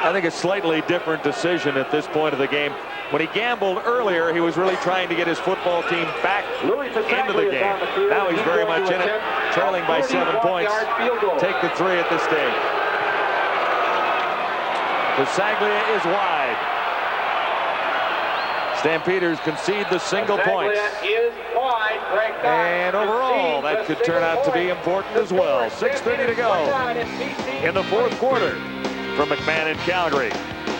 I think a slightly different decision at this point of the game. When he gambled earlier, he was really trying to get his football team back into the game. Now he's very much in it, trailing by 7 points. Take the 3 at this stage. Bisaglia is wide. Stampeders concede the single points. And overall, that could turn out to be important as well. 6:30 to go in the fourth quarter from McMahon in Calgary.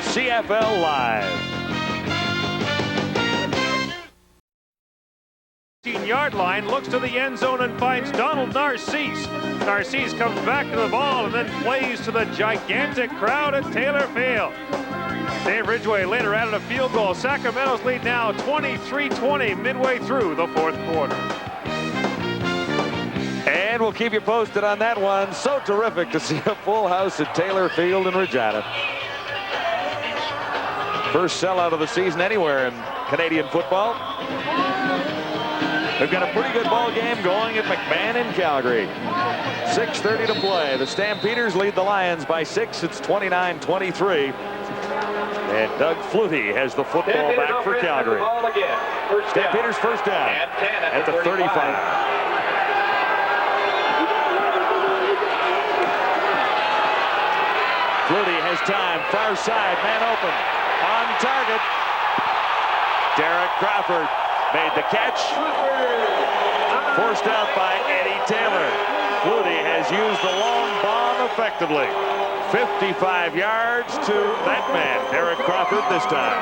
CFL Live. 15-yard line, looks to the end zone and finds Donald Narcisse. Narcisse comes back to the ball and then plays to the gigantic crowd at Taylor Field. Dave Ridgway later added a field goal. Sacramento's lead now 23-20 midway through the fourth quarter. And we'll keep you posted on that one. So terrific to see a full house at Taylor Field in Regina. First sellout of the season anywhere in Canadian football. We've got a pretty good ball game going at McMahon in Calgary. 6:30 to play. The Stampeders lead the Lions by 6. It's 29-23. And Doug Flutie has the football back for Calgary. Stampeders first down at the 35. Flutie has time, far side, man open, on target. Derek Crawford made the catch, forced out by Eddie Taylor. Flutie has used the long bomb effectively. 55 yards to that man, Derek Crawford this time.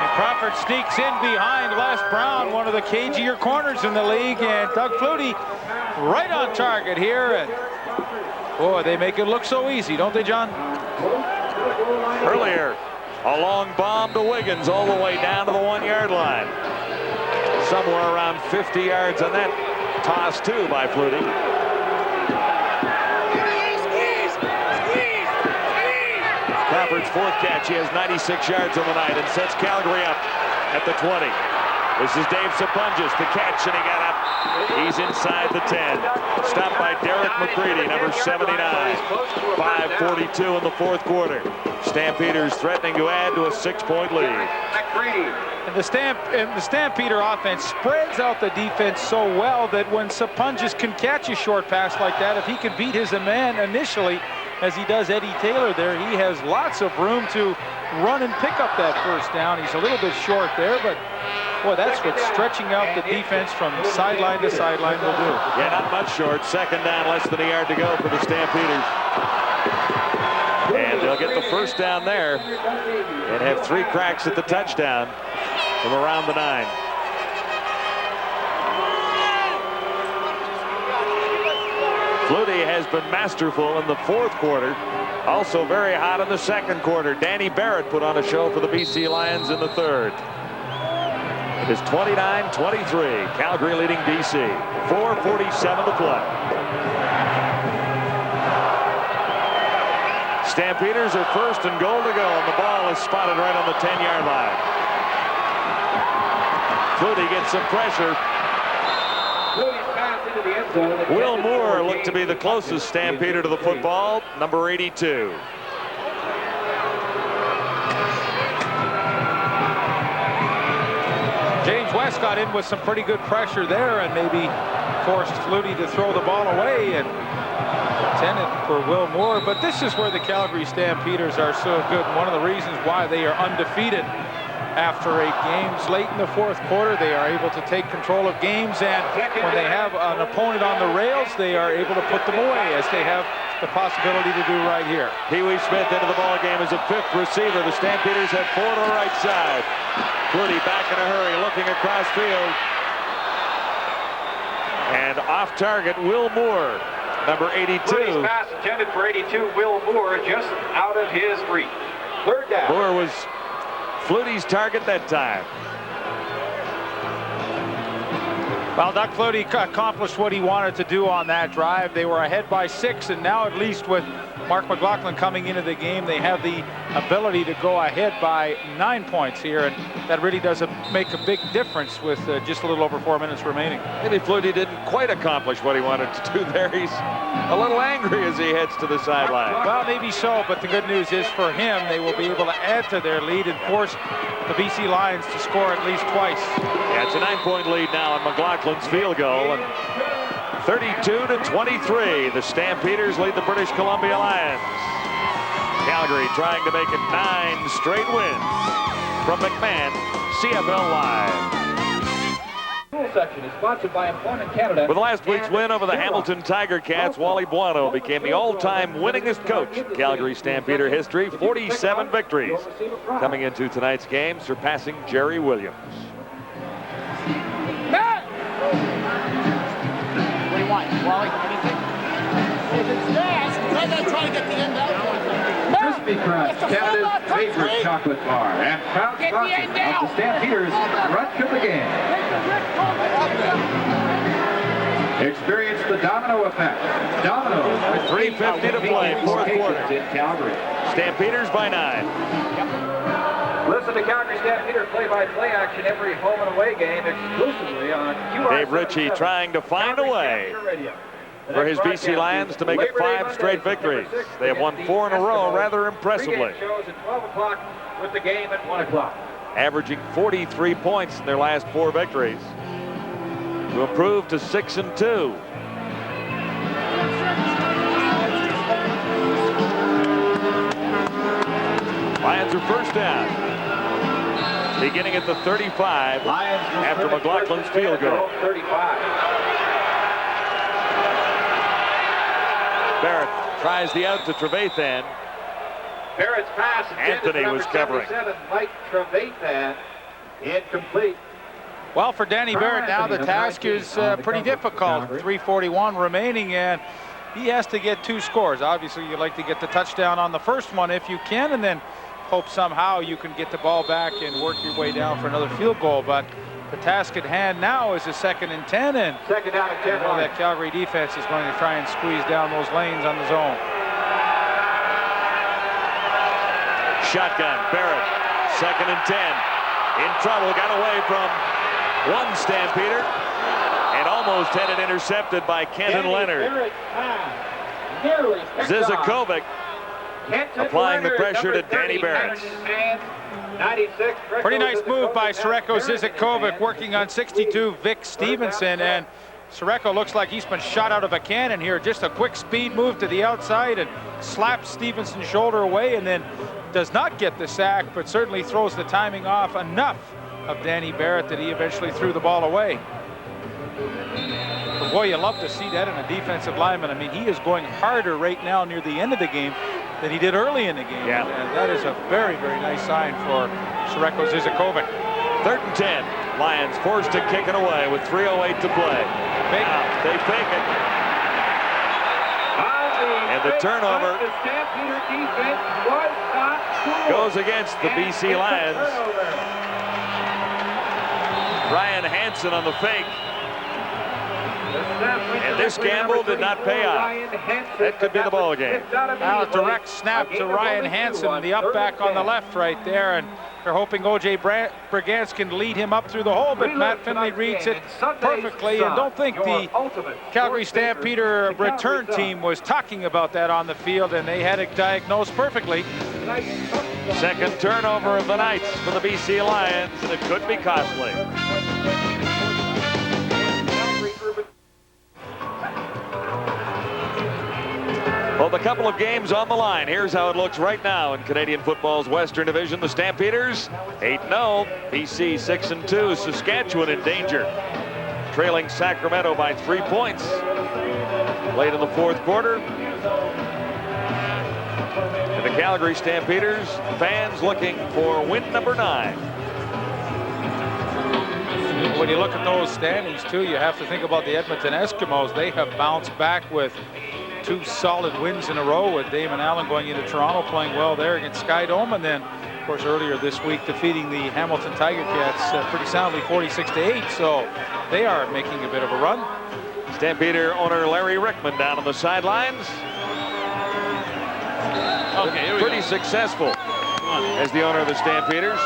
And Crawford sneaks in behind Les Brown, one of the cagier corners in the league, and Doug Flutie right on target here. And boy, they make it look so easy, don't they, John? Earlier, a long bomb to Wiggins all the way down to the 1-yard line. Somewhere around 50 yards on that toss, too, by Flutie. Crawford's fourth catch. He has 96 yards on the night and sets Calgary up at the 20. This is Dave Sapunjas, the catch, and he got up. He's inside the 10. Stopped by Derek McCready, number 79. 5:42 in the fourth quarter. Stampeders threatening to add to a 6-point lead. And the Stampeder offense spreads out the defense so well that when Sapunjas can catch a short pass like that, if he can beat his man initially, as he does Eddie Taylor there, he has lots of room to run and pick up that first down. He's a little bit short there, but boy, that's what stretching out the defense from sideline to sideline will do. Yeah, not much short. Second down, less than a yard to go for the Stampeders. And they'll get the first down there and have 3 cracks at the touchdown from around the 9. Flutie has been masterful in the fourth quarter. Also very hot in the second quarter. Danny Barrett put on a show for the BC Lions in the third. It is 29-23. Calgary leading BC. 4:47 to play. Stampeders are first and goal to go, and the ball is spotted right on the 10-yard line. Flutie gets some pressure. Will Moore looked to be the closest Stampeder to the football, number 82. James West got in with some pretty good pressure there and maybe forced Flutie to throw the ball away and intended for Will Moore. But this is where the Calgary Stampeders are so good. And one of the reasons why they are undefeated after 8 games. Late in the fourth quarter, they are able to take control of games, and when they have an opponent on the rails, they are able to put them away, as they have the possibility to do right here. Pee Wee Smith into the ball game as a 5th receiver. The Stampeders have 4 to the right side. Flutie back in a hurry, looking across field. And off target, Will Moore, number 82. Flutie's pass intended for 82, Will Moore, just out of his reach. Third down. Moore was Flutie's target that time. Well, Doug Flutie accomplished what he wanted to do on that drive. They were ahead by 6, and now at least with Mark McLaughlin coming into the game, they have the ability to go ahead by 9 points here, and that really does make a big difference with just a little over 4 minutes remaining. Maybe Flutie didn't quite accomplish what he wanted to do there. He's a little angry as he heads to the sideline. Well, maybe so, but the good news is for him, they will be able to add to their lead and force the BC Lions to score at least twice. Yeah, it's a 9-point lead now on McLaughlin's field goal, and 32-23, the Stampeders lead the British Columbia Lions. Calgary trying to make it 9 straight wins. From McMahon, CFL Live. Section is sponsored by Employment Canada. With last week's win over the Hamilton Tiger Cats, Wally Buono became the all-time winningest coach in Calgary Stampeder history, 47 victories. Coming into tonight's game, surpassing Jerry Williams. What do you want, Wally? Anything? If it's fast, I'm trying to get the end out. Crispy Crunch, Canada's favorite chocolate bar, and proud sponsor of the Stampeders' Crunch of the game. Experience the domino effect. Dominoes. 3:50 to play, fourth quarter. In Calgary. Stampeders by 9. Listen to Calgary Stampeder play-by-play action every home and away game exclusively on QR. Dave Ritchie trying to find a way for his BC Lions to make it 5 straight victories. They have won 4 in a row rather impressively. Shows at 12 o'clock with the game at 1 o'clock. Averaging 43 points in their last 4 victories to improve to 6-2. Lions are first down, beginning at the 35 after McLaughlin's field goal. 35. Barrett tries the out to Trevathan. Barrett's pass. Anthony was covering. Mike Trevathan, incomplete. Well, for Danny Barrett now the task is pretty difficult. 3:41 remaining, and he has to get 2 scores. Obviously, you'd like to get the touchdown on the first one if you can, and then hope somehow you can get the ball back and work your way down for another field goal. But the task at hand now is a 2nd and 10, and second down and 10. That Calgary defense is going to try and squeeze down those lanes on the zone. Shotgun, Barrett, 2nd and 10. In trouble, got away from one Stampeder and almost had it intercepted by Kenton Leonard. Zizakovic applying the pressure to Danny Barrett. Pretty nice move by Sireko Zizakovic, working on 62 Vic Stevenson, and Sireko looks like he's been shot out of a cannon here. Just a quick speed move to the outside and slaps Stevenson's shoulder away, and then does not get the sack, but certainly throws the timing off enough of Danny Barrett that he eventually threw the ball away. But boy, you love to see that in a defensive lineman. I mean, he is going harder right now near the end of the game than he did early in the game. Yeah. And that is a very, very nice sign for Sireko Zizakovic. 3rd and 10. Lions forced to kick it away with 3:08 to play. They fake it. And the turnover goes against the BC Lions. Ryan Hansen on the fake. And this gamble did not pay off. That could be the ball game. Now a direct snap to Ryan Hansen, the up back on the left right there, and they're hoping O.J. Brigance can lead him up through the hole, but Matt Finley reads it perfectly, and don't think the Calgary Stampeder return team was talking about that on the field, and they had it diagnosed perfectly. 2nd turnover of the night for the BC Lions, and it could be costly. Well, the couple of games on the line. Here's how it looks right now in Canadian football's Western Division. The Stampeders 8-0, BC 6-2. Saskatchewan in danger, trailing Sacramento by 3 points late in the 4th quarter. And the Calgary Stampeders fans looking for win number 9. When you look at those standings too, you have to think about the Edmonton Eskimos. They have bounced back with 2 solid wins in a row, with Damon Allen going into Toronto playing well there against Sky Dome, and then Of course, earlier this week, defeating the Hamilton Tiger Cats pretty soundly, 46-8. So they are making a bit of a run. Stampeder owner Larry Rickman down on the sidelines. Okay, Pretty successful as the owner of the Stampeders.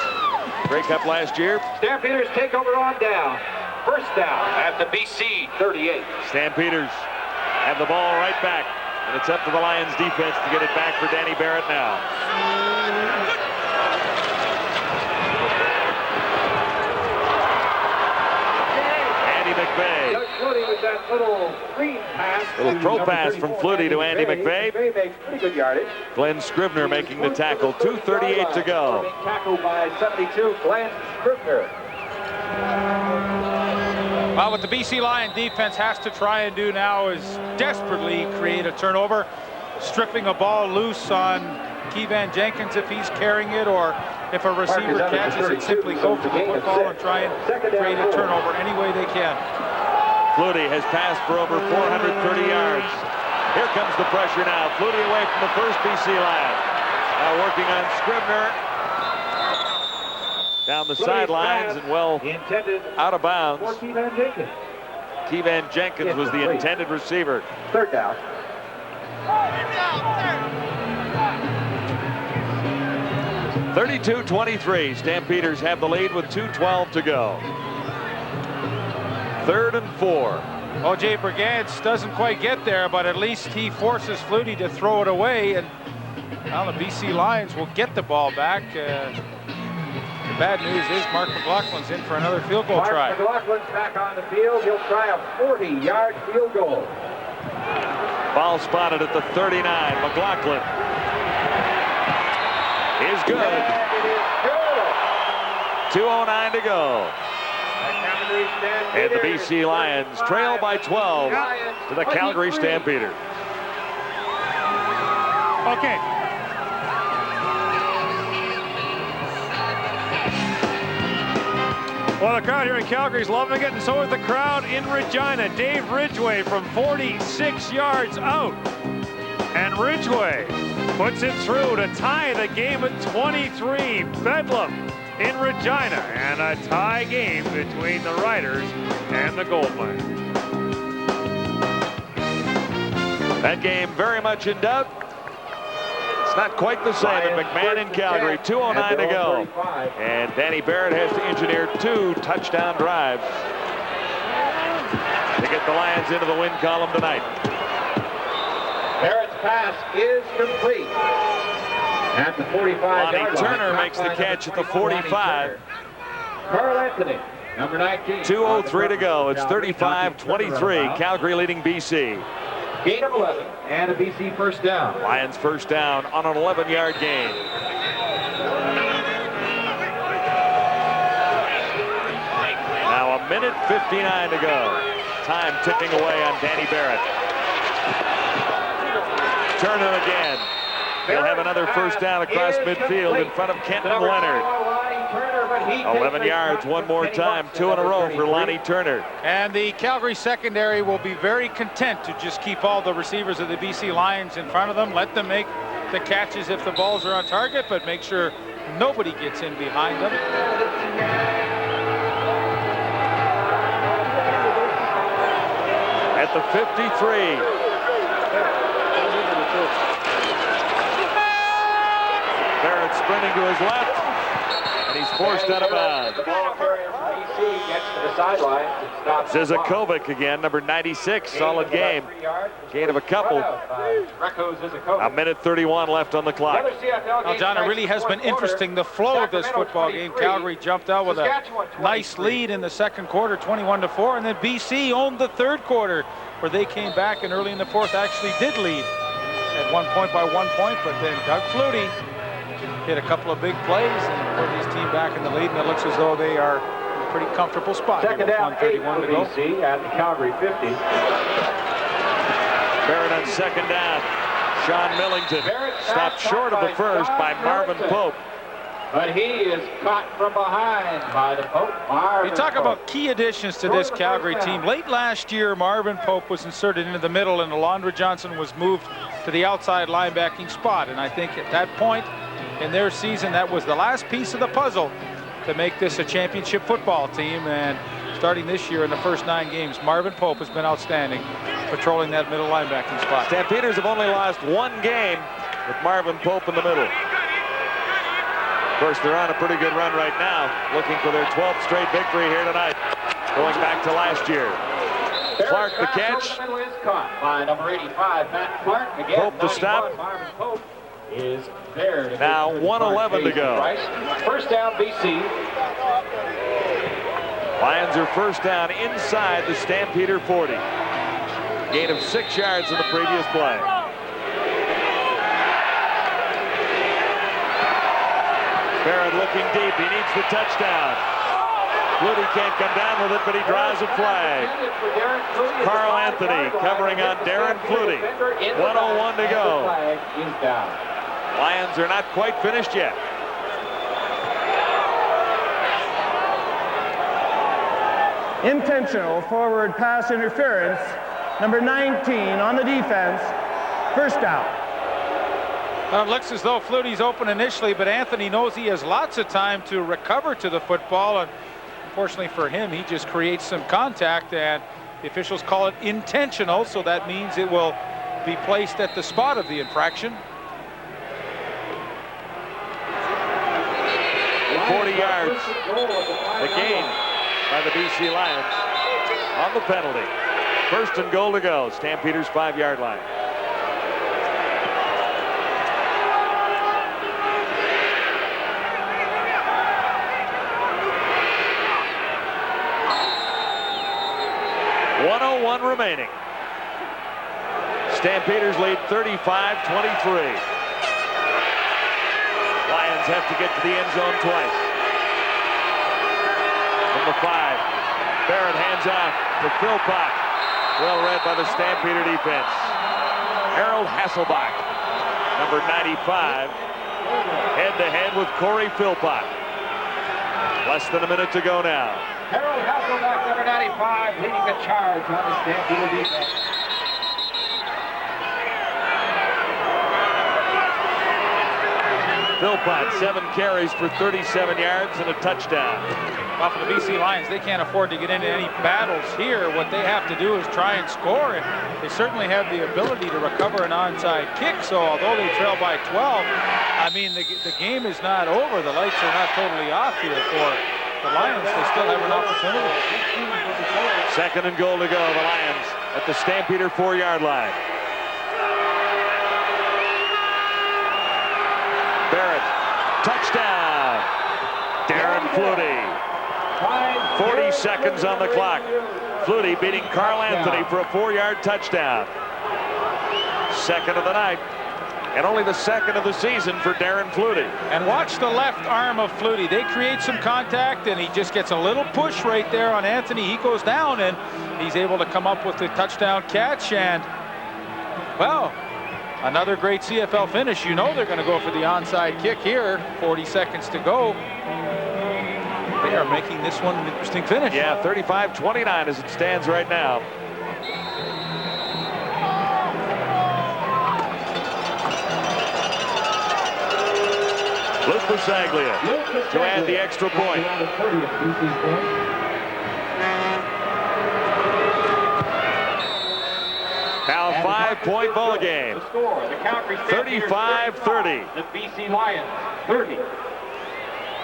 Grey Cup last year. Stampeders take over on down. First down at the BC 38. Stampeders have the ball right back, and it's up to the Lions defense to get it back for Danny Barrett now. Andy McVeigh. Doug Flutie with that little screen pass. Little throw pass from Flutie to Andy McVeigh. McVeigh makes pretty good yardage. Glenn Scribner making the tackle. 2:38 to go. Tackled by 72, Glenn Scribner. Well, what the BC Lion defense has to try and do now is desperately create a turnover, stripping a ball loose on Keevan Jenkins if he's carrying it, or if a receiver catches it, simply go for the football and try and create a turnover any way they can. Flutie has passed for over 430 yards. Here comes the pressure now. Flutie away from the first BC Lion. Now working on Scribner. Down the sidelines and well out of bounds. Keevan Jenkins was the intended receiver. Third down. 32-23. Stampeders have the lead with 2:12 to go. 3rd and 4. O.J. Brigance doesn't quite get there, but at least he forces Flutie to throw it away, and now the BC Lions will get the ball back. The bad news is Mark McLaughlin's in for another field goal try. Mark McLaughlin's back on the field. He'll try a 40-yard field goal. Ball spotted at the 39. McLaughlin is good. 2:09 to go. And the BC Lions trail by 12 to the Calgary Stampeders. Okay. Well, the crowd here in Calgary is loving it, and so is the crowd in Regina. Dave Ridgway from 46 yards out. And Ridgway puts it through to tie the game at 23. Bedlam in Regina, and a tie game between the Riders and the Gold Mine. That game very much in doubt. It's not quite the same at McMahon in Calgary. 2:09 to go. And Danny Barrett has to engineer 2 touchdown drives to get the Lions into the win column tonight. Barrett's pass is complete. At the 45. Lonnie Turner makes the catch at the 45. Carl Anthony, number 19. 2:03 to go. It's 35-23. Calgary leading BC. Gain of 11 and a BC first down. Lions first down on an 11-yard gain. Now 1:59 to go. Time ticking away on Danny Barrett. Turner again. He'll have another first down across midfield in front of Kenton Leonard. 11 yards one more time. 2 in a row for Lonnie Turner. And the Calgary secondary will be very content to just keep all the receivers of the BC Lions in front of them. Let them make the catches if the balls are on target, but make sure nobody gets in behind them. At the 53. Barrett sprinting to his left, and he's forced out of bounds. The ball carrier from BC gets to the sideline. Zizakovic again, number 96, solid game. Gain of a couple. 1:31 left on the clock. Well, John, it really has been interesting, the flow of this football game. Calgary jumped out with a nice lead in the second quarter, 21-4, and then BC owned the third quarter, where they came back and early in the fourth actually did lead at 1 point by 1 point, but then Doug Flutie hit a couple of big plays and put his team back in the lead, and it looks as though they are in a pretty comfortable spot. Second down, 1:31 to go. BC at the Calgary 50. Barrett on second down. Sean Millington stopped short of the first by Marvin Pope. But he is caught from behind by the Pope. You talk about key additions to this Calgary team. Late last year, Marvin Pope was inserted into the middle, and Alondra Johnson was moved to the outside linebacking spot. And I think at that point, in their season. That was the last piece of the puzzle to make this a championship football team. And starting this year in the first 9 games, Marvin Pope has been outstanding, patrolling that middle linebacking spot. Stampeders have only lost 1 game with Marvin Pope in the middle. Of course, they're on a pretty good run right now, looking for their 12th straight victory here tonight, going back to last year. Clark the catch. Is caught by number 85, Matt Clark. Again, Pope to stop. Marvin Pope is there. To now 1:11 to go. First down, BC. Lions are first down inside the Stampeder 40. Gain of 6 yards in the previous play. Barrett looking deep. He needs the touchdown. Flutie can't come down with it, but he draws a flag. Carl Anthony covering on Darren Flutie. 1:01 to go. Lions are not quite finished yet. Intentional forward pass interference. Number 19 on the defense. First down. It looks as though Flutie's open initially, but Anthony knows he has lots of time to recover to the football. And unfortunately for him, he just creates some contact, and the officials call it intentional, so that means it will be placed at the spot of the infraction. 40 yards. The gain by the BC Lions on the penalty. First and goal to go. Stampeders 5-yard line. .101 remaining. Stampeders lead 35-23. Lions have to get to the end zone twice. From the 5, Barrett hands off to Philpott. Well read by the Stampeder defense. Harold Hasselbach, number 95, head-to-head with Corey Philpott. Less than a minute to go now. Harold Hasselbach, number 95, leading the charge on the Stampeder defense. Philpott, 7 carries for 37 yards and a touchdown. Well, for the BC Lions, they can't afford to get into any battles here. What they have to do is try and score, and they certainly have the ability to recover an onside kick. So although they trail by 12, I mean, the game is not over. The lights are not totally off here for the Lions. They still have an opportunity. Second and goal to go. The Lions at the Stampeder 4-yard line. Barrett, touchdown. Darren Flutie. 40 seconds on the clock. Flutie beating Carl Anthony for a 4-yard touchdown. Second of the night, and only the second of the season for Darren Flutie. And watch the left arm of Flutie. They create some contact, and he just gets a little push right there on Anthony. He goes down, and he's able to come up with the touchdown catch. And, well, another great CFL finish. You know they're going to go for the onside kick here. 40 seconds to go. They are making this one an interesting finish. Yeah, 35-29 as it stands right now. Luke Pasaglia to add the extra point. Now a 5-point ball game. 35-30. The BC Lions, 30.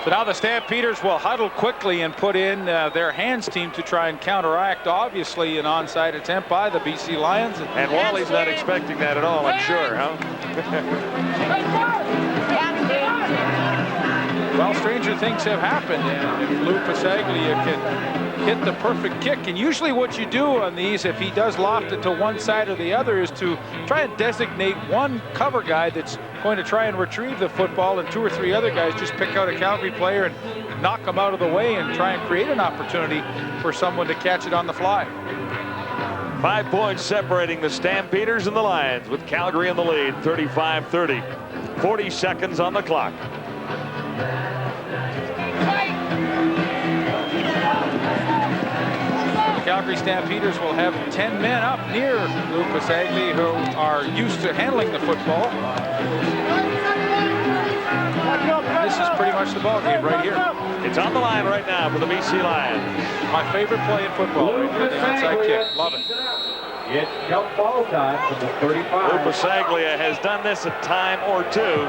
So now the Stampeders will huddle quickly and put in their hands team to try and counteract, obviously, an onside attempt by the BC Lions. And Wally's not expecting that at all, I'm sure, huh? Well, stranger things have happened, and if Lou Pasaglia can hit the perfect kick, and usually what you do on these, if he does loft it to one side or the other, is to try and designate one cover guy that's going to try and retrieve the football, and 2 or 3 other guys just pick out a Calgary player and knock him out of the way and try and create an opportunity for someone to catch it on the fly. 5 points separating the Stampeders and the Lions, with Calgary in the lead, 35-30. 40 seconds on the clock. The Calgary Stampeders will have 10 men up near Lou Pasaglia, who are used to handling the football. And this is pretty much the ball game right here. It's on the line right now for the BC Lions. My favorite play in football, right here, the onside kick. Love it. It's jump ball time from the 35. Lou Pasaglia has done this a time or two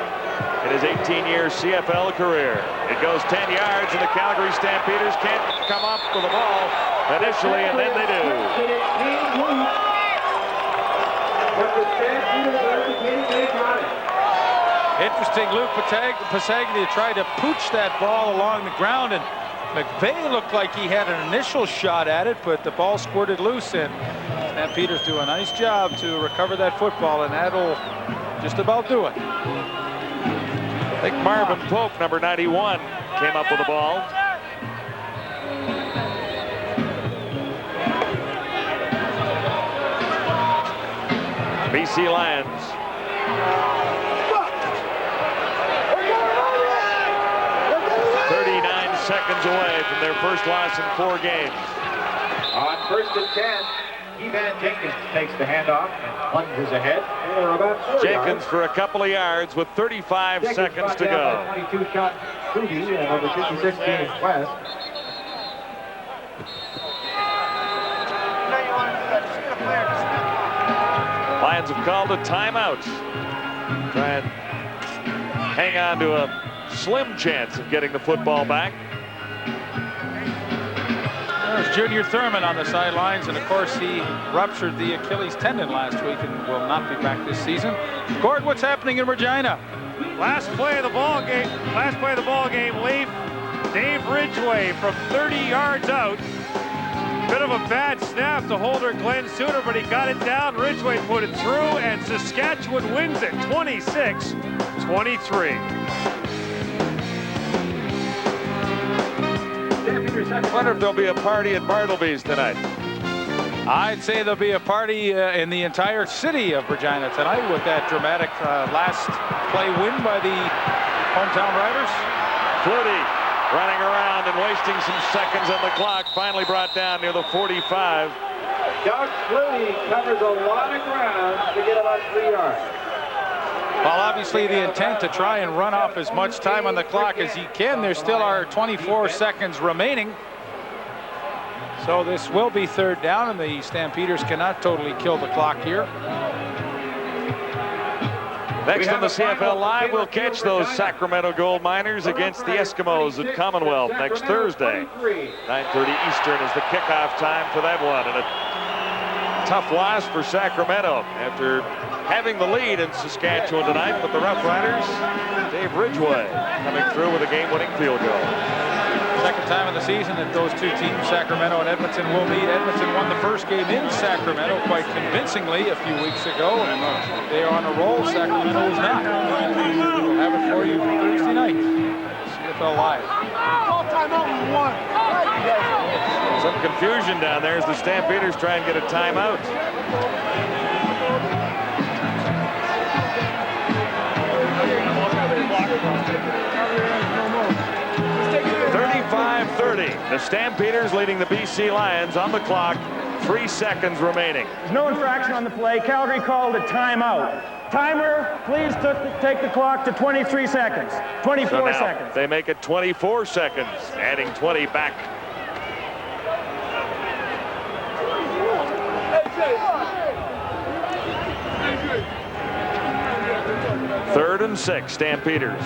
in his 18-year CFL career. It goes 10 yards, and the Calgary Stampeders can't come up with the ball initially, and then they do. Interesting, Luke Pasaglia tried to pooch that ball along the ground, and McVeigh looked like he had an initial shot at it, but the ball squirted loose, and Stampeders do a nice job to recover that football, and that'll just about do it. I think Marvin Pope, number 91, came up with the ball. BC Lions. Seconds away from their first loss in 4 games. On 1st and 10, Evan Jenkins takes the handoff and plunges ahead for about 4 Jenkins yards. for a couple of yards with 35 seconds to go. 22-shot Booty and over 56 games West. Lions have called a timeout. Try and hang on to a slim chance of getting the football back. There's Junior Thurman on the sidelines, and of course he ruptured the Achilles tendon last week and will not be back this season. Gord, what's happening in Regina? Last play of the ball game, Leaf. Dave Ridgway from 30 yards out. Bit of a bad snap to holder Glenn Suter, but he got it down. Ridgway put it through, and Saskatchewan wins it 26-23. I wonder if there'll be a party at Bartleby's tonight. I'd say there'll be a party in the entire city of Regina tonight with that dramatic last play win by the hometown Riders. Flutie running around and wasting some seconds on the clock. Finally brought down near the 45. Doug Flutie covers a lot of ground to get about 3 yards. Well, obviously the intent to try and run off as much time on the clock as he can. There still are 24 seconds remaining. So this will be 3rd down, and the Stampeders cannot totally kill the clock here. Next on the CFL Live, we'll catch those Sacramento Gold Miners against the Eskimos at Commonwealth next Thursday. 9:30 Eastern is the kickoff time for that one. And a tough loss for Sacramento after having the lead in Saskatchewan tonight, but the Rough Riders, Dave Ridgway, coming through with a game-winning field goal. Second time in the season that those two teams, Sacramento and Edmonton, will meet. Edmonton won the first game in Sacramento quite convincingly a few weeks ago, and they are on a roll. Sacramento is not. We'll have it for you Thursday night. CFL Live. Some confusion down there as the Stampeders try and get a timeout. 35-30. The Stampeders leading the BC Lions on the clock. 3 seconds remaining. There's no infraction on the play. Calgary called a timeout. Timer, please take the clock to 23 seconds. 24 seconds. They make it 24 seconds, adding 20 back. Third and 6, Stampeders.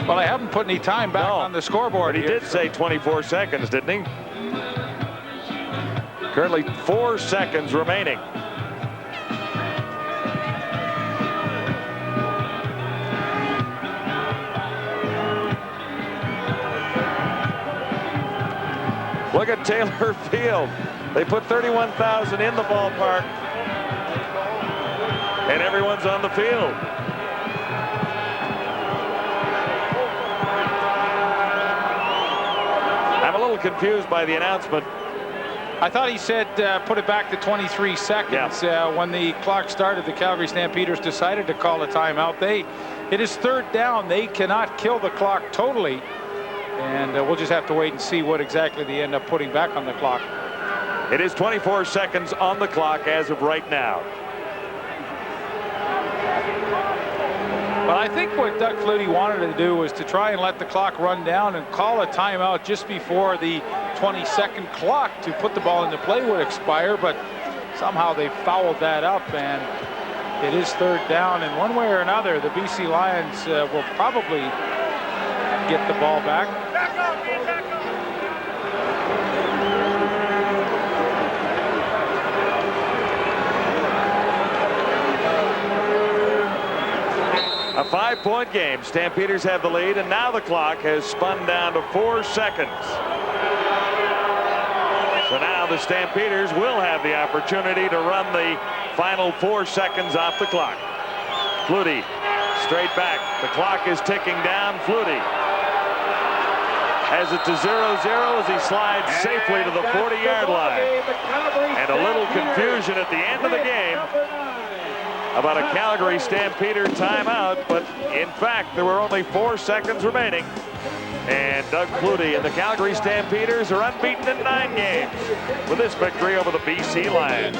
Well, I haven't put any time back on the scoreboard. But he did say 24 seconds, didn't he? Currently 4 seconds remaining. Look at Taylor Field. They put 31,000 in the ballpark, and everyone's on the field. I'm a little confused by the announcement. I thought he said put it back to 23 seconds. When the clock started, the Calgary Stampeders decided to call a timeout. It is 3rd down. They cannot kill the clock totally. And we'll just have to wait and see what exactly they end up putting back on the clock. It is 24 seconds on the clock as of right now. Well, I think what Doug Flutie wanted to do was to try and let the clock run down and call a timeout just before the 20-second clock to put the ball into play would expire, but somehow they fouled that up, and it is third down. And one way or another, the BC Lions will probably get the ball back. A 5-point game. Stampeders have the lead, and now the clock has spun down to 4 seconds. So now the Stampeders will have the opportunity to run the final 4 seconds off the clock. Flutie straight back. The clock is ticking down. Flutie has it to 0-0 as he slides safely to the 40-yard line. And a little confusion at the end of the game about a Calgary Stampeder timeout, but in fact there were only 4 seconds remaining, and Doug Flutie and the Calgary Stampeders are unbeaten in 9 games with this victory over the BC Lions.